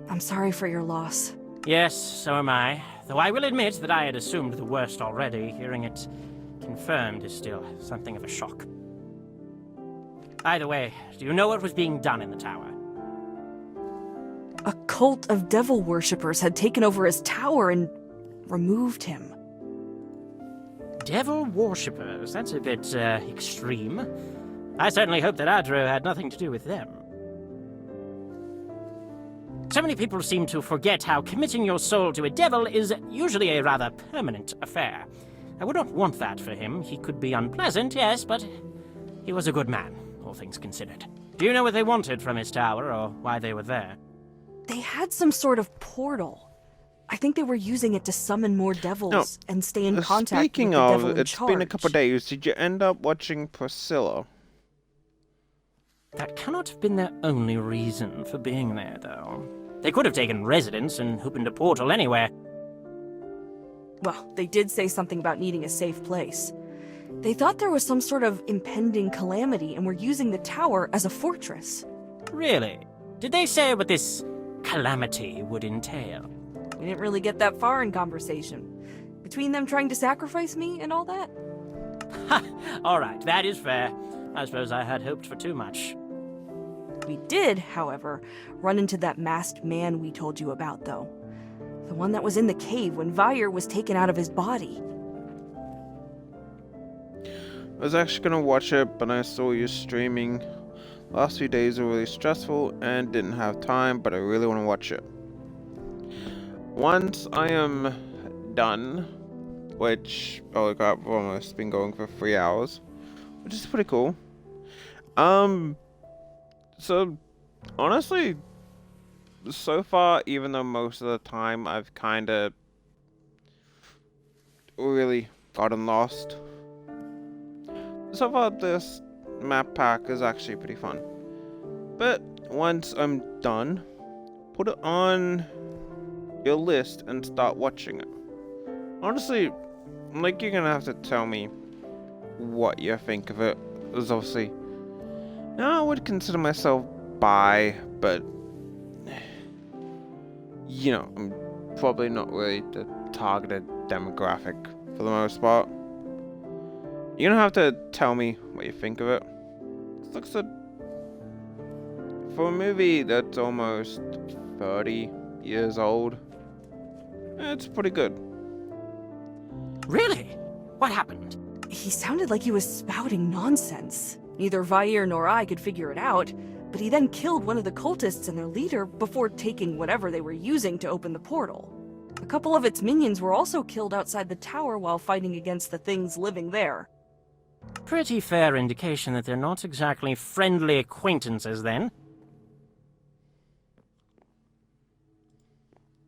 I'm sorry for your loss. Yes, so am I. Though I will admit that I had assumed the worst already. Hearing it confirmed is still something of a shock. By the way, do you know what was being done in the tower? A cult of devil worshippers had taken over his tower and removed him. Devil worshippers? That's a bit, extreme. I certainly hope that Adro had nothing to do with them. So many people seem to forget how committing your soul to a devil is usually a rather permanent affair. I would not want that for him. He could be unpleasant, yes, but he was a good man, all things considered. Do you know what they wanted from his tower, or why they were there? They had some sort of portal. I think they were using it to summon more devils and stay in contact with the devil in charge. It's been a couple of days. Did you end up watching Priscilla? That cannot have been their only reason for being there, though. They could have taken residence and opened a portal anywhere. Well, they did say something about needing a safe place. They thought there was some sort of impending calamity and were using the tower as a fortress. Really? Did they say what this calamity would entail? We didn't really get that far in conversation. Between them trying to sacrifice me and all that? Ha! Alright, that is fair. I suppose I had hoped for too much. We did, however, run into that masked man we told you about, though. The one that was in the cave when Vire was taken out of his body. I was actually gonna watch it, but I saw you streaming. Last few days were really stressful and didn't have time, but I really want to watch it. Once I am done, which, oh god, I've almost been going for 3 hours, which is pretty cool. So, honestly, so far, even though most of the time I've kinda really gotten lost, so far this map pack is actually pretty fun. But once I'm done, put it on your list and start watching it. Honestly, like, you're gonna have to tell me what you think of it. Because obviously, I would consider myself bi, but you know, I'm probably not really the targeted demographic for the most part. You're gonna have to tell me what you think of it. It looks good. For a movie that's almost 30 years old, it's pretty good. Really? What happened? He sounded like he was spouting nonsense. Neither Vire nor I could figure it out, but he then killed one of the cultists and their leader before taking whatever they were using to open the portal. A couple of its minions were also killed outside the tower while fighting against the things living there. Pretty fair indication that they're not exactly friendly acquaintances, then.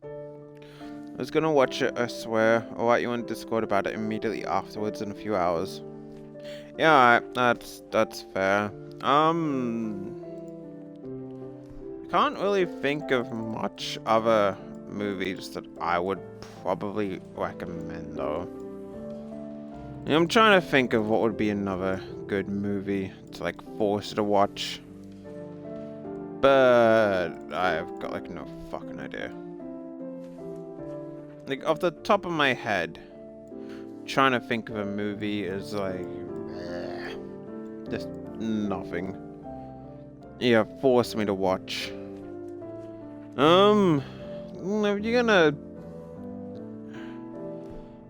I was gonna watch it, I swear. I'll write you on Discord about it immediately afterwards in a few hours. Yeah, alright, that's fair. I can't really think of much other movies that I would probably recommend, though. I'm trying to think of what would be another good movie to, like, force you to watch. But I've got, like, no fucking idea. Like, off the top of my head, trying to think of a movie is, like, just nothing. Yeah, force me to watch. If you're gonna...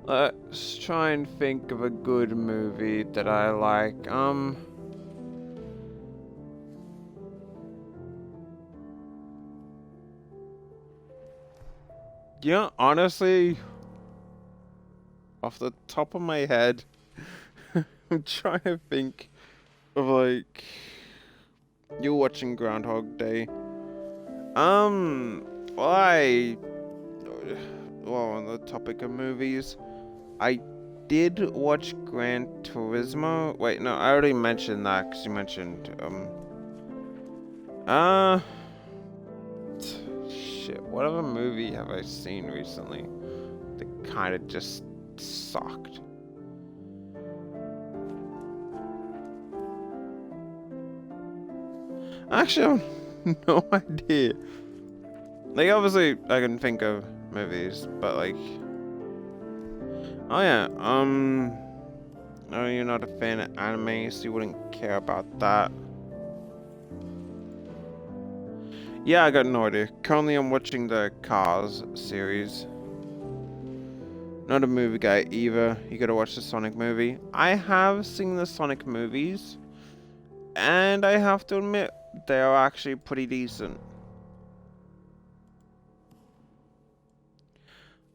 Let's try and think of a good movie that I like. Yeah, honestly, off the top of my head, I'm trying to think of, like, you're watching Groundhog Day. Well, on the topic of movies, I did watch Gran Turismo. Wait, no, I already mentioned that because you mentioned, shit, what other movie have I seen recently that kind of just sucked? Actually, I have no idea. Like, obviously, I can think of movies, but, like... Oh, yeah, oh, you're not a fan of anime, so you wouldn't care about that. Yeah, I got no idea. Currently, I'm watching the Cars series. Not a movie guy either. You gotta watch the Sonic movie. I have seen the Sonic movies, and I have to admit, they are actually pretty decent.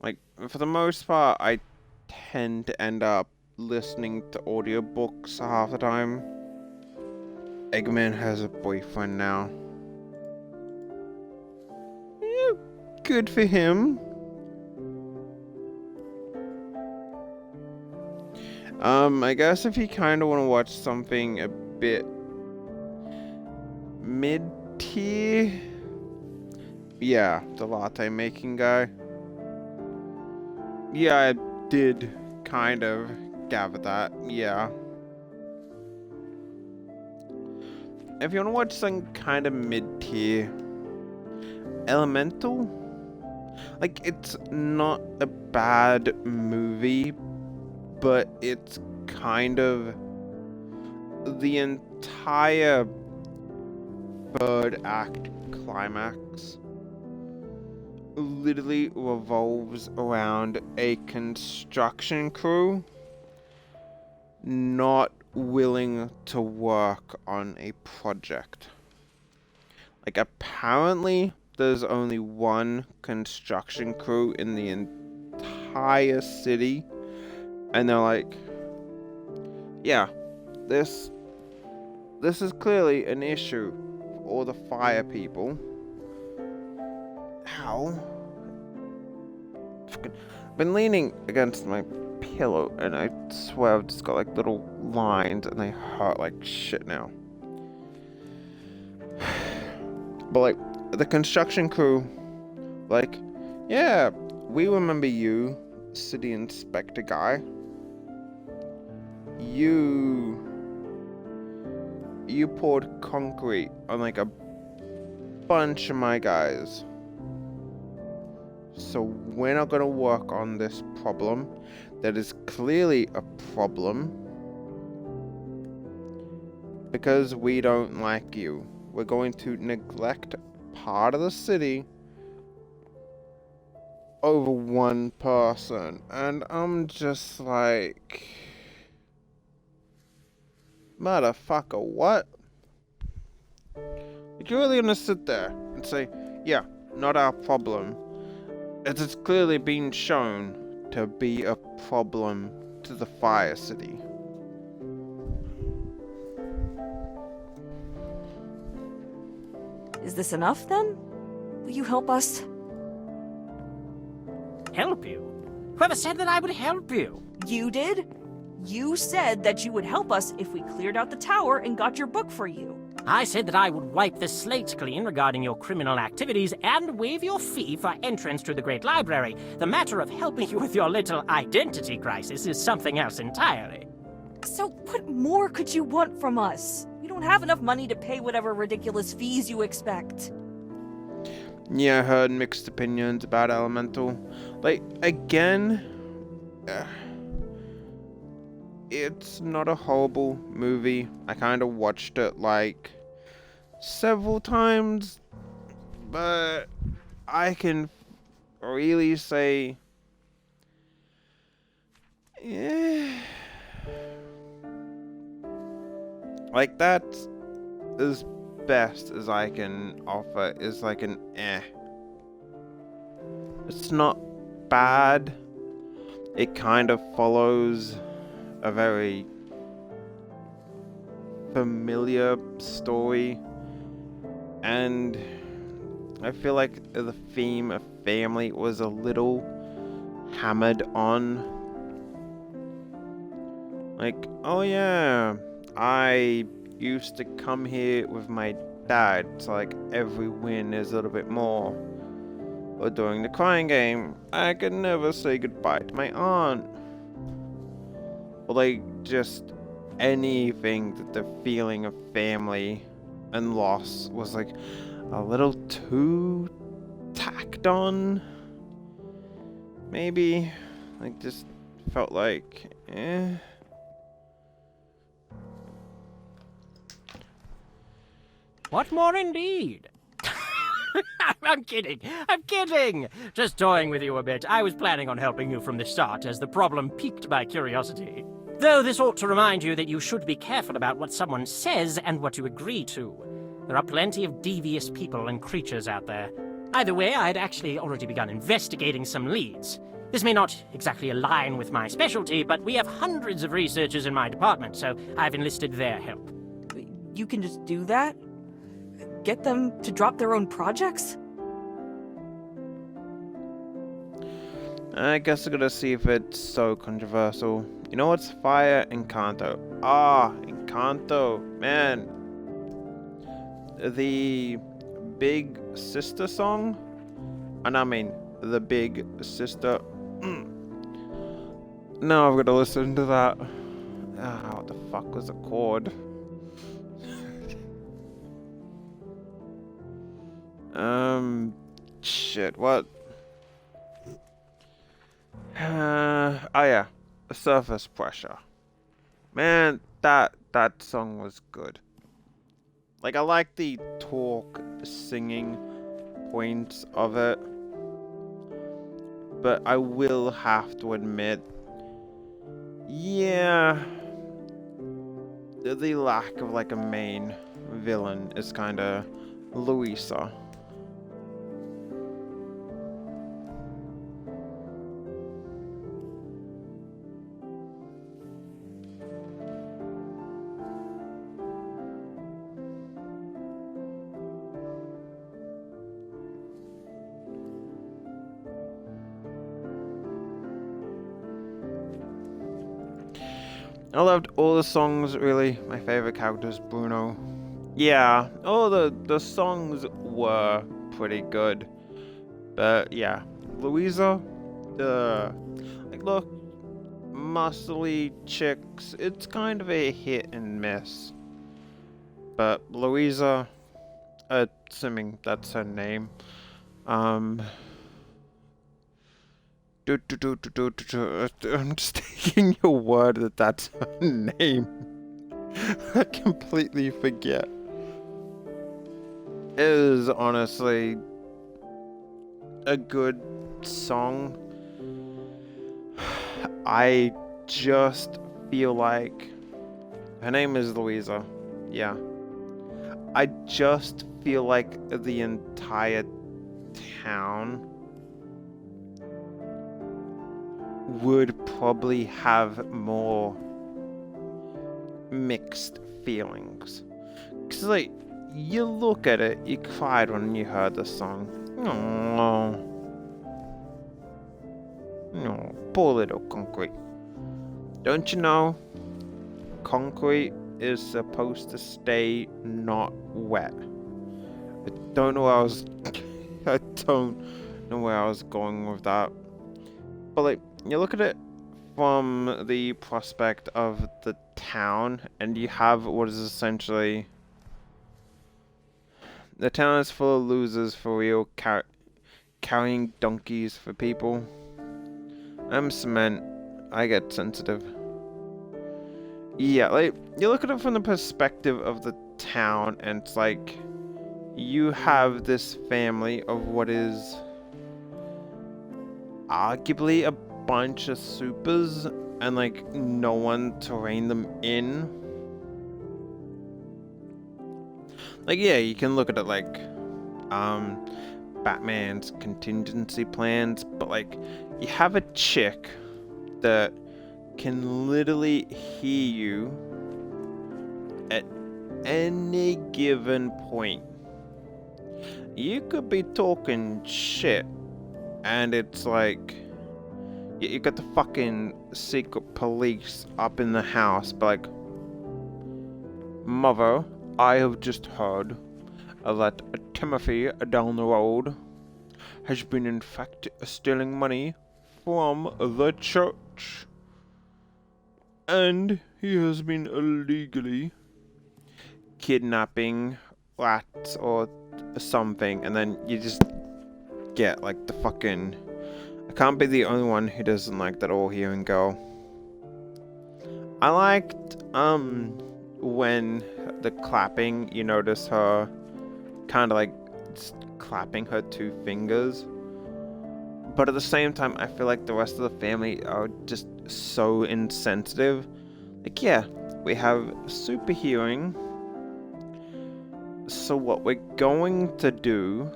Like, for the most part, I tend to end up listening to audiobooks half the time. Eggman has a boyfriend now. Yeah, good for him. I guess if you kind of want to watch something a bit mid-tier, yeah, the latte making guy. Yeah, I did kind of gather that, yeah. If you want to watch some kind of mid-tier, Elemental, like, it's not a bad movie, but it's kind of the entire third act climax literally revolves around a construction crew not willing to work on a project. Like, apparently there's only one construction crew in the entire city, and they're like, yeah, this is clearly an issue for all the fire people. How? I've been leaning against my pillow, and I swear I've just got like little lines, and they hurt like shit now. But like, the construction crew, like, yeah, we remember you, city inspector guy. You poured concrete on like a bunch of my guys. So we're not gonna work on this problem that is clearly a problem because we don't like you. We're going to neglect part of the city over one person. And I'm just like, motherfucker, what? You're really gonna sit there and say, yeah, not our problem. It's clearly been shown to be a problem to the Fire City. Is this enough, then? Will you help us? Help you? Whoever said that I would help you? You did? You said that you would help us if we cleared out the tower and got your book for you. I said that I would wipe the slate clean regarding your criminal activities and waive your fee for entrance to the Great Library. The matter of helping you with your little identity crisis is something else entirely. So what more could you want from us? We don't have enough money to pay whatever ridiculous fees you expect. Yeah, I heard mixed opinions about Elemental. Like, again, it's not a horrible movie. I kind of watched it like several times, but I can really say, like, that's as best as I can offer is like an It's not bad. It kind of follows a very familiar story, and I feel like the theme of family was a little hammered on. Like, oh yeah, I used to come here with my dad, so like every win is a little bit more. Or during the crying game, I could never say goodbye to my aunt. Or like just anything that the feeling of family and loss was like a little too tacked on. Maybe, like, just felt like, What more indeed? I'm kidding. I'm kidding. Just toying with you a bit. I was planning on helping you from the start, as the problem piqued my curiosity. Though this ought to remind you that you should be careful about what someone says and what you agree to. There are plenty of devious people and creatures out there. Either way, I had actually already begun investigating some leads. This may not exactly align with my specialty, but we have hundreds of researchers in my department, so I've enlisted their help. You can just do that? Get them to drop their own projects? I guess I'm gonna see if it's so controversial. You know what's Fire Encanto? Ah, Encanto, man. The Big Sister song? And I mean, the Big Sister. Now I've got to listen to that. Ah, what the fuck was the chord? Shit, what? Oh yeah, surface pressure. Man, that that song was good. Like, I like the talk, singing points of it. But I will have to admit, yeah, the lack of like a main villain is kind of Louisa. I loved all the songs, really. My favorite character is Bruno. Yeah, all the songs were pretty good. But yeah, Louisa, like, look, muscly chicks, it's kind of a hit and miss. But Louisa, assuming that's her name, I'm just taking your word that that's her name. I completely forget. It is honestly a good song. I just feel like her name is Louisa. Yeah. I just feel like the entire town would probably have more mixed feelings. 'Cause like, you look at it, you cried when you heard the song. Aww. No, poor little Concrete. Don't you know, concrete is supposed to stay not wet. I don't know where I was I don't know where I was going with that. But like, you look at it from the prospect of the town, and you have what is essentially the town is full of losers for real, carrying donkeys for people. I'm cement. I get sensitive. Yeah, like, you look at it from the perspective of the town, and it's like, you have this family of what is arguably a bunch of supers, and like, no one to rein them in. Like, yeah, you can look at it like, Batman's contingency plans, but like, you have a chick that can literally hear you at any given point. You could be talking shit, and it's like, you got the fucking secret police up in the house, but like, Mother, I have just heard that Timothy down the road has been in fact stealing money from the church. And he has been illegally kidnapping rats or something, and then you just get like the fucking, I can't be the only one who doesn't like that all hearing girl. I liked when the clapping, you notice her kind of like clapping her two fingers, but at the same time I feel like the rest of the family are just so insensitive. Like, yeah, we have super hearing, so what we're going to do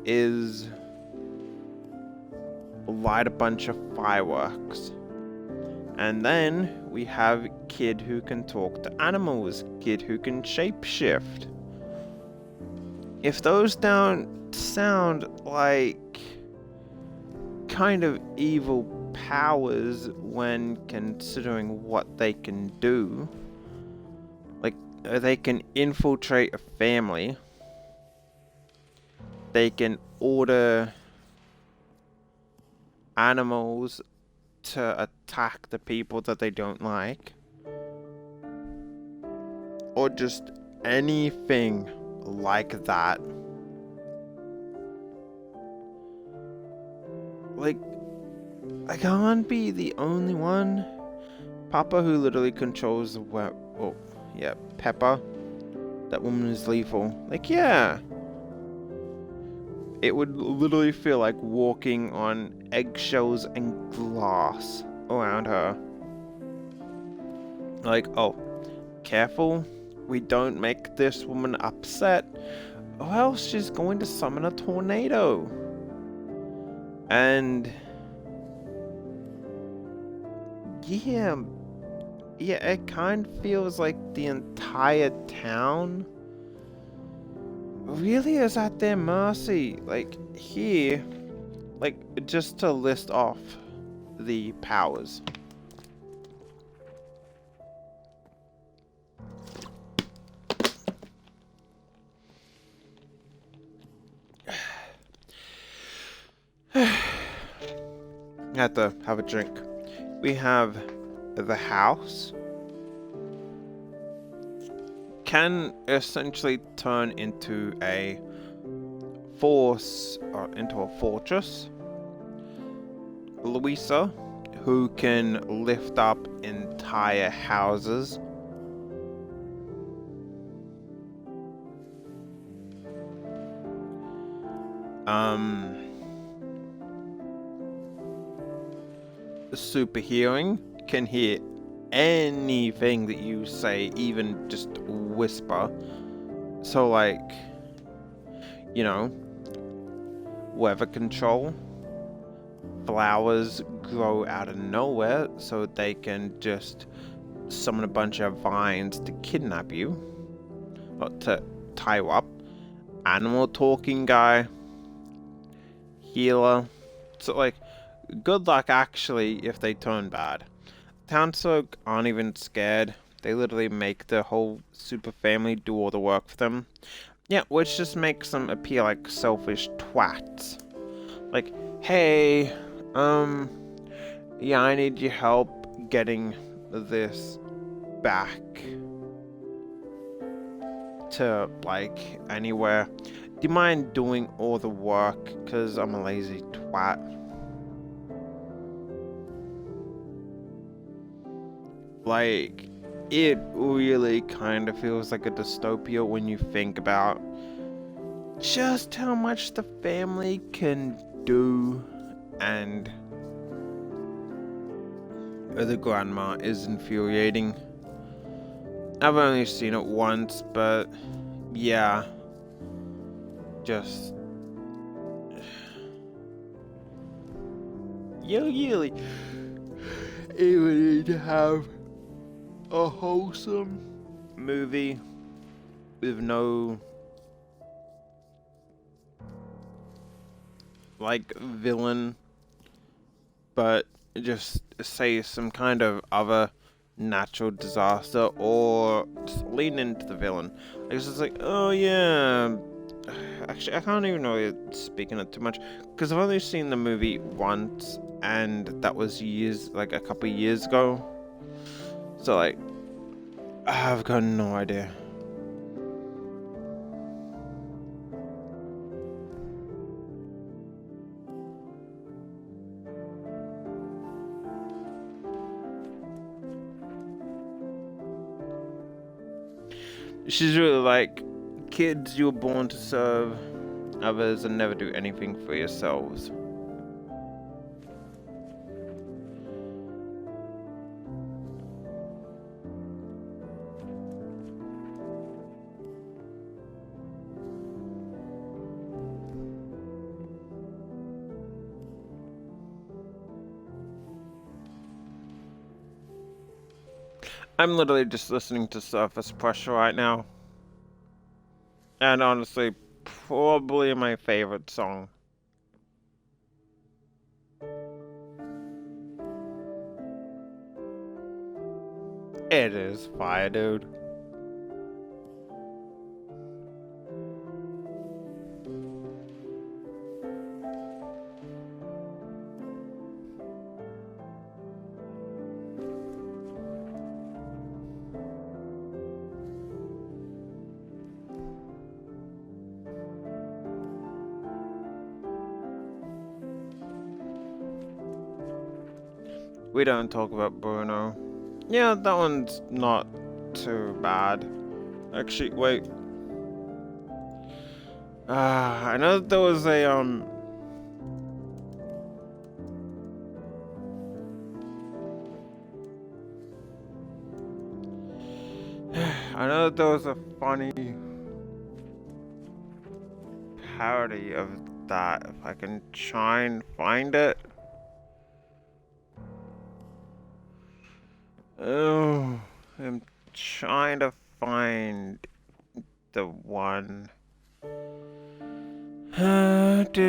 is light a bunch of fireworks, and then we have kid who can talk to animals, kid who can shapeshift. If those don't sound like kind of evil powers when considering what they can do, like, they can infiltrate a family, they can order animals to attack the people that they don't like, or just anything like that. Like, I can't be the only one. Papa, who literally controls the yeah, Pepper. That woman is lethal. Like, yeah. It would literally feel like walking on eggshells and glass around her. Like, oh, careful. We don't make this woman upset, or else she's going to summon a tornado. And yeah, it kind of feels like the entire town really is at their mercy. Like here, like just to list off the powers. I have to have a drink. We have the house. Can essentially turn into a force or into a fortress. Louisa, who can lift up entire houses. Super hearing, can hear anything that you say, even just whisper. So like, you know, weather control. Flowers grow out of nowhere, so they can just summon a bunch of vines to kidnap you, or to tie you up. Animal talking guy. Healer. So like, good luck actually if they turn bad. Townsfolk aren't even scared. They literally make the whole super family do all the work for them. Yeah, which just makes them appear like selfish twats. Like, hey, yeah, I need your help getting this back to, like, anywhere. Do you mind doing all the work? Because I'm a lazy twat. Like, it really kind of feels like a dystopia when you think about just how much the family can do, and the grandma is infuriating. I've only seen it once, but yeah, just you really even need to have a wholesome movie with no like villain, but just say some kind of other natural disaster, or just lean into the villain. Like it's just like, oh yeah, actually I can't even really speak on it too much because I've only seen the movie once, and that was like a couple years ago. So like, I've got no idea. She's really like, kids, you were born to serve others and never do anything for yourselves. I'm literally just listening to Surface Pressure right now. And honestly, probably my favorite song. It is fire, dude. We don't talk about Bruno. Yeah, that one's not too bad. Actually, wait. I know that there was a, I know that there was a funny parody of that. If I can try and find it. Oh, I'm trying to find the one. Okay,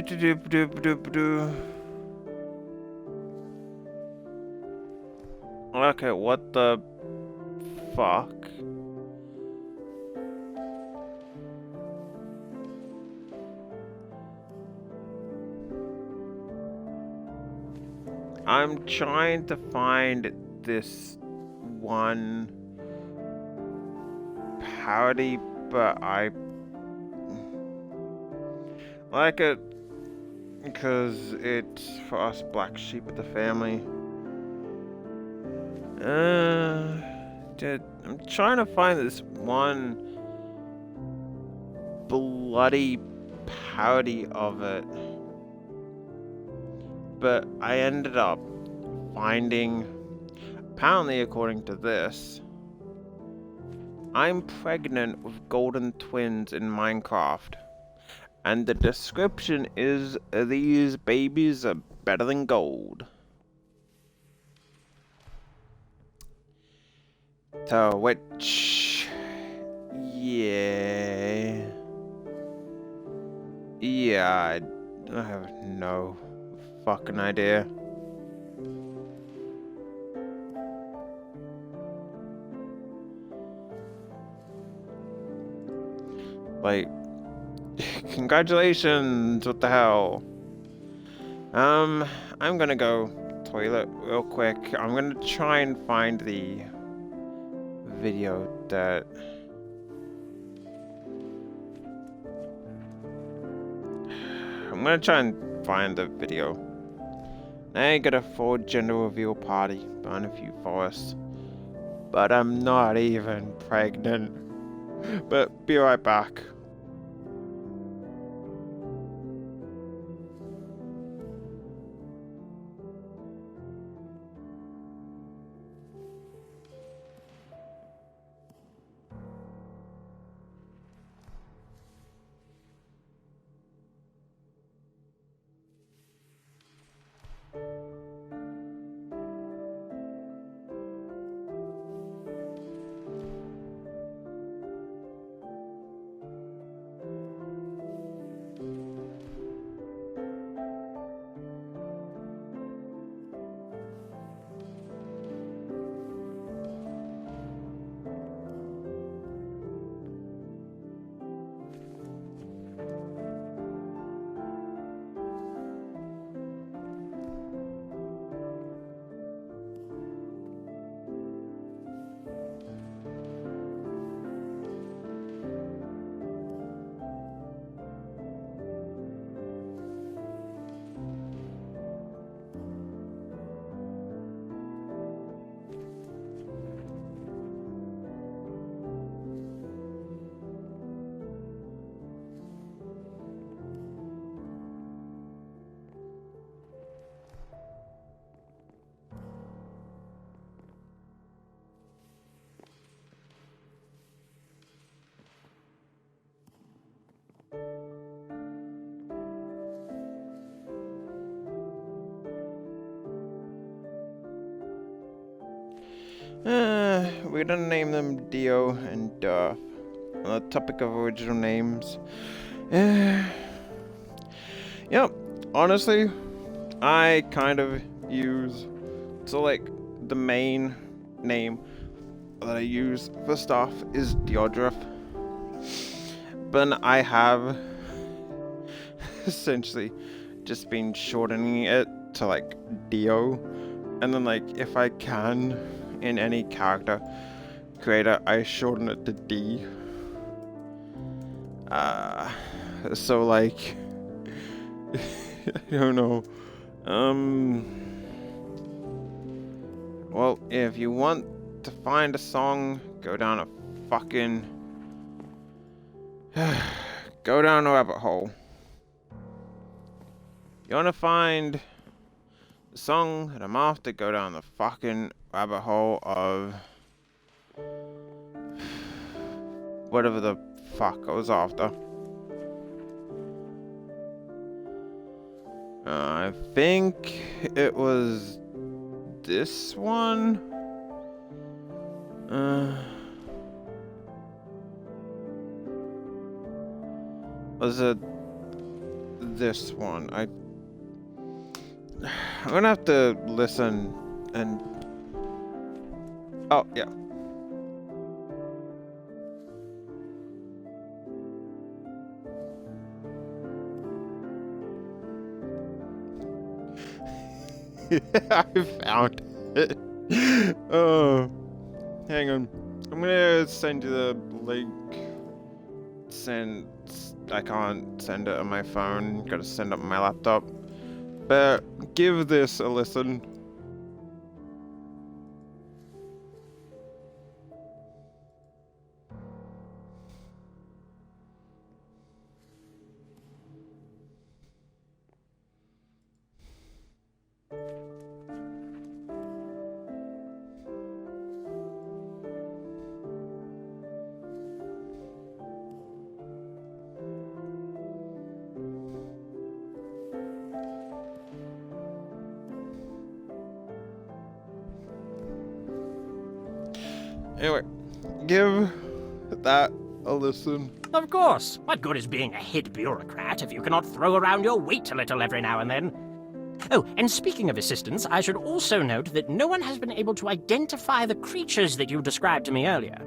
what the fuck? I'm trying to find this one parody, but I like it because it's for us black sheep of the family. I'm trying to find this one bloody parody of it, but I ended up finding, apparently according to this, I'm pregnant with golden twins in Minecraft, and the description is these babies are better than gold. So, which, yeah, I have no fucking idea. Like, congratulations, what the hell? I'm gonna go toilet real quick. I'm gonna try and find the video that I'm gonna try and find the video. I got a full gender reveal party, burn a few forests, but I'm not even pregnant. But be right back. We're gonna name them Dio and Duff. On the topic of original names. Yep, honestly, I kind of use, so like, the main name that I use for stuff is Diodrif. But I have essentially just been shortening it to like Dio. And then like, if I can, in any character creator, I shorten it to D. So like, I don't know. Well, if you want to find a song go down a fucking... go down a rabbit hole. You wanna find the song that I'm after, go down the fucking rabbit hole of... whatever the fuck I was after. I think it was this one. Was it this one? I'm gonna have to listen and... oh, yeah. I found it. Oh, hang on. I'm gonna send you the link. I can't send it on my phone. Gotta send it on my laptop. But give this a listen. Anyway, give that a listen. Of course. What good is being a head bureaucrat if you cannot throw around your weight a little every now and then? Oh, and speaking of assistance, I should also note that no one has been able to identify the creatures that you described to me earlier.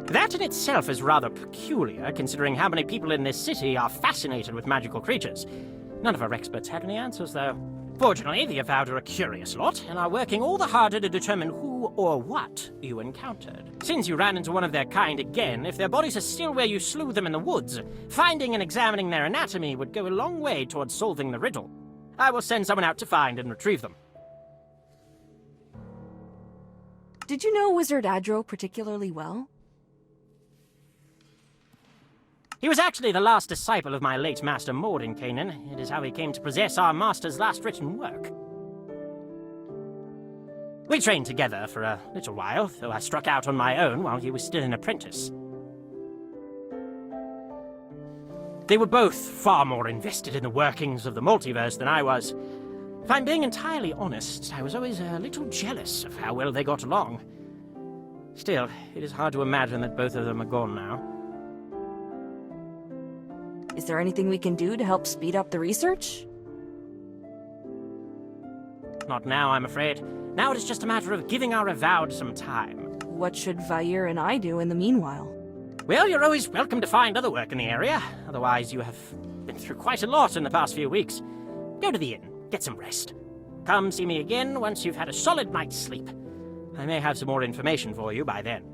That in itself is rather peculiar, considering how many people in this city are fascinated with magical creatures. None of our experts had any answers, though. Fortunately, the Avowed are a curious lot, and are working all the harder to determine who or what you encountered. Since you ran into one of their kind again, if their bodies are still where you slew them in the woods, finding and examining their anatomy would go a long way towards solving the riddle. I will send someone out to find and retrieve them. Did you know Wizard Adro particularly well? He was actually the last disciple of my late master Mordenkainen. It is how he came to possess our master's last written work. We trained together for a little while, though I struck out on my own while he was still an apprentice. They were both far more invested in the workings of the multiverse than I was. If I'm being entirely honest, I was always a little jealous of how well they got along. Still, it is hard to imagine that both of them are gone now. Is there anything we can do to help speed up the research? Not now, I'm afraid. Now it is just a matter of giving our Avowed some time. What should Vair and I do in the meanwhile? Well, you're always welcome to find other work in the area. Otherwise, you have been through quite a lot in the past few weeks. Go to the inn, get some rest. Come see me again once you've had a solid night's sleep. I may have some more information for you by then.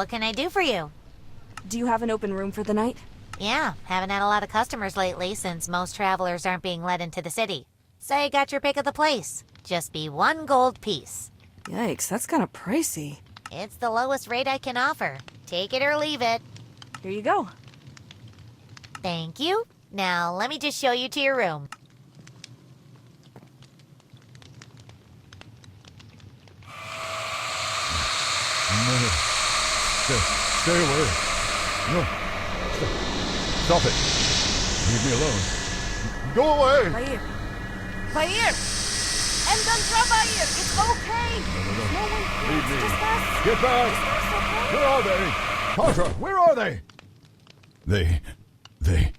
What can I do for you? Do you have an open room for the night? Yeah, haven't had a lot of customers lately since most travelers aren't being let into the city. Say you got your pick of the place. Just be 1 gold piece. Yikes, that's kind of pricey. It's the lowest rate I can offer. Take it or leave it. Here you go. Thank you. Now, let me just show you to your room. No. Stay away. No. Stop it. Leave me alone. Go away! Fire! Fire! And don't drop fire! It's okay! No. No one cares. Leave me. Just us. Get back! Just us, okay? Where are they? Contra, where are they? They...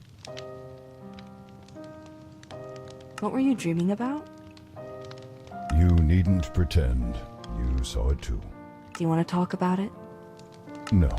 What were you dreaming about? You needn't pretend. You saw it too. Do you want to talk about it? No.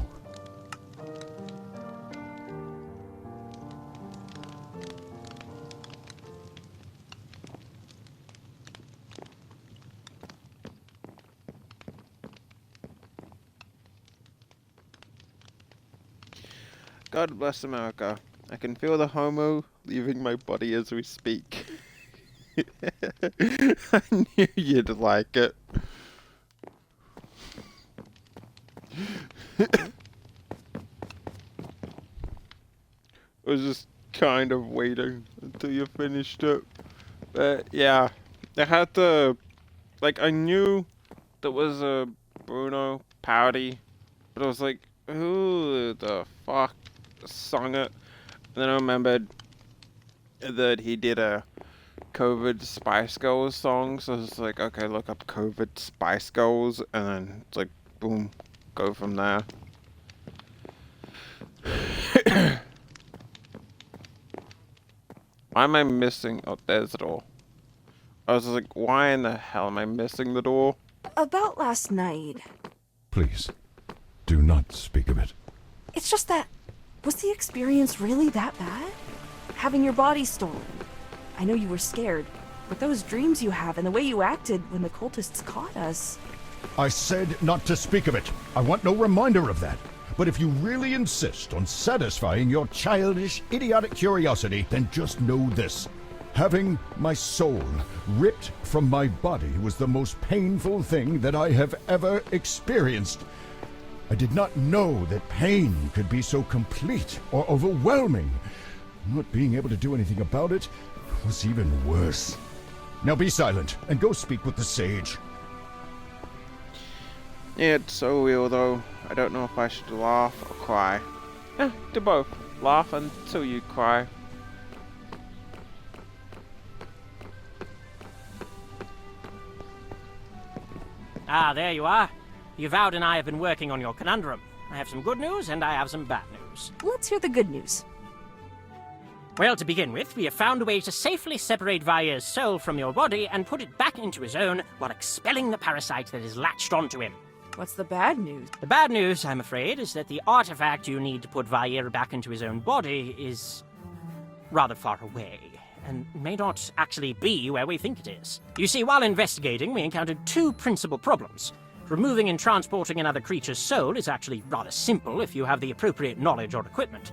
God bless America. I can feel the homo leaving my body as we speak. I knew you'd like it. I was just kind of waiting until you finished it. But yeah, I had to, like, I knew that was a Bruno parody, but I was like, who the fuck sung it? And then I remembered that he did a COVID Spice Girls song, so I was like, okay, look up COVID Spice Girls, and then it's like, boom, go from there. Why am I missing? Oh, there's the door. I was like, why in the hell am I missing the door? About last night. Please, do not speak of it. It's just that, was the experience really that bad? Having your body stolen. I know you were scared, but those dreams you have and the way you acted when the cultists caught us. I said not to speak of it. I want no reminder of that. But if you really insist on satisfying your childish, idiotic curiosity, then just know this. Having my soul ripped from my body was the most painful thing that I have ever experienced. I did not know that pain could be so complete or overwhelming. Not being able to do anything about it was even worse. Now be silent and go speak with the sage. Yeah, it's so real though. I don't know if I should laugh or cry. Do both. Laugh until you cry. Ah, there you are. Yvonne and I have been working on your conundrum. I have some good news and I have some bad news. Let's hear the good news. Well, to begin with, we have found a way to safely separate Vair's soul from your body and put it back into his own while expelling the parasite that is latched onto him. What's the bad news? The bad news, I'm afraid, is that the artifact you need to put Vair back into his own body is rather far away, and may not actually be where we think it is. You see, while investigating, we encountered two principal problems. Removing and transporting another creature's soul is actually rather simple if you have the appropriate knowledge or equipment.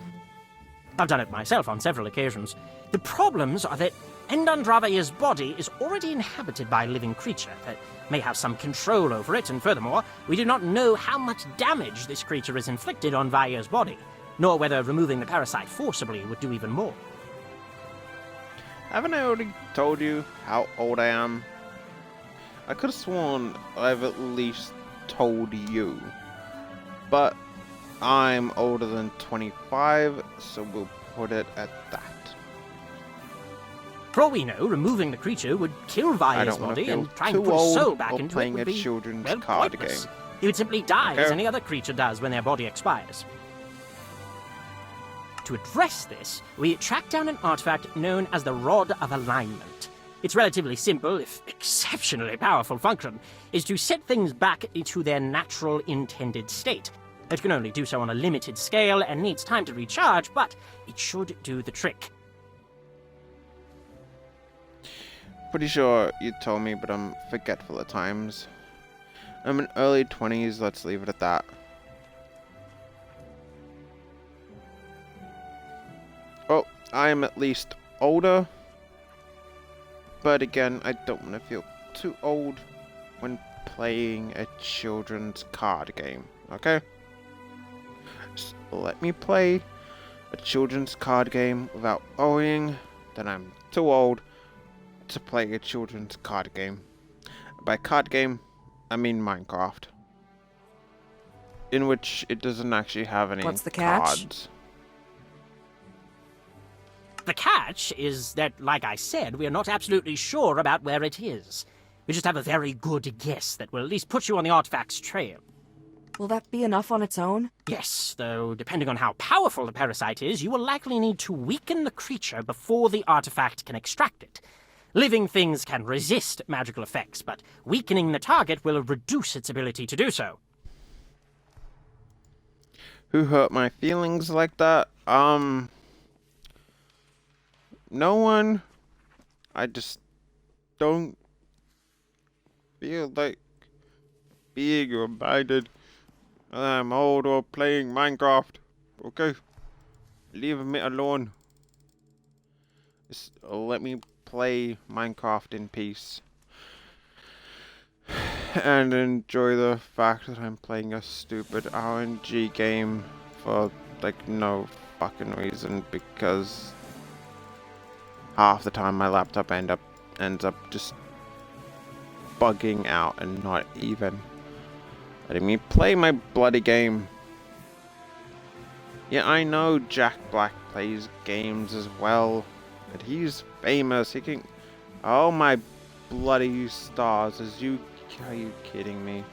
I've done it myself on several occasions. The problems are that Endandravaya's body is already inhabited by a living creature that may have some control over it, and furthermore, we do not know how much damage this creature has inflicted on Vair's body, nor whether removing the parasite forcibly would do even more. Haven't I already told you how old I am? I could have sworn I've at least told you. But I'm older than 25, so we'll put it at that. For all we know, removing the creature would kill Vair's body, and trying to put his soul back into it would be, children's well, card pointless. game. He would simply die as any other creature does when their body expires. To address this, we tracked down an artifact known as the Rod of Alignment. Its relatively simple, if exceptionally powerful function, is to set things back into their natural intended state. It can only do so on a limited scale and needs time to recharge, but it should do the trick. Pretty sure you told me, but I'm forgetful at times. I'm in early 20s, let's leave it at that. Well, I am at least older. But again, I don't want to feel too old when playing a children's card game, okay? Just let me play a children's card game without worrying that I'm too old to play a children's card game. By card game, I mean Minecraft. In which it doesn't actually have any What's the catch? cards. The catch is that, like I said, we are not absolutely sure about where it is. We just have a very good guess that will at least put you on the artifact's trail. Will that be enough on its own? Yes, though depending on how powerful the parasite is, you will likely need to weaken the creature before the artifact can extract it. Living things can resist magical effects, but weakening the target will reduce its ability to do so. Who hurt my feelings like that? No one. I just don't feel like being reminded that I'm old or playing Minecraft. Okay? Leave me alone. Just let me play Minecraft in peace. And enjoy the fact that I'm playing a stupid RNG game for, like, no fucking reason, because half the time my laptop ends up just bugging out and not even letting me play my bloody game. Yeah, I know Jack Black plays games as well, but he's famous. He can... Oh my bloody stars, are you kidding me?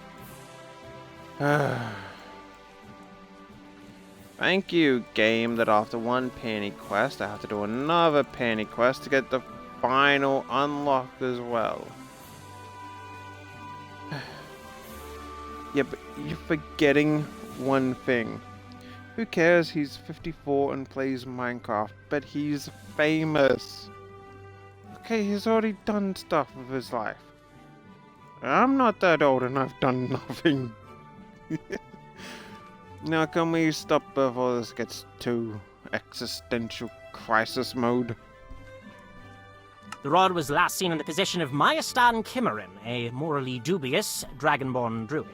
Thank you, game, that after one penny quest, I have to do another penny quest to get the final unlocked as well. Yeah, but you're forgetting one thing. Who cares he's 54 and plays Minecraft, but he's famous. Okay, he's already done stuff with his life. I'm not that old and I've done nothing. Now can we stop before this gets too existential crisis mode? The rod was last seen in the possession of Myastan Kimmerin, a morally dubious dragonborn druid.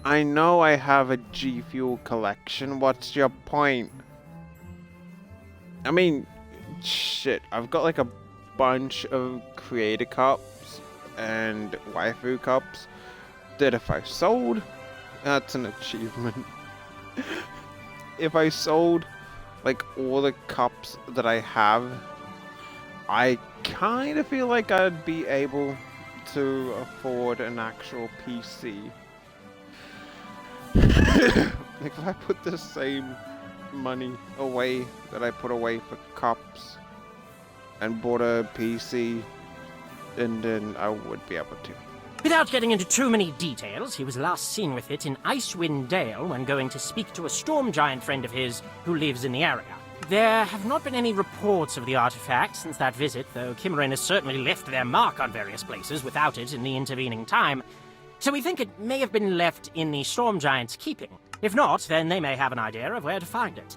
I know I have a G Fuel collection, what's your point? I mean, shit, I've got like a bunch of creator cups and waifu cups that if I sold, that's an achievement. If I sold like all the cups that I have, I kind of feel like I'd be able to afford an actual PC. Like if I put the same money away that I put away for cups and bought a PC, then I would be able to. Without getting into too many details, he was last seen with it in Icewind Dale when going to speak to a storm giant friend of his who lives in the area. There have not been any reports of the artifact since that visit, though Kimmerin has certainly left their mark on various places without it in the intervening time. So we think it may have been left in the storm giant's keeping. If not, then they may have an idea of where to find it.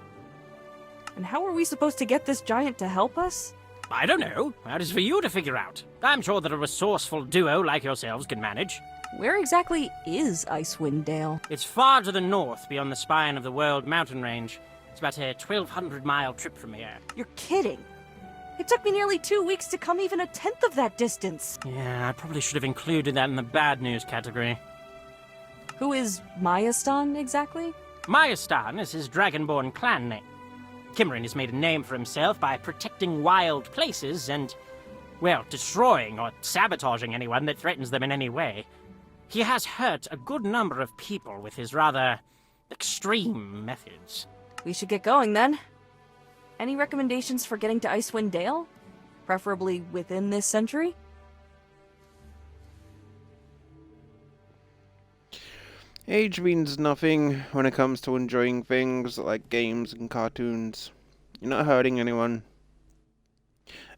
And how are we supposed to get this giant to help us? I don't know. That is for you to figure out. I'm sure that a resourceful duo like yourselves can manage. Where exactly is Icewind Dale? It's far to the north, beyond the spine of the World Mountain Range. It's about a 1,200-mile trip from here. You're kidding. It took me nearly 2 weeks to come even a tenth of that distance. Yeah, I probably should have included that in the bad news category. Who is Myastan exactly? Myastan is his dragonborn clan name. Kimmerin has made a name for himself by protecting wild places and, well, destroying or sabotaging anyone that threatens them in any way. He has hurt a good number of people with his rather extreme methods. We should get going then. Any recommendations for getting to Icewind Dale? Preferably within this century? Age means nothing when it comes to enjoying things like games and cartoons. You're not hurting anyone.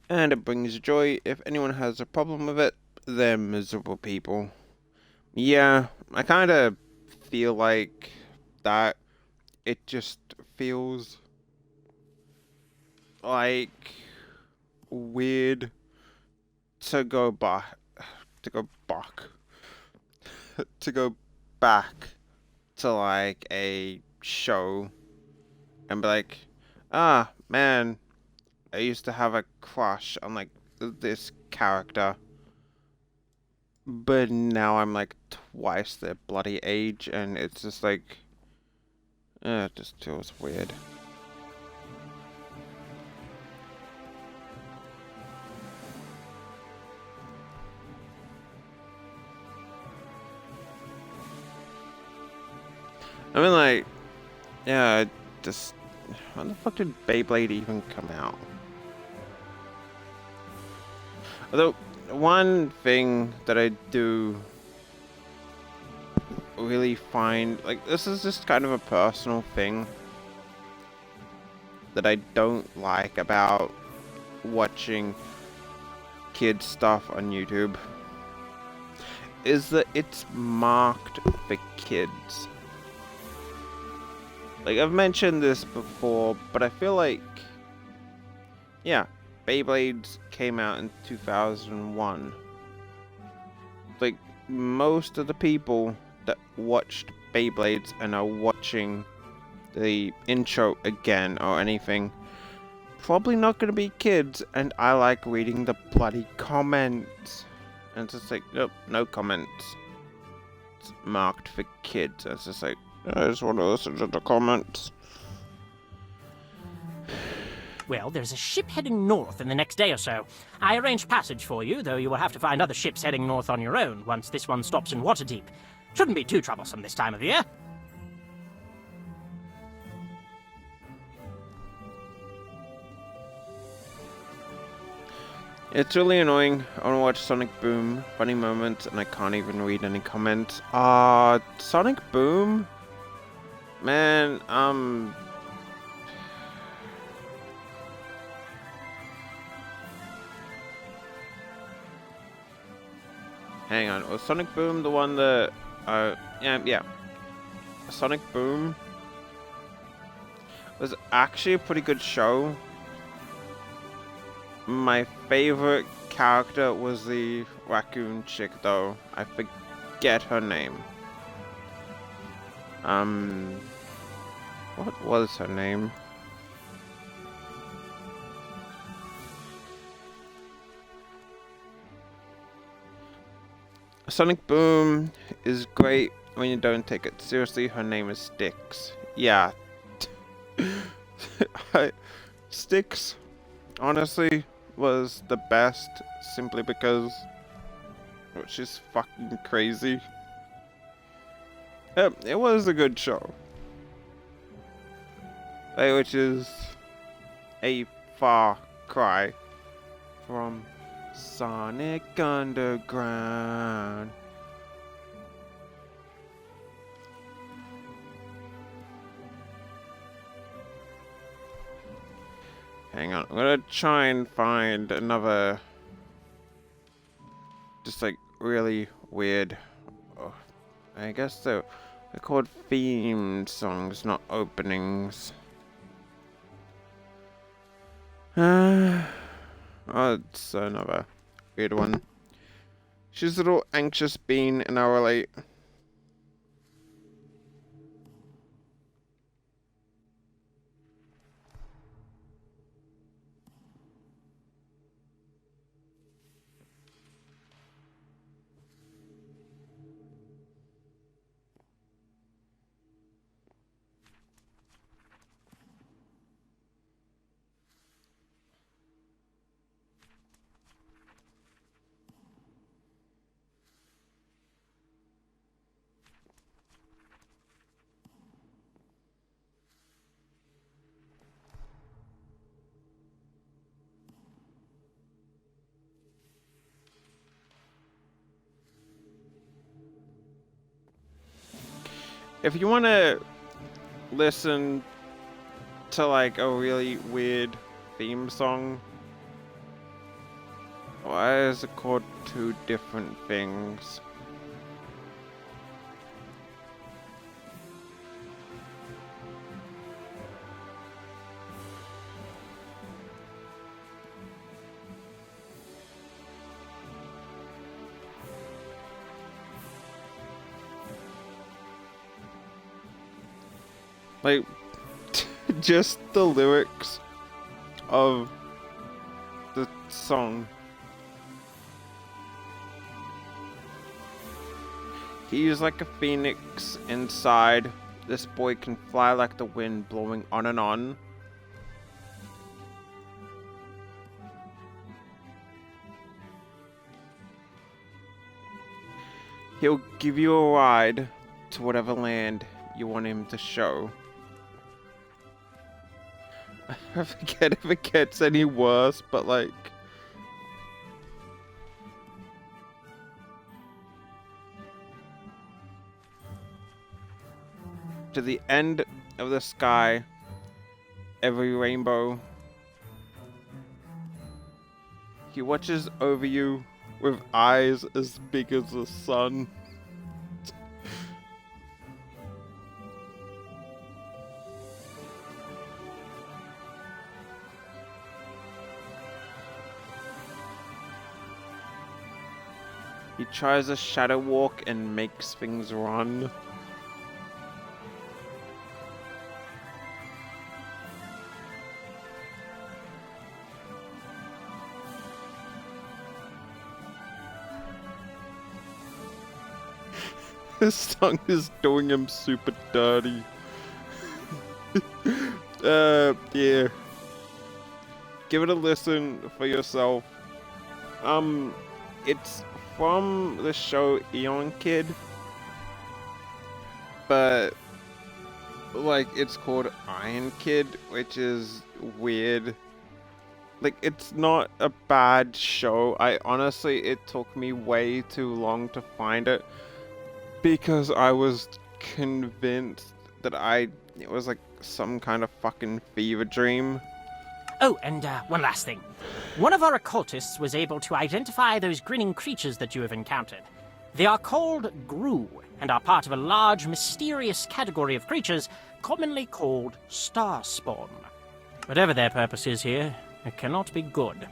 And it brings joy if anyone has a problem with it. they're miserable people. Yeah, I kind of feel like that. It just feels like weird to go back, to go back, to go back to like a show and be like, ah, man, I used to have a crush on like this character, but now I'm like twice their bloody age, and it's just like, it just feels weird. I mean, like, yeah, just, when the fuck did Beyblade even come out? Although, one thing that I do really find, like, this is just kind of a personal thing that I don't like about watching kids stuff on YouTube, is that it's marked for kids. Like, I've mentioned this before, but I feel like, yeah, Beyblades came out in 2001. Like, most of the people that watched Beyblades and are watching the intro again or anything, probably not gonna be kids, and I like reading the bloody comments. And it's just like, nope, no comments. It's marked for kids. It's just like, I just want to listen to the comments. Well, there's a ship heading north in the next day or so. I arranged passage for you, though you will have to find other ships heading north on your own once this one stops in Waterdeep. Shouldn't be too troublesome this time of year. It's really annoying. I want to watch Sonic Boom, funny moments, and I can't even read any comments. Sonic Boom? Man, hang on, was Sonic Boom the one that, yeah. Sonic Boom was actually a pretty good show. My favorite character was the raccoon chick, though. I forget her name. What was her name? Sonic Boom is great when you don't take it seriously. Her name is Styx. Yeah. Styx, honestly, was the best simply because she's fucking crazy. It was a good show. Which is a far cry from Sonic Underground. Hang on, I'm gonna try and find another just like really weird, I guess they're called theme songs, not openings. Oh, it's another weird one. She's a little anxious bean and I relate. If you want to listen to like a really weird theme song, or Why is it called two different things? Like, just the lyrics of the song. He is like a phoenix inside. This boy can fly like the wind blowing on and on. He'll give you a ride to whatever land you want him to show. I forget if it gets any worse, but like... to the end of the sky, every rainbow. He watches over you with eyes as big as the sun. He tries a shadow walk and makes things run. His tongue is doing him super dirty. Yeah. Give it a listen for yourself. It's from the show Eon Kid, but like it's called Iron Kid, which is weird. Like, it's not a bad show. It took me way too long to find it because I was convinced that it was like some kind of fucking fever dream. Oh, and one last thing. One of our occultists was able to identify those grinning creatures that you have encountered. They are called Gru, and are part of a large, mysterious category of creatures commonly called Starspawn. Whatever their purpose is here, it cannot be good.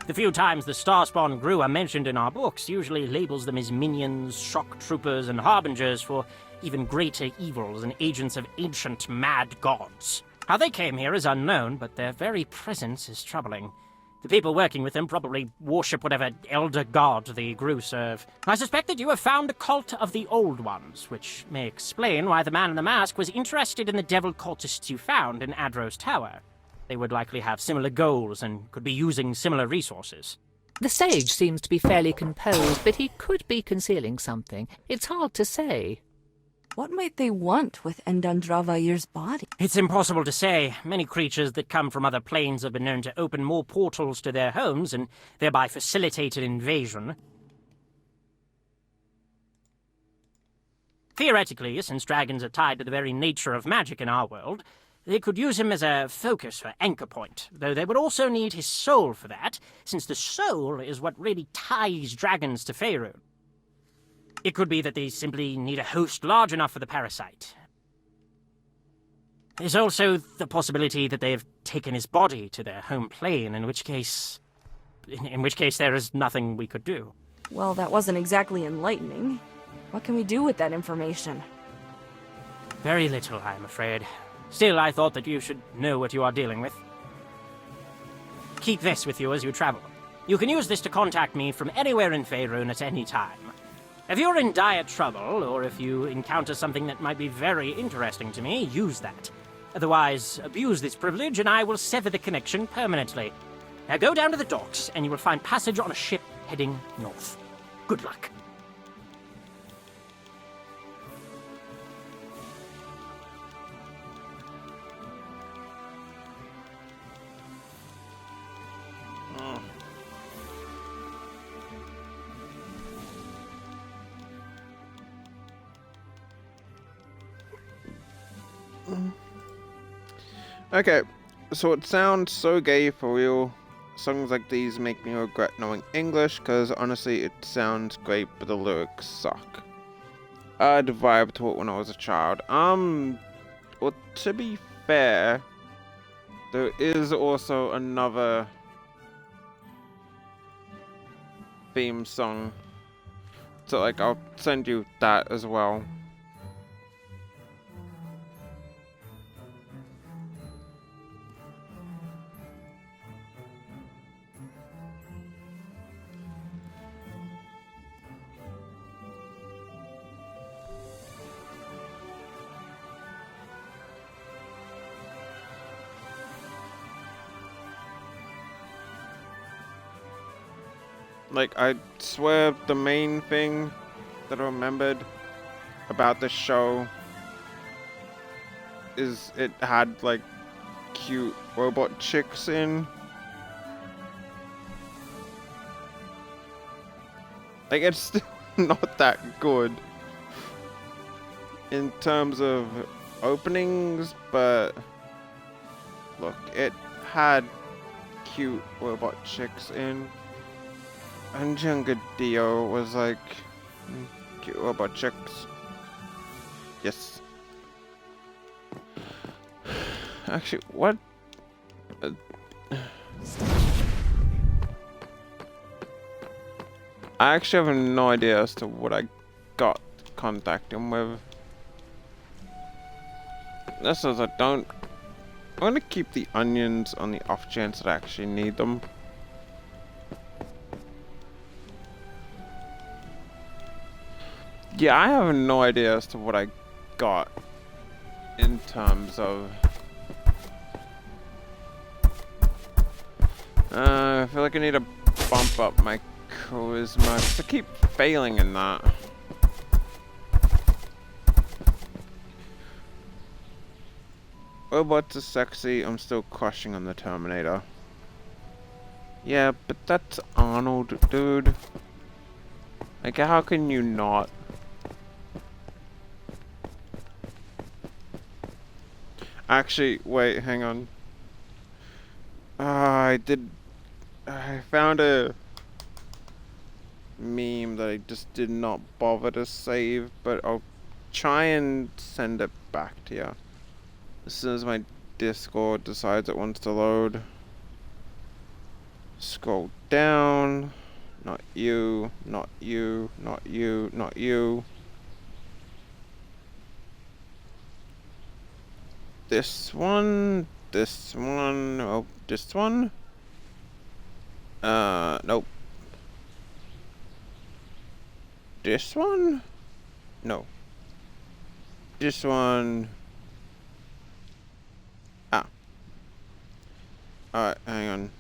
The few times the Starspawn Gru are mentioned in our books usually labels them as minions, shock troopers, and harbingers for even greater evils and agents of ancient mad gods. How they came here is unknown, but their very presence is troubling. The people working with them probably worship whatever elder god the Gru serve. I suspect that you have found a cult of the Old Ones, which may explain why the man in the mask was interested in the devil cultists you found in Adro's Tower. They would likely have similar goals and could be using similar resources. The sage seems to be fairly composed, but he could be concealing something. It's hard to say. What might they want with Endandravair's body? It's impossible to say. Many creatures that come from other planes have been known to open more portals to their homes and thereby facilitate an invasion. Theoretically, since dragons are tied to the very nature of magic in our world, they could use him as a focus or anchor point, though they would also need his soul for that, since the soul is what really ties dragons to Faerun. It could be that they simply need a host large enough for the parasite. There's also the possibility that they have taken his body to their home plane, in which case there is nothing we could do. Well, that wasn't exactly enlightening. What can we do with that information? Very little, I'm afraid. Still, I thought that you should know what you are dealing with. Keep this with you as you travel. You can use this to contact me from anywhere in Faerun at any time. If you're in dire trouble, or if you encounter something that might be very interesting to me, use that. Otherwise, abuse this privilege and I will sever the connection permanently. Now go down to the docks and you will find passage on a ship heading north. Good luck. Okay, so it sounds so gay for real. Songs like these make me regret knowing English, because honestly it sounds great, but the lyrics suck. The vibe to it when I was a child. Well, to be fair, there is also another theme song. So, like, I'll send you that as well. Like, I swear the main thing that I remembered about the show is it had, like, cute robot chicks in. Like, it's still not that good in terms of openings, but look, it had cute robot chicks in. And younger Dio was like, cute robot chicks. Yes. Actually, what? I actually have no idea as to what I got to contact him with. This is I don't. I'm gonna keep the onions on the off chance that I actually need them. Yeah, I have no idea as to what I got in terms of. I feel like I need to bump up my charisma, 'cause I keep failing in that. Robots are sexy, I'm still crushing on the Terminator. Yeah, but that's Arnold, dude. Like, how can you not? Actually, wait, hang on. I found a meme that I just did not bother to save, but I'll try and send it back to you as soon as my Discord decides it wants to load. Scroll down. Not you, not you, not you, not you. This one, oh, this one. Nope. This one? No. This one. Ah. Alright, hang on.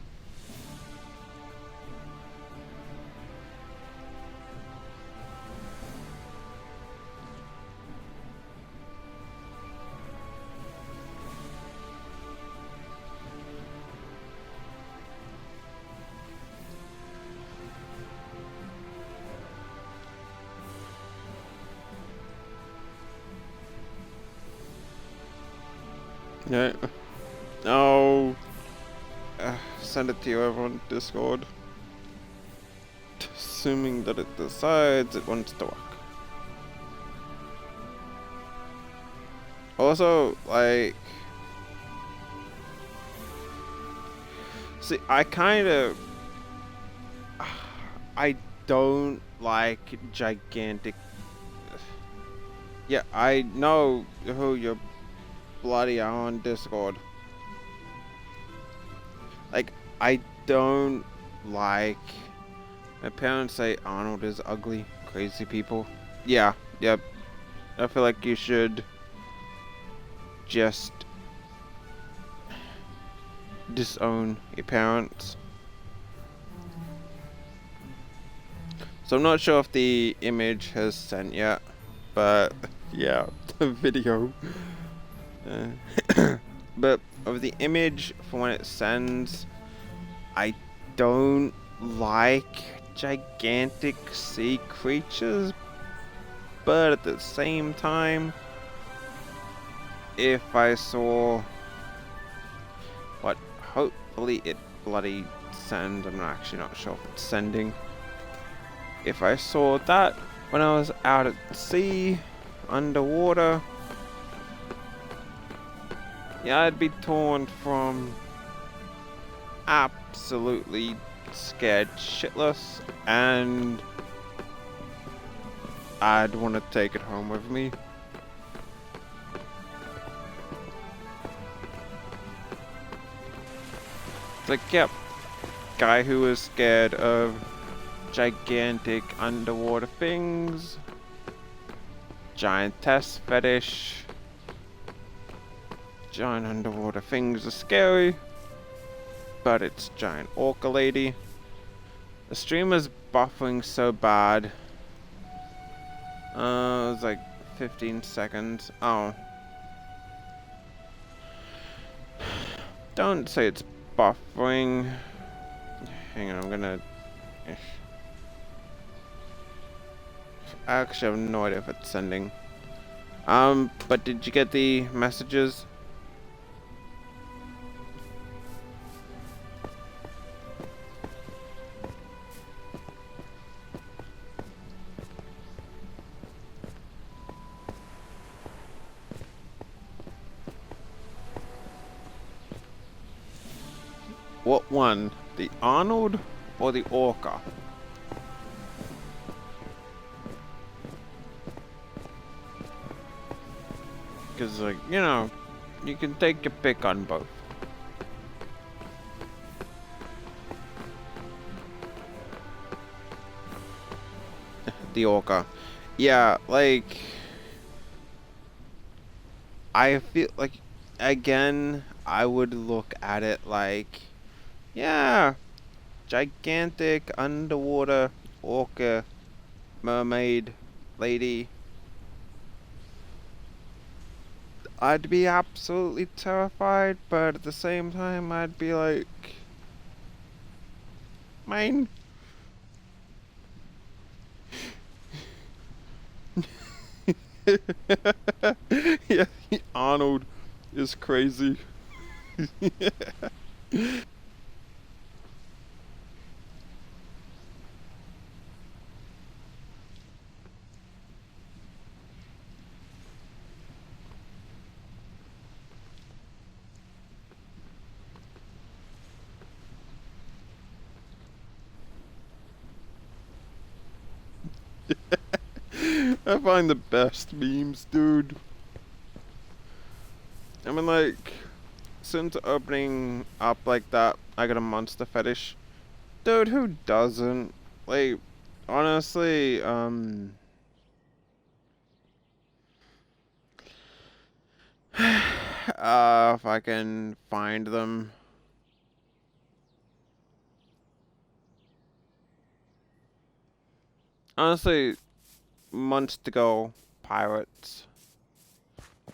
Yeah. No. Send it to you over on Discord. Assuming that it decides it wants to work. Also, like... See, I don't like gigantic... Yeah, I know who you're bloody on Discord. Like, I don't like... My parents say Arnold is ugly. Crazy people. Yeah, yep. I feel like you should just disown your parents. So I'm not sure if the image has sent yet, but yeah, the video. But of the image for when it sends, I don't like gigantic sea creatures, but at the same time, if I saw what hopefully it bloody send. I'm actually not sure if it's sending. If I saw that when I was out at sea, underwater, yeah, I'd be torn from absolutely scared shitless, and I'd want to take it home with me. It's like, yep, guy who was scared of gigantic underwater things, giantess fetish, giant underwater things are scary, but it's giant orca lady. The stream is buffering so bad. It was like 15 seconds. Oh. Don't say it's buffering. Hang on, I'm gonna... I actually have no idea if it's sending. But did you get the messages? What one? The Arnold or the Orca? Because, like, you know, you can take your pick on both. The Orca. Yeah, like... I feel like, again, I would look at it like... Yeah, gigantic underwater orca mermaid lady. I'd be absolutely terrified, but at the same time I'd be like, mine. Yeah, Arnold is crazy. I find the best memes, dude. I mean, like, since opening up like that, I got a monster fetish. Dude, who doesn't? Like, honestly, if I can find them. Honestly, months to go, pirates.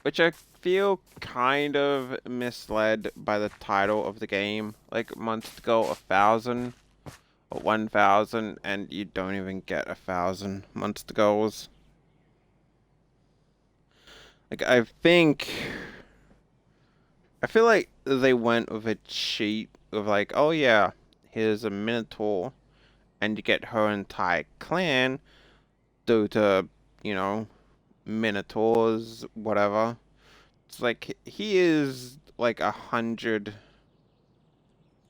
Which I feel kind of misled by the title of the game. Like, months to go, 1,000 or 1,000, and you don't even get 1,000 months to goes. Like, I feel like they went with a cheat of like, oh yeah, here's a Minotaur, and you get her entire clan due to, you know, Minotaurs, whatever. It's like, he is like 100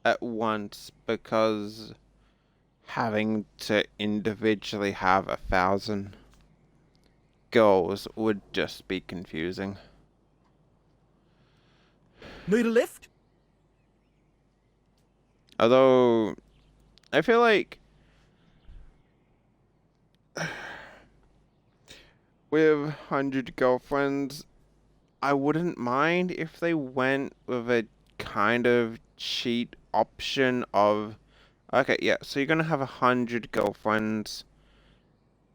at once because having to individually have 1,000 goals would just be confusing. Need a lift? Although, I feel like with 100 girlfriends, I wouldn't mind if they went with a kind of cheat option of, okay, yeah, so you're gonna have 100 girlfriends,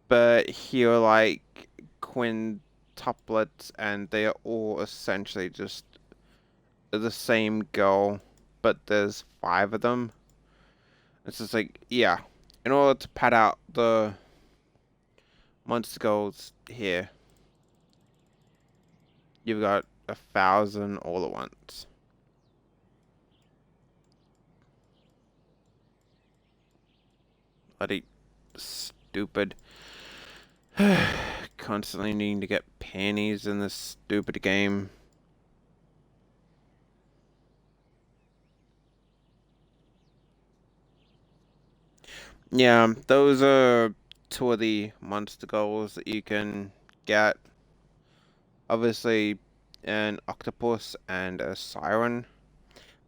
but here are like quintuplets, and they are all essentially just the same girl, but there's 5 of them. It's just like, yeah, in order to pad out the monster goals here, you've got 1,000 all at once. Bloody stupid. Constantly needing to get panties in this stupid game. Yeah, those are two of the monster goals that you can get. Obviously, an octopus and a siren.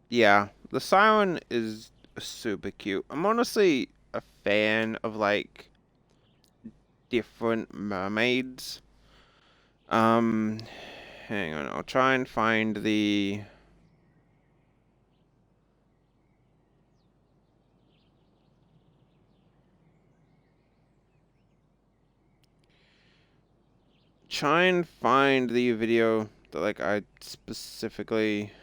Yeah, the siren is super cute. I'm honestly a fan of, like, different mermaids. Hang on, I'll try and find the... Try and find the video that, like, I specifically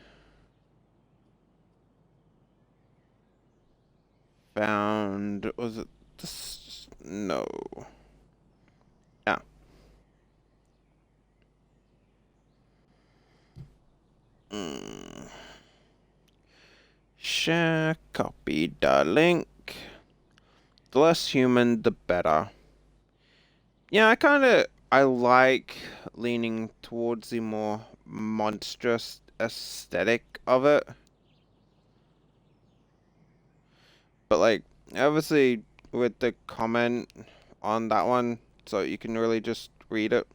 found. Was it this? No. Yeah. Share, copy the link. The less human, the better. Yeah, I like leaning towards the more monstrous aesthetic of it. But, like, obviously with the comment on that one, so you can really just read it.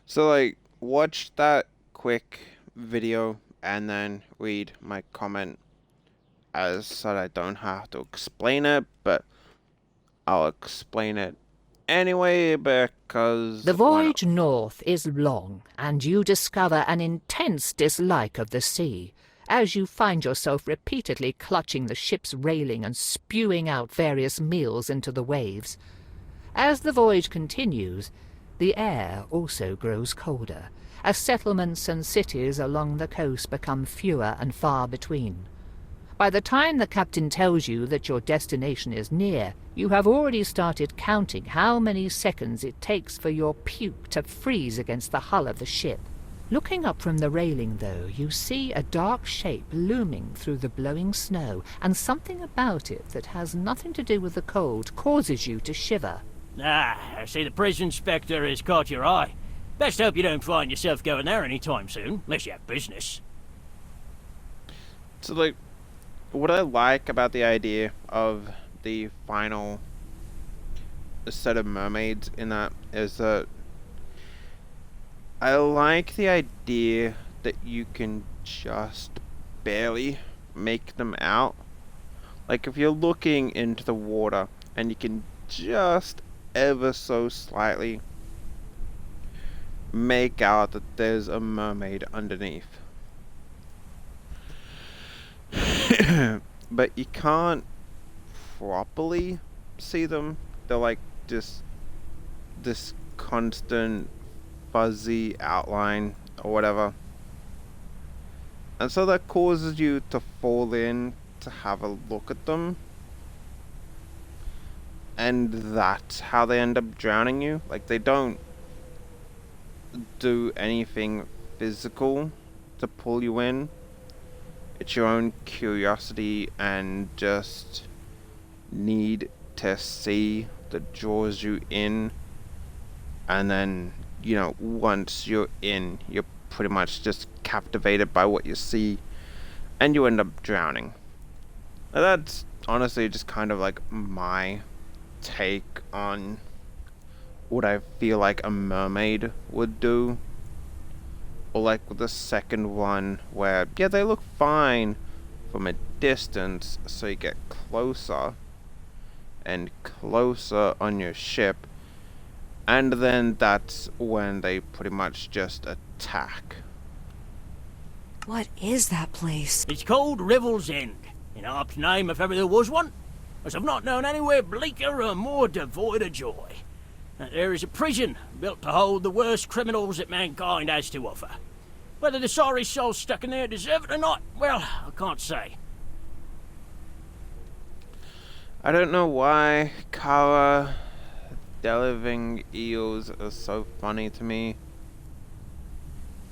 So, like, watch that quick video and then read my comment, as so I don't have to explain it, but I'll explain it anyway because... The voyage north is long, and you discover an intense dislike of the sea, as you find yourself repeatedly clutching the ship's railing and spewing out various meals into the waves. As the voyage continues, the air also grows colder, as settlements and cities along the coast become fewer and far between. By the time the captain tells you that your destination is near, you have already started counting how many seconds it takes for your puke to freeze against the hull of the ship. Looking up from the railing, though, you see a dark shape looming through the blowing snow, and something about it that has nothing to do with the cold causes you to shiver. Ah, I see the prison inspector has caught your eye. Best hope you don't find yourself going there anytime soon, unless you have business. So, like, what I like about the idea of the final set of mermaids in that is that I like the idea that you can just barely make them out. Like, if you're looking into the water and you can just ever so slightly make out that there's a mermaid underneath. But you can't properly see them. They're like just this constant fuzzy outline or whatever. And so that causes you to fall in to have a look at them. And that's how they end up drowning you. Like, they don't do anything physical to pull you in. It's your own curiosity and just need to see that draws you in. And then, you know, once you're in, you're pretty much just captivated by what you see, and you end up drowning. Now, that's honestly just kind of like my take on what I feel like a mermaid would do. Or like with the second one, where, yeah, they look fine from a distance, so you get closer and closer on your ship, and then that's when they pretty much just attack. What is that place? It's called Revel's End, in Harp's name if ever there was one, as I've not known anywhere bleaker or more devoid of joy. There is a prison built to hold the worst criminals that mankind has to offer. Whether the sorry souls stuck in there deserve it or not, well, I can't say. I don't know why Kara delivering eels are so funny to me.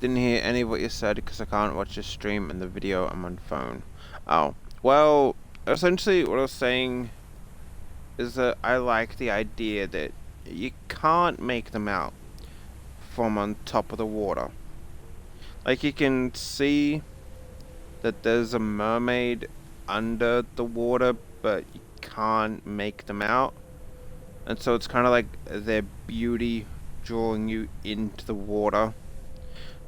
Didn't hear any of what you said because I can't watch the stream and the video. I'm on phone. Oh, well, essentially what I was saying is that I like the idea that you can't make them out from on top of the water. Like, you can see that there's a mermaid under the water, but you can't make them out. And so it's kind of like their beauty drawing you into the water.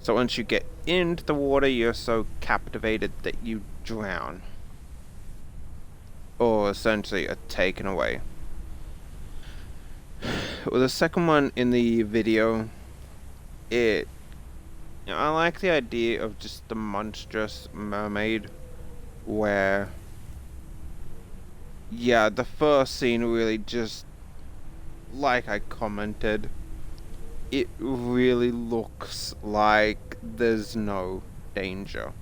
So once you get into the water, you're so captivated that you drown. Or essentially are taken away. Well, the second one in the video, I like the idea of just the monstrous mermaid, where, yeah, the first scene really just, like I commented, it really looks like there's no danger.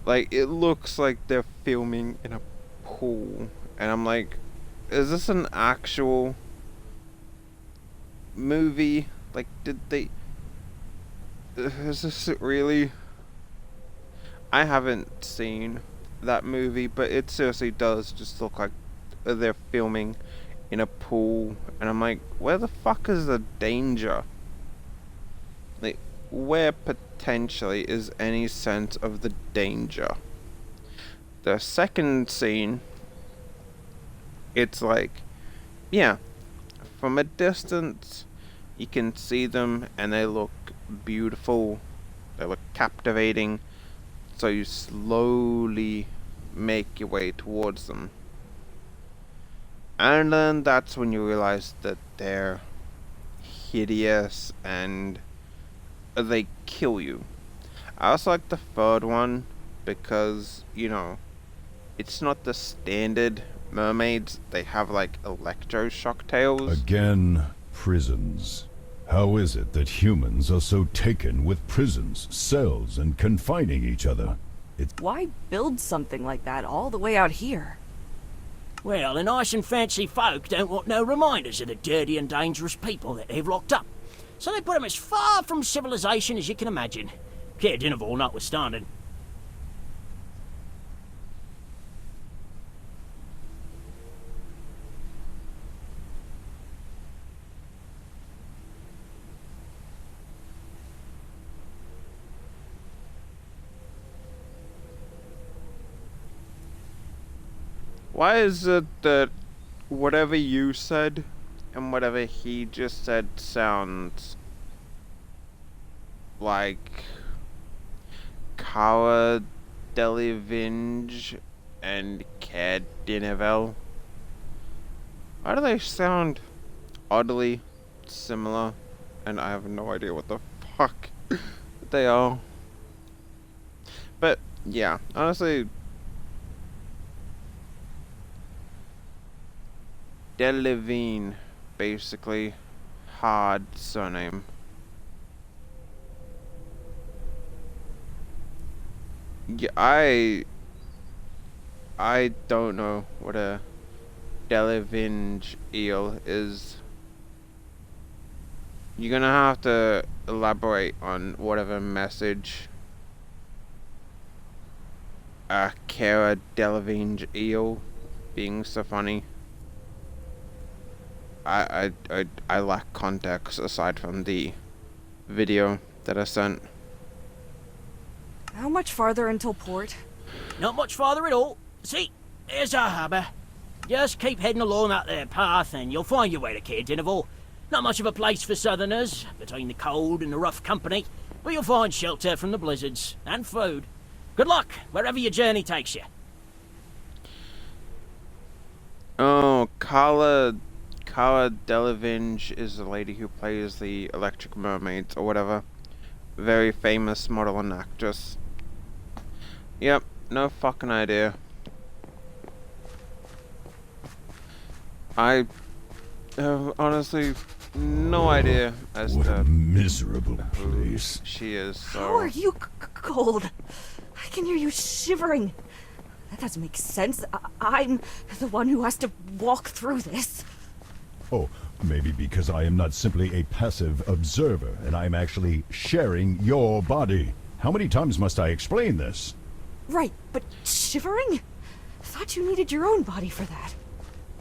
Like, it looks like they're filming in a pool, and I'm like, is this an actual movie? Like, is this really? I haven't seen that movie, but it seriously does just look like they're filming in a pool, and I'm like, where the fuck is the danger? Like, where potentially is any sense of the danger? The second scene, it's like, yeah, from a distance you can see them and they look beautiful, they look captivating, so you slowly make your way towards them. And then that's when you realize that they're hideous and they kill you. I also like the third one because, you know, it's not the standard mermaids. They have like electroshock tails. Again, prisons. How is it that humans are so taken with prisons, cells, and confining each other? Why build something like that all the way out here? Well, the nice and fancy folk don't want no reminders of the dirty and dangerous people that they've locked up. So they put them as far from civilization as you can imagine. Care Dinnerval notwithstanding. Why is it that whatever you said and whatever he just said sounds like Cara Delevingne and Care Dinnerval? Why do they sound oddly similar? And I have no idea what the fuck they are. But yeah, honestly, Delevingne, basically, hard surname. Yeah, I don't know what a Delevingne eel is. You're gonna have to elaborate on whatever message Cara Delevingne eel being so funny. I lack context aside from the video that I sent. How much farther until port? Not much farther at all. See, here's our harbour. Just keep heading along that there path and you'll find your way to Care Dinnerval. Not much of a place for southerners, between the cold and the rough company, but you'll find shelter from the blizzards, and food. Good luck, wherever your journey takes you. Oh, Cara Delevingne is the lady who plays the Electric Mermaids, or whatever. Very famous model and actress. Yep, no fucking idea. I have honestly no idea as what to a miserable place she is. So. How are you cold? I can hear you shivering. That doesn't make sense. I'm the one who has to walk through this. Oh, Maybe because I am not simply a passive observer, and I am actually sharing your body. How many times must I explain this? Right, but shivering? Thought you needed your own body for that.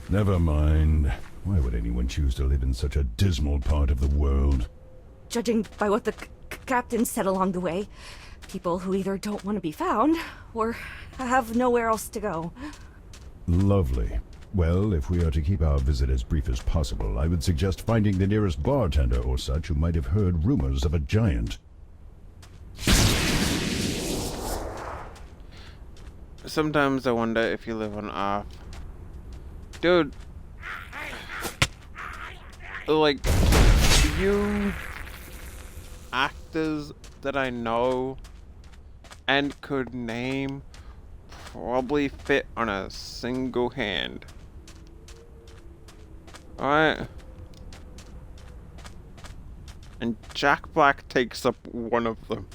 Never mind. Why would anyone choose to live in such a dismal part of the world? Judging by what the captain said along the way, people who either don't want to be found, or have nowhere else to go. Lovely. Well, if we are to keep our visit as brief as possible, I would suggest finding the nearest bartender or such who might have heard rumors of a giant. Sometimes I wonder if you live on Earth. Dude. Like, you actors that I know and could name probably fit on a single hand. Alright? And Jack Black takes up one of them.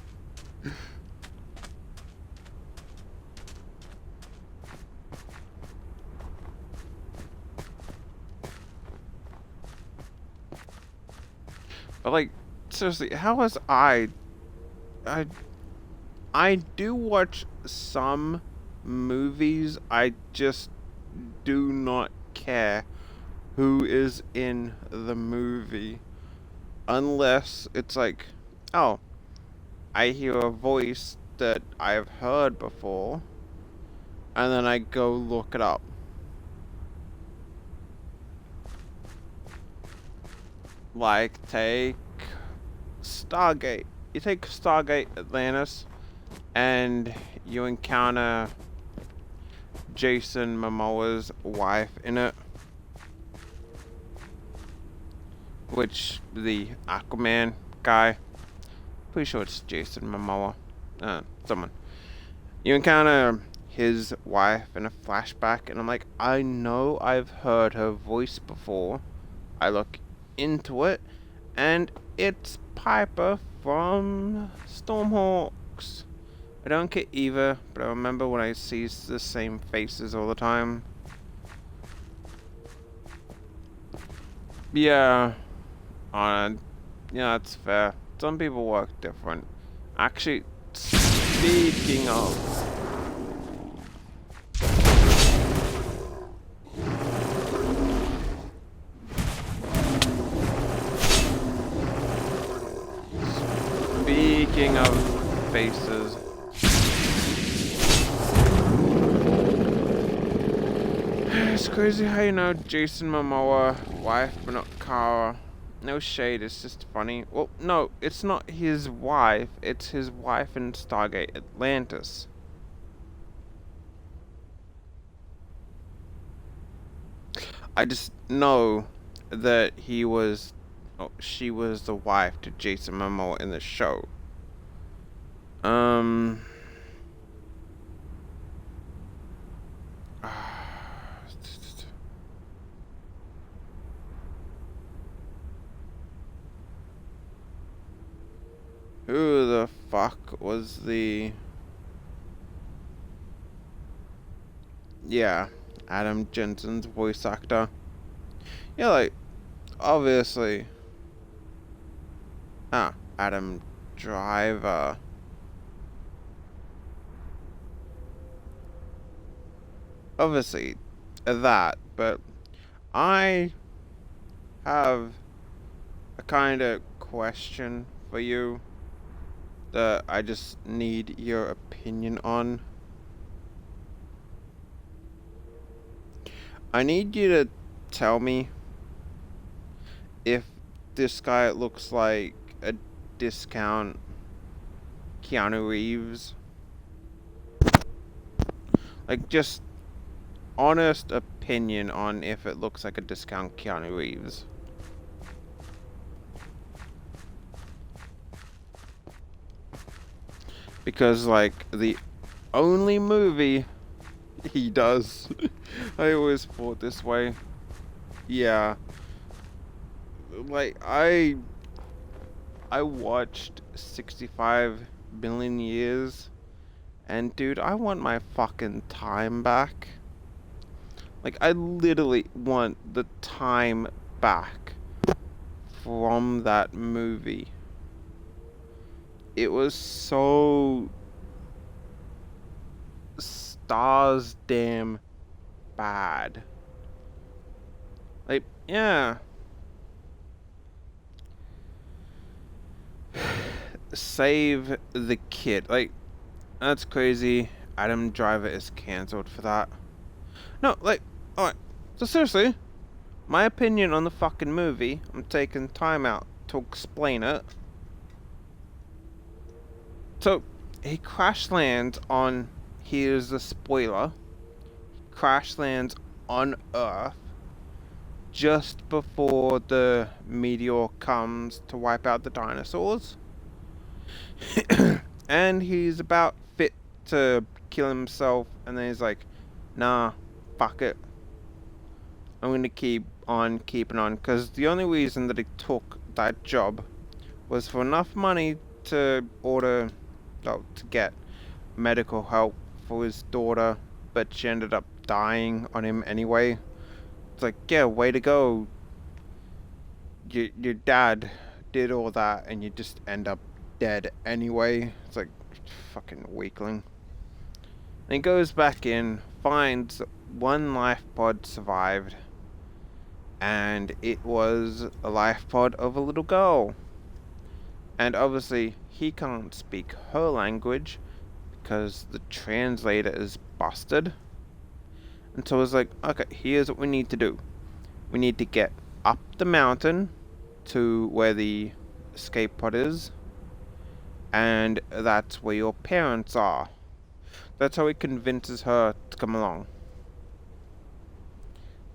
But like, seriously, how was I do watch some movies, I just do not care who is in the movie. Unless it's like, oh, I hear a voice that I've heard before, and then I go look it up. Like, take Stargate. You take Stargate Atlantis, and you encounter Jason Momoa's wife in it. Which, the Aquaman guy. Pretty sure it's Jason Momoa. Someone. You encounter his wife in a flashback, and I'm like, I know I've heard her voice before. I look into it, and it's Piper from Stormhawks. I don't get either, but I remember when I see the same faces all the time. Yeah, yeah, that's fair. Some people work different. Actually, speaking of, faces. It's crazy how you know Jason Momoa, wife, but not Kara. No shade, it's just funny. Well, no, it's not his wife. It's his wife in Stargate Atlantis. I just know that she was the wife to Jason Momoa in the show. Who the fuck was the... Yeah, Adam Jensen's voice actor. Yeah, like, obviously. Adam Driver. Obviously, that, but I have a kind of question for you that I just need your opinion on. I need you to tell me if this guy looks like a discount Keanu Reeves. Like, just honest opinion on if it looks like a discount Keanu Reeves. Because, like, the only movie he does, I always thought this way. Yeah. Like, I watched 65 million years, and dude, I want my fucking time back. Like, I literally want the time back from that movie. It was so stars damn bad. Like, yeah. Save the kid. Like, that's crazy. Adam Driver is cancelled for that. No, like, alright. So seriously, my opinion on the fucking movie, I'm taking time out to explain it. So, he crash lands on, here's the spoiler, crash lands on Earth just before the meteor comes to wipe out the dinosaurs. And he's about fit to kill himself, and then he's like, nah, fuck it. I'm gonna keep on keeping on, because the only reason that he took that job was for enough money to get medical help for his daughter, but she ended up dying on him anyway. It's like, yeah, way to go. Your dad did all that, and you just end up dead anyway. It's like, fucking weakling. And he goes back in, finds one life pod survived, and it was a life pod of a little girl. And obviously, he can't speak her language because the translator is busted. And so it's like, okay, here's what we need to do. We need to get up the mountain to where the escape pod is, and that's where your parents are. That's how he convinces her to come along.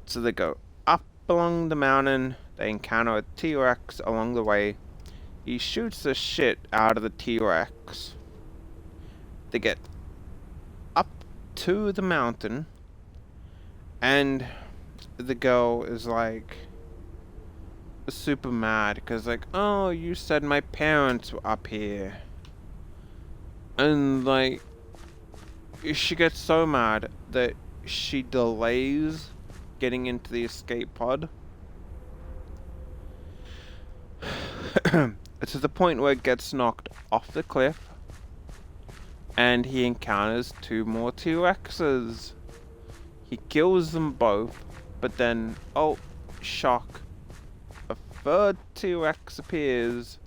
So they go up along the mountain, they encounter a T-Rex along the way. He shoots the shit out of the T-Rex. They get up to the mountain, and the girl is like super mad because like, oh, you said my parents were up here. And like, she gets so mad that she delays getting into the escape pod to the point where it gets knocked off the cliff, and he encounters 2 more T-Rexes. He kills them both, but then, oh, shock, a 3rd T-Rex appears,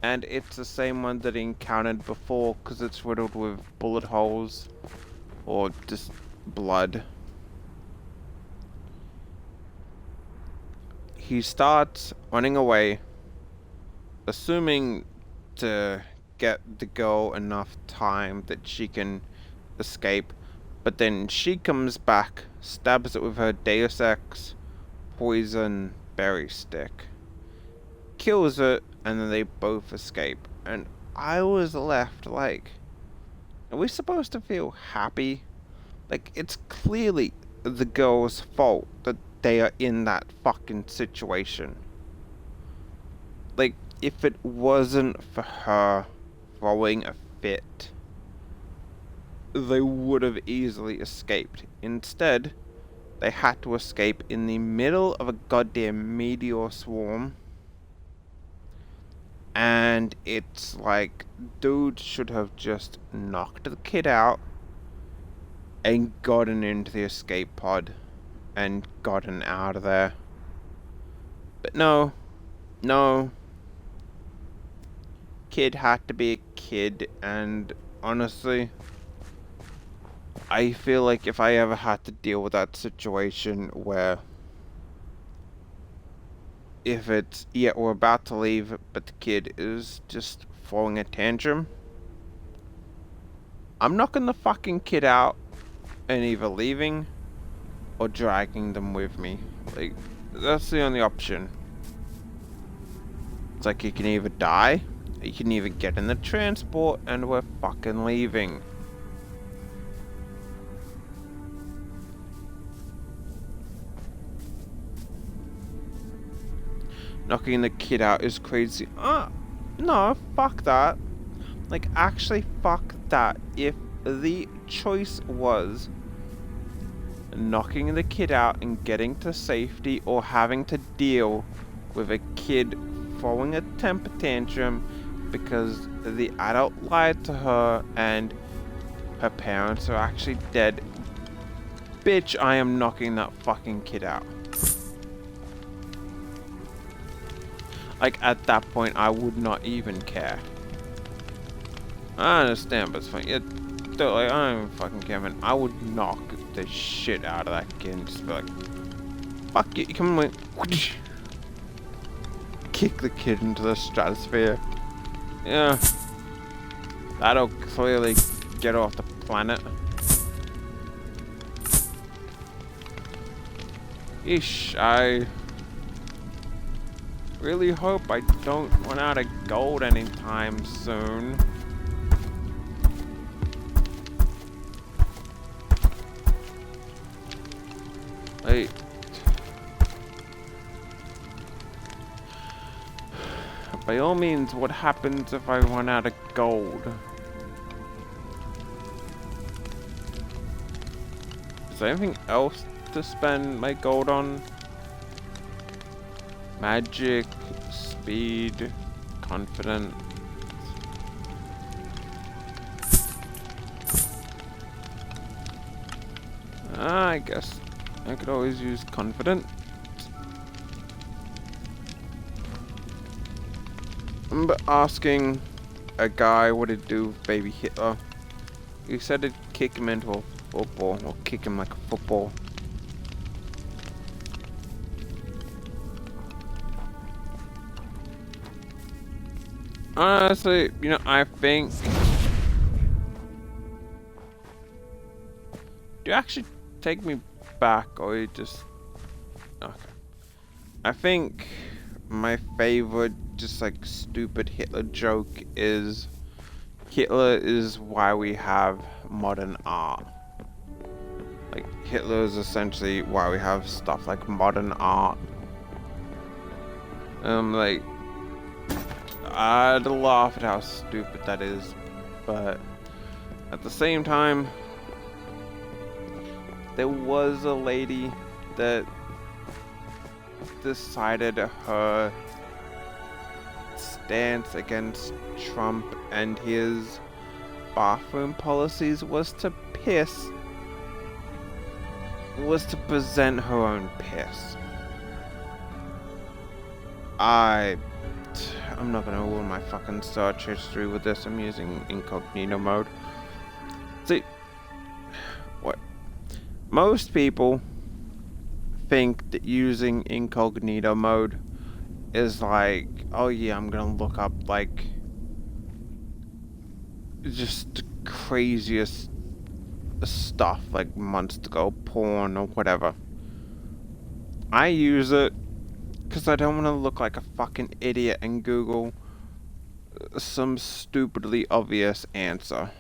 and it's the same one that he encountered before because it's riddled with bullet holes or just blood. He starts running away, assuming to get the girl enough time that she can escape, but then she comes back, stabs it with her Deus Ex poison berry stick, kills it, and then they both escape. And I was left like, are we supposed to feel happy? Like, it's clearly the girl's fault that they are in that fucking situation. Like, if it wasn't for her throwing a fit, they would have easily escaped. Instead, they had to escape in the middle of a goddamn meteor swarm. And it's like, dude should have just knocked the kid out and gotten into the escape pod and gotten out of there. But no. Kid had to be a kid, and honestly, I feel like if I ever had to deal with that situation where if it's, yeah, we're about to leave, but the kid is just throwing a tantrum, I'm knocking the fucking kid out and either leaving or dragging them with me. Like, that's the only option. It's like, you can either die, or you can either get in the transport and we're fucking leaving. Knocking the kid out is crazy. No, fuck that. Like, actually, fuck that. If the choice was knocking the kid out and getting to safety, or having to deal with a kid throwing a temper tantrum because the adult lied to her and her parents are actually dead. Bitch, I am knocking that fucking kid out. Like, at that point, I would not even care. I understand, but it's fine. I don't even fucking care, man. I would knock the shit out of that kid and just be like, fuck you, come on, like, kick the kid into the stratosphere. Yeah. That'll clearly get off the planet. Ish, I really hope I don't run out of gold anytime soon. Like, by all means, what happens if I run out of gold? Is there anything else to spend my gold on? Magic, speed, confidence. I guess I could always use confidence. But asking a guy what he'd do with baby Hitler, he said it'd kick him into a football, or kick him like a football. Honestly, you know, I think... Do you actually take me back, or you just... Okay. I think my favorite, just like, stupid Hitler joke is... Hitler is why we have modern art. Like, Hitler is essentially why we have stuff like modern art. Like... I'd laugh at how stupid that is, but at the same time, there was a lady that decided her stance against Trump and his bathroom policies was to present her own piss. I'm not gonna ruin my fucking search history with this. I'm using incognito mode. See, what? Most people think that using incognito mode is like, oh yeah, I'm gonna look up like just the craziest stuff, like months ago porn or whatever. I use it because I don't want to look like a fucking idiot and Google some stupidly obvious answer.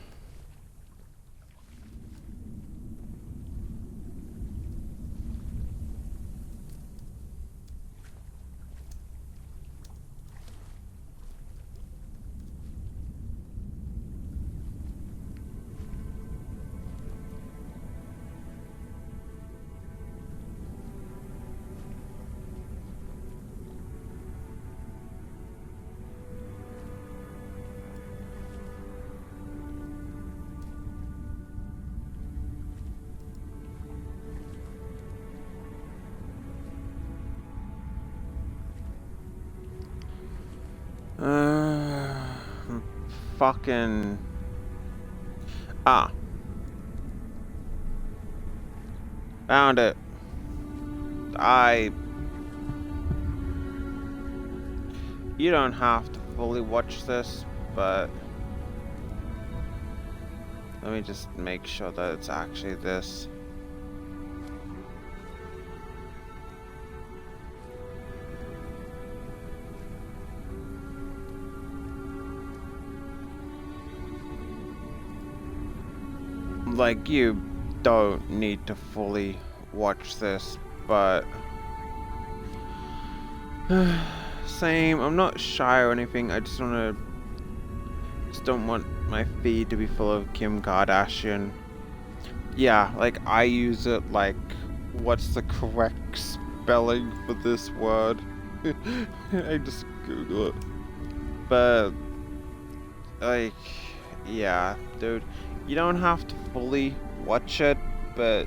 Fucking... Found it. You don't have to fully watch this, but... Let me just make sure that it's actually this. Like, you don't need to fully watch this, but same. I'm not shy or anything. I just don't want my feed to be full of Kim Kardashian Yeah, like I use it like, what's the correct spelling for this word? I just Google it. But, like, yeah, dude, you don't have to fully watch it, but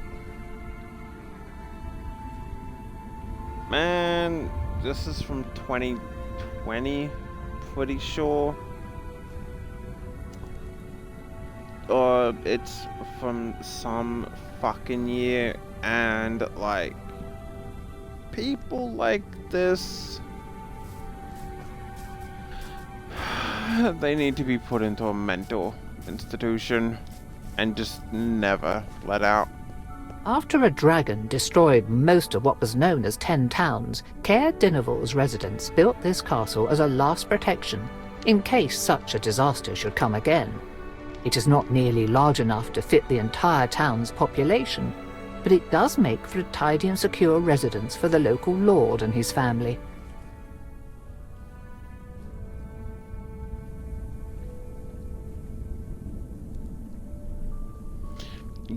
man, this is from 2020, pretty sure. Or it's from some fucking year, and like, people like this, they need to be put into a mental institution and just never let out. After a dragon destroyed most of what was known as 10 towns, Caer Dineval's residents built this castle as a last protection, in case such a disaster should come again. It is not nearly large enough to fit the entire town's population, but it does make for a tidy and secure residence for the local lord and his family.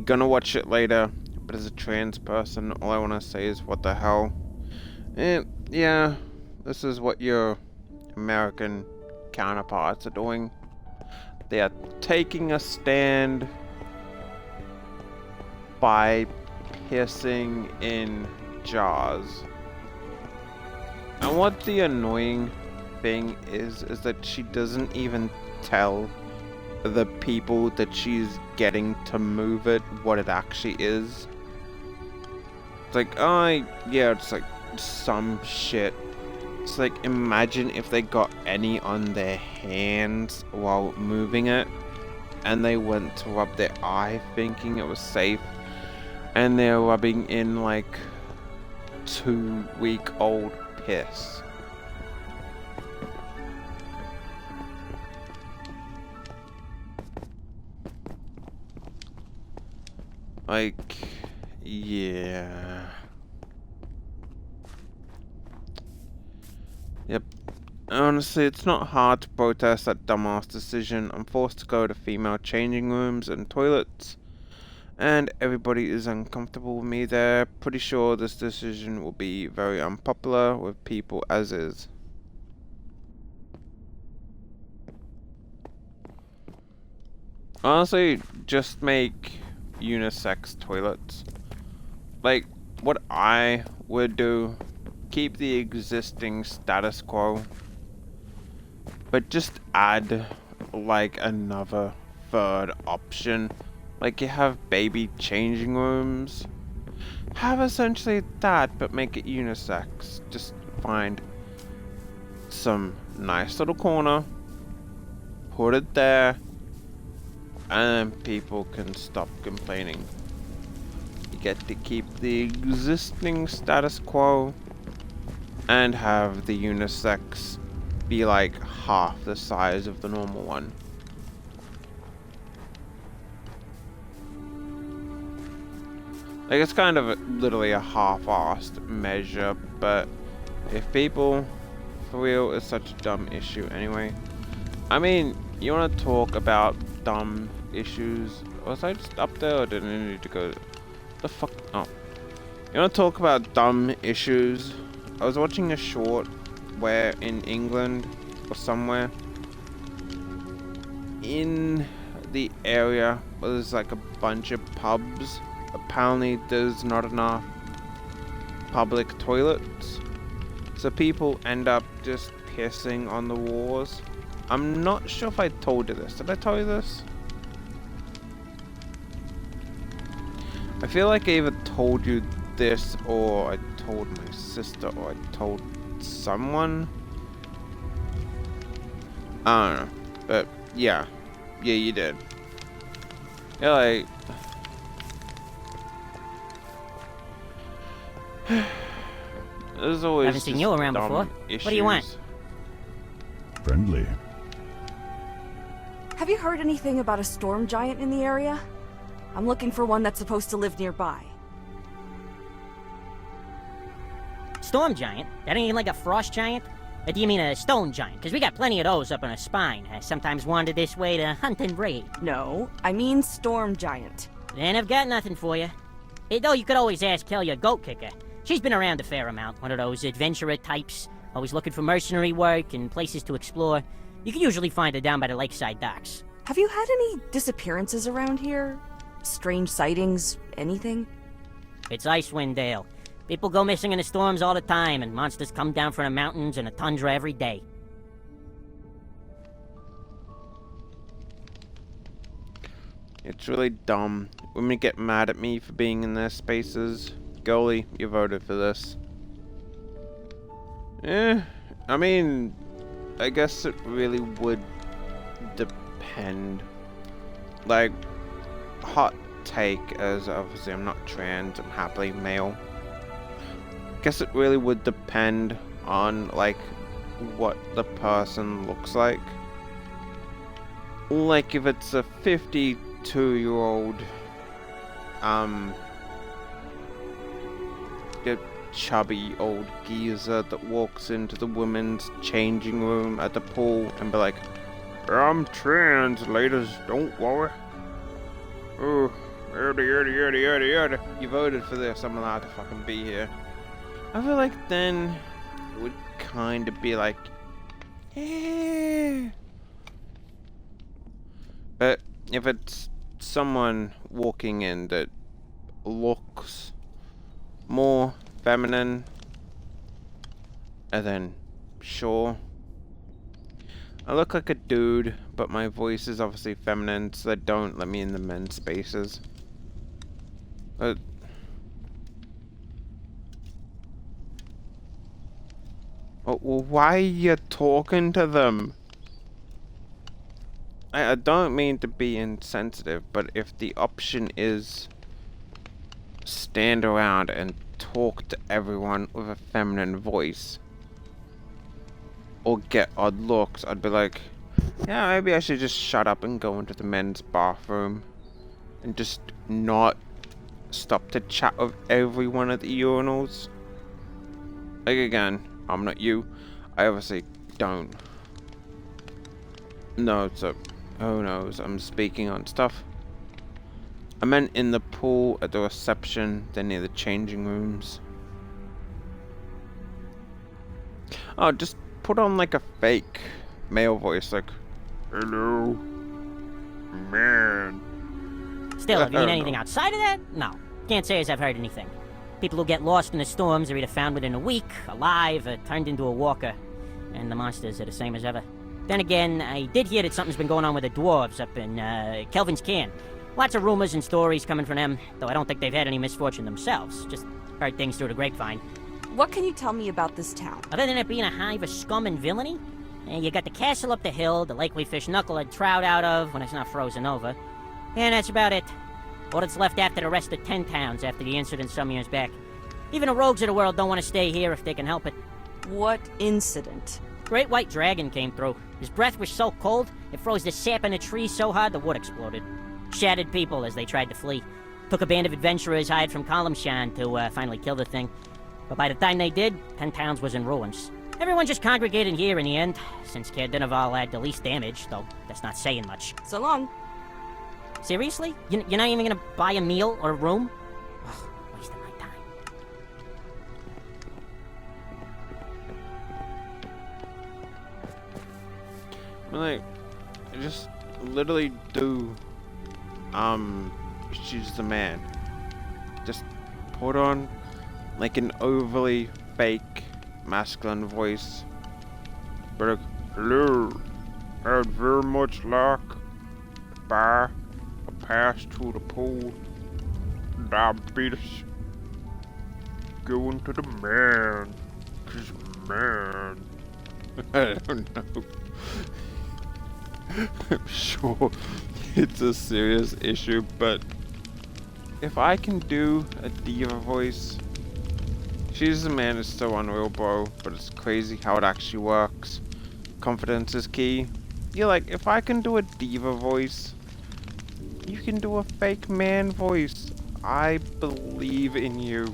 Gonna watch it later, but as a trans person, all I want to say is what the hell. Yeah, this is what your American counterparts are doing. They are taking a stand by pissing in jars. And what the annoying thing is that she doesn't even tell the people that she's getting to move it what it actually is. It's like, oh yeah, it's like some shit. It's like, imagine if they got any on their hands while moving it, and they went to rub their eye thinking it was safe, and they're rubbing in like 2-week-old piss. Like, yeah. Yep. Honestly, it's not hard to protest that dumbass decision. I'm forced to go to female changing rooms and toilets, and everybody is uncomfortable with me there. Pretty sure this decision will be very unpopular with people as is. Honestly, just make unisex toilets. Like, what I would do, keep the existing status quo, but just add like another third option. Like, you have baby changing rooms, have essentially that, but make it unisex. Just find some nice little corner, put it there, and then people can stop complaining. You get to keep the existing status quo and have the unisex be like half the size of the normal one. Like, it's kind of literally a half-assed measure, but if people feel it's such a dumb issue anyway. I mean, you want to talk about dumb issues? Was I just up there, or did I need to go? The fuck? Oh. You want to talk about dumb issues? I was watching a short where in England or somewhere in the area where there's like a bunch of pubs, apparently there's not enough public toilets, so people end up just pissing on the walls. I'm not sure if I told you this. Did I tell you this? I feel like I either told you this, or I told my sister, or I told someone. I don't know. But yeah. Yeah, you did. Yeah, like there's always Haven't seen you around before. Issues. What do you want? Friendly. Have you heard anything about a storm giant in the area? I'm looking for one that's supposed to live nearby. Storm giant? That ain't like a frost giant? Or do you mean a stone giant? Because we got plenty of those up in our spine. I sometimes wander this way to hunt and raid. No, I mean storm giant. Then I've got nothing for you. Though you could always ask Kelly, a goat kicker. She's been around a fair amount, one of those adventurer types, always looking for mercenary work and places to explore. You can usually find her down by the lakeside docks. Have you had any disappearances around here? Strange sightings? Anything? It's Icewind Dale. People go missing in the storms all the time, and monsters come down from the mountains and the tundra every day. It's really dumb. Women get mad at me for being in their spaces. Goalie, you voted for this. I mean, I guess it really would depend. Like, hot take, as obviously I'm not trans, I'm happily male. Guess it really would depend on, like, what the person looks like. Like, if it's a 52-year-old, a chubby old geezer that walks into the women's changing room at the pool and be like, I'm trans, ladies, don't worry. Oh, yada. You voted for this, I'm allowed to fucking be here. I feel like then it would kind of be like, eh. But if it's someone walking in that looks more feminine, and then sure, I look like a dude, but my voice is obviously feminine, so they don't let me in the men's spaces. But well, why are you talking to them? I don't mean to be insensitive, but if the option is stand around and talk to everyone with a feminine voice or get odd looks, I'd be like, yeah, maybe I should just shut up and go into the men's bathroom and just not stop to chat with everyone at the urinals. Like, again, I'm not you. I obviously don't know, so who knows, I'm speaking on stuff. I meant in the pool, at the reception, then near the changing rooms. Oh, just put on like a fake male voice, like, hello, man. Still, have you seen anything outside of that? No. Can't say as I've heard anything. People who get lost in the storms are either found within a week, alive, or turned into a walker. And the monsters are the same as ever. Then again, I did hear that something's been going on with the dwarves up in, Kelvin's Cairn. Lots of rumors and stories coming from them, though I don't think they've had any misfortune themselves. Just heard things through the grapevine. What can you tell me about this town? Other than it being a hive of scum and villainy, you got the castle up the hill, the lake we fish knucklehead trout out of when it's not frozen over. And that's about it. All that's left after the rest of 10 towns after the incident some years back. Even the rogues of the world don't want to stay here if they can help it. What incident? Great white dragon came through. His breath was so cold, it froze the sap in the trees so hard the wood exploded. Shattered people as they tried to flee. Took a band of adventurers hired from Columshan to finally kill the thing. But by the time they did, 10 towns was in ruins. Everyone just congregated here in the end, since Caer Dineval had the least damage, though that's not saying much. So long. Seriously? You're not even gonna buy a meal or a room? Ugh, wasting my time. Like, just literally do, she's the man. Just put on, like, an overly fake masculine voice. But like, hello, I'd very much like to buy a pass to the pool. Diabetes. Going to the man. 'Cause man. I don't know. I'm sure it's a serious issue, but if I can do a diva voice, she's the man is so unreal, bro, but it's crazy how it actually works. Confidence is key. You're like, if I can do a diva voice, you can do a fake man voice. I believe in you.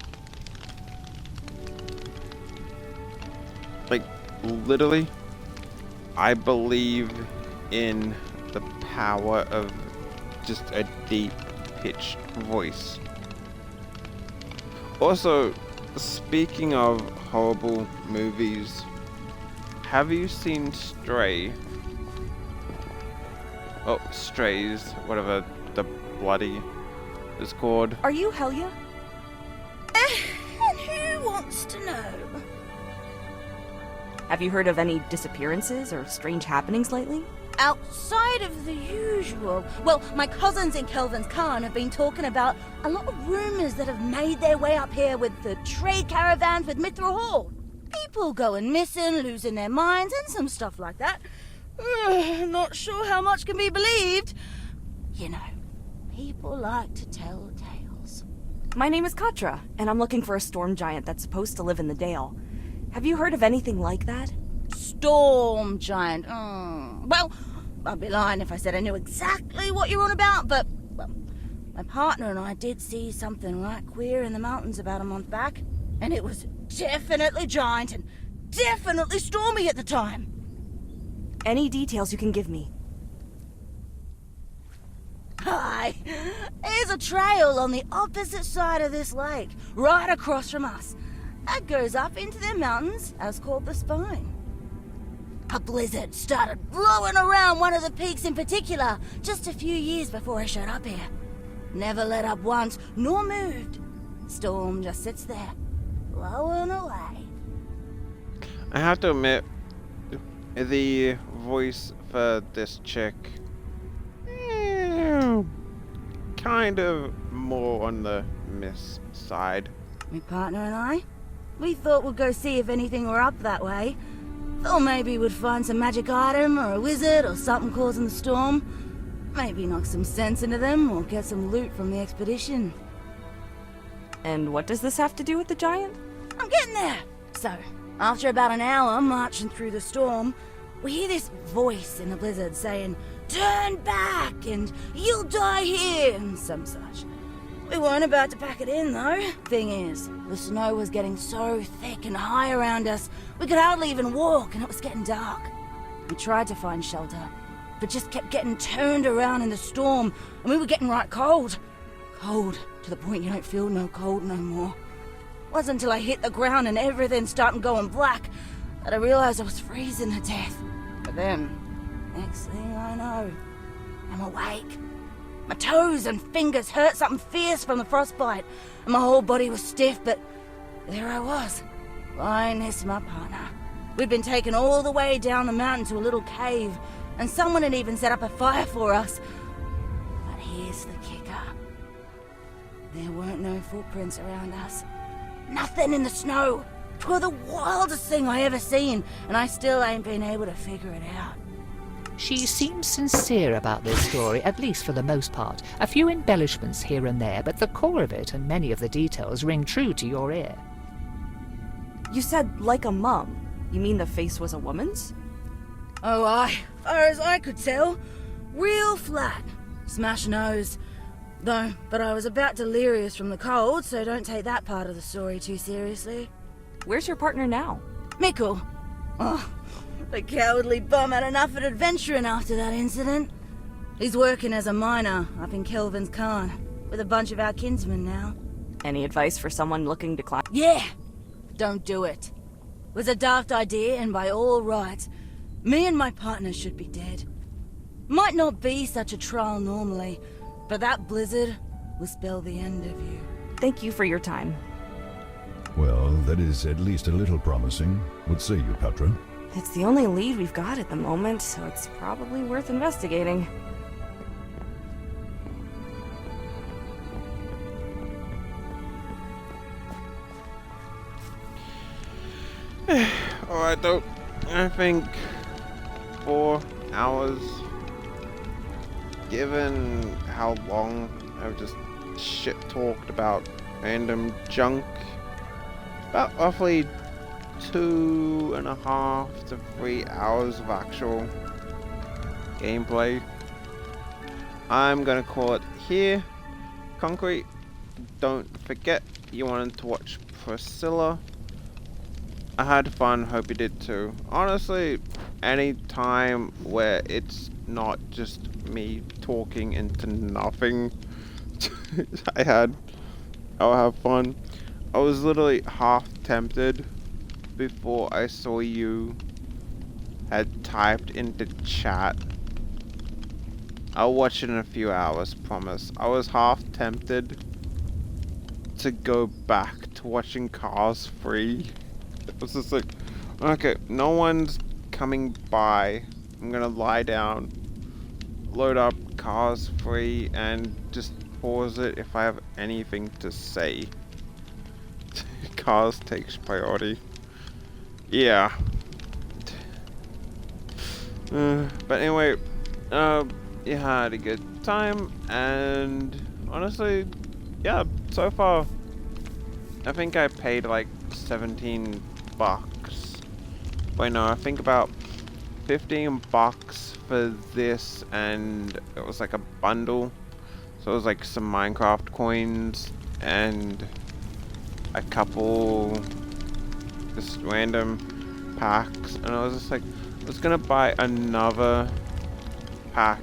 Like, literally, I believe in the power of just a deep pitched voice. Also, speaking of horrible movies, have you seen Stray? Oh, Strays, whatever the bloody is called. Are you Helia? And who wants to know? Have you heard of any disappearances or strange happenings lately? Outside of the usual. Well, my cousins in Kelvin's Khan have been talking about a lot of rumors that have made their way up here with the trade caravans with Mithril Hall. People going missing, losing their minds, and some stuff like that. Not sure how much can be believed. You know, people like to tell tales. My name is Katra, and I'm looking for a storm giant that's supposed to live in the Dale. Have you heard of anything like that? Storm giant. Well, I'd be lying if I said I knew exactly what you're on about, but, well, my partner and I did see something right queer in the mountains about a month back, and it was definitely giant and definitely stormy at the time. Any details you can give me? Hi, here's a trail on the opposite side of this lake, right across from us. That goes up into the mountains, as called the Spine. A blizzard started blowing around one of the peaks in particular just a few years before I showed up here. Never let up once, nor moved. Storm just sits there, blowing away. I have to admit, the voice for this chick, kind of more on the miss side. My partner and I, we thought we'd go see if anything were up that way. Thought maybe we'd find some magic item or a wizard or something causing the storm. Maybe knock some sense into them or get some loot from the expedition. And what does this have to do with the giant? I'm getting there. So, after about an hour marching through the storm, we hear this voice in the blizzard saying, "Turn back," and "You'll die here," and some such. We weren't about to pack it in, though. Thing is, the snow was getting so thick and high around us, we could hardly even walk, and it was getting dark. We tried to find shelter, but just kept getting turned around in the storm, and we were getting right cold. Cold, to the point you don't feel no cold no more. Wasn't until I hit the ground and everything started going black that I realized I was freezing to death. But then, next thing I know, I'm awake. My toes and fingers hurt something fierce from the frostbite, and my whole body was stiff, but there I was, lying next to my partner. We'd been taken all the way down the mountain to a little cave, and someone had even set up a fire for us. But here's the kicker. There weren't no footprints around us. Nothing in the snow. 'Twere the wildest thing I ever seen, and I still ain't been able to figure it out. She seems sincere about this story, at least for the most part. A few embellishments here and there, but the core of it and many of the details ring true to your ear. You said like a mum. You mean the face was a woman's? Oh, aye. Far as I could tell. Real flat. Smash nose. Though, but I was about delirious from the cold, so don't take that part of the story too seriously. Where's your partner now? Mickle. Oh, the cowardly bum had enough of adventuring after that incident. He's working as a miner up in Kelvin's Khan, with a bunch of our kinsmen now. Any advice for someone looking to climb? Yeah! Don't do it. It was a daft idea, and by all rights, me and my partner should be dead. Might not be such a trial normally, but that blizzard will spell the end of you. Thank you for your time. Well, that is at least a little promising. What say you, Katra? It's the only lead we've got at the moment, so it's probably worth investigating. Alright, though, I think 4 hours, given how long I've just shit talked about random junk, about roughly 2.5 to 3 hours of actual gameplay. I'm gonna call it here. Concrete, don't forget you wanted to watch Priscilla. I had fun, hope you did too. Honestly, any time where it's not just me talking into nothing I'll have fun. I was literally half tempted before I saw you had typed into chat. I'll watch it in a few hours, promise. I was half tempted to go back to watching Cars 3. It was just like, okay, no one's coming by. I'm gonna lie down, load up Cars 3, and just pause it if I have anything to say. Cars takes priority. Yeah. But anyway, you had a good time, and honestly, yeah, so far, I think I paid like 17 bucks. Wait, no, I think about 15 bucks for this, and it was like a bundle. So it was like some Minecraft coins, and a couple just random packs, and I was just like, I was gonna buy another pack,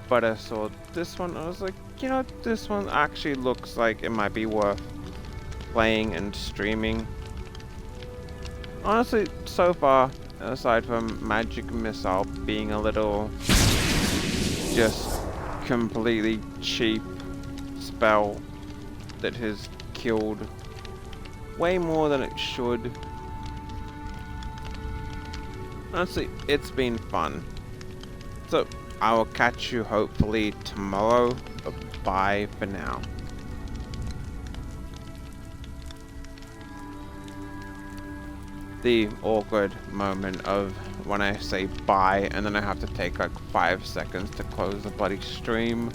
but I saw this one, I was like, you know, this one actually looks like it might be worth playing and streaming. Honestly, so far, aside from Magic Missile being a little just completely cheap spell that has killed way more than it should, honestly, it's been fun. So, I will catch you hopefully tomorrow, but bye for now. The awkward moment of when I say bye and then I have to take like 5 seconds to close the bloody stream.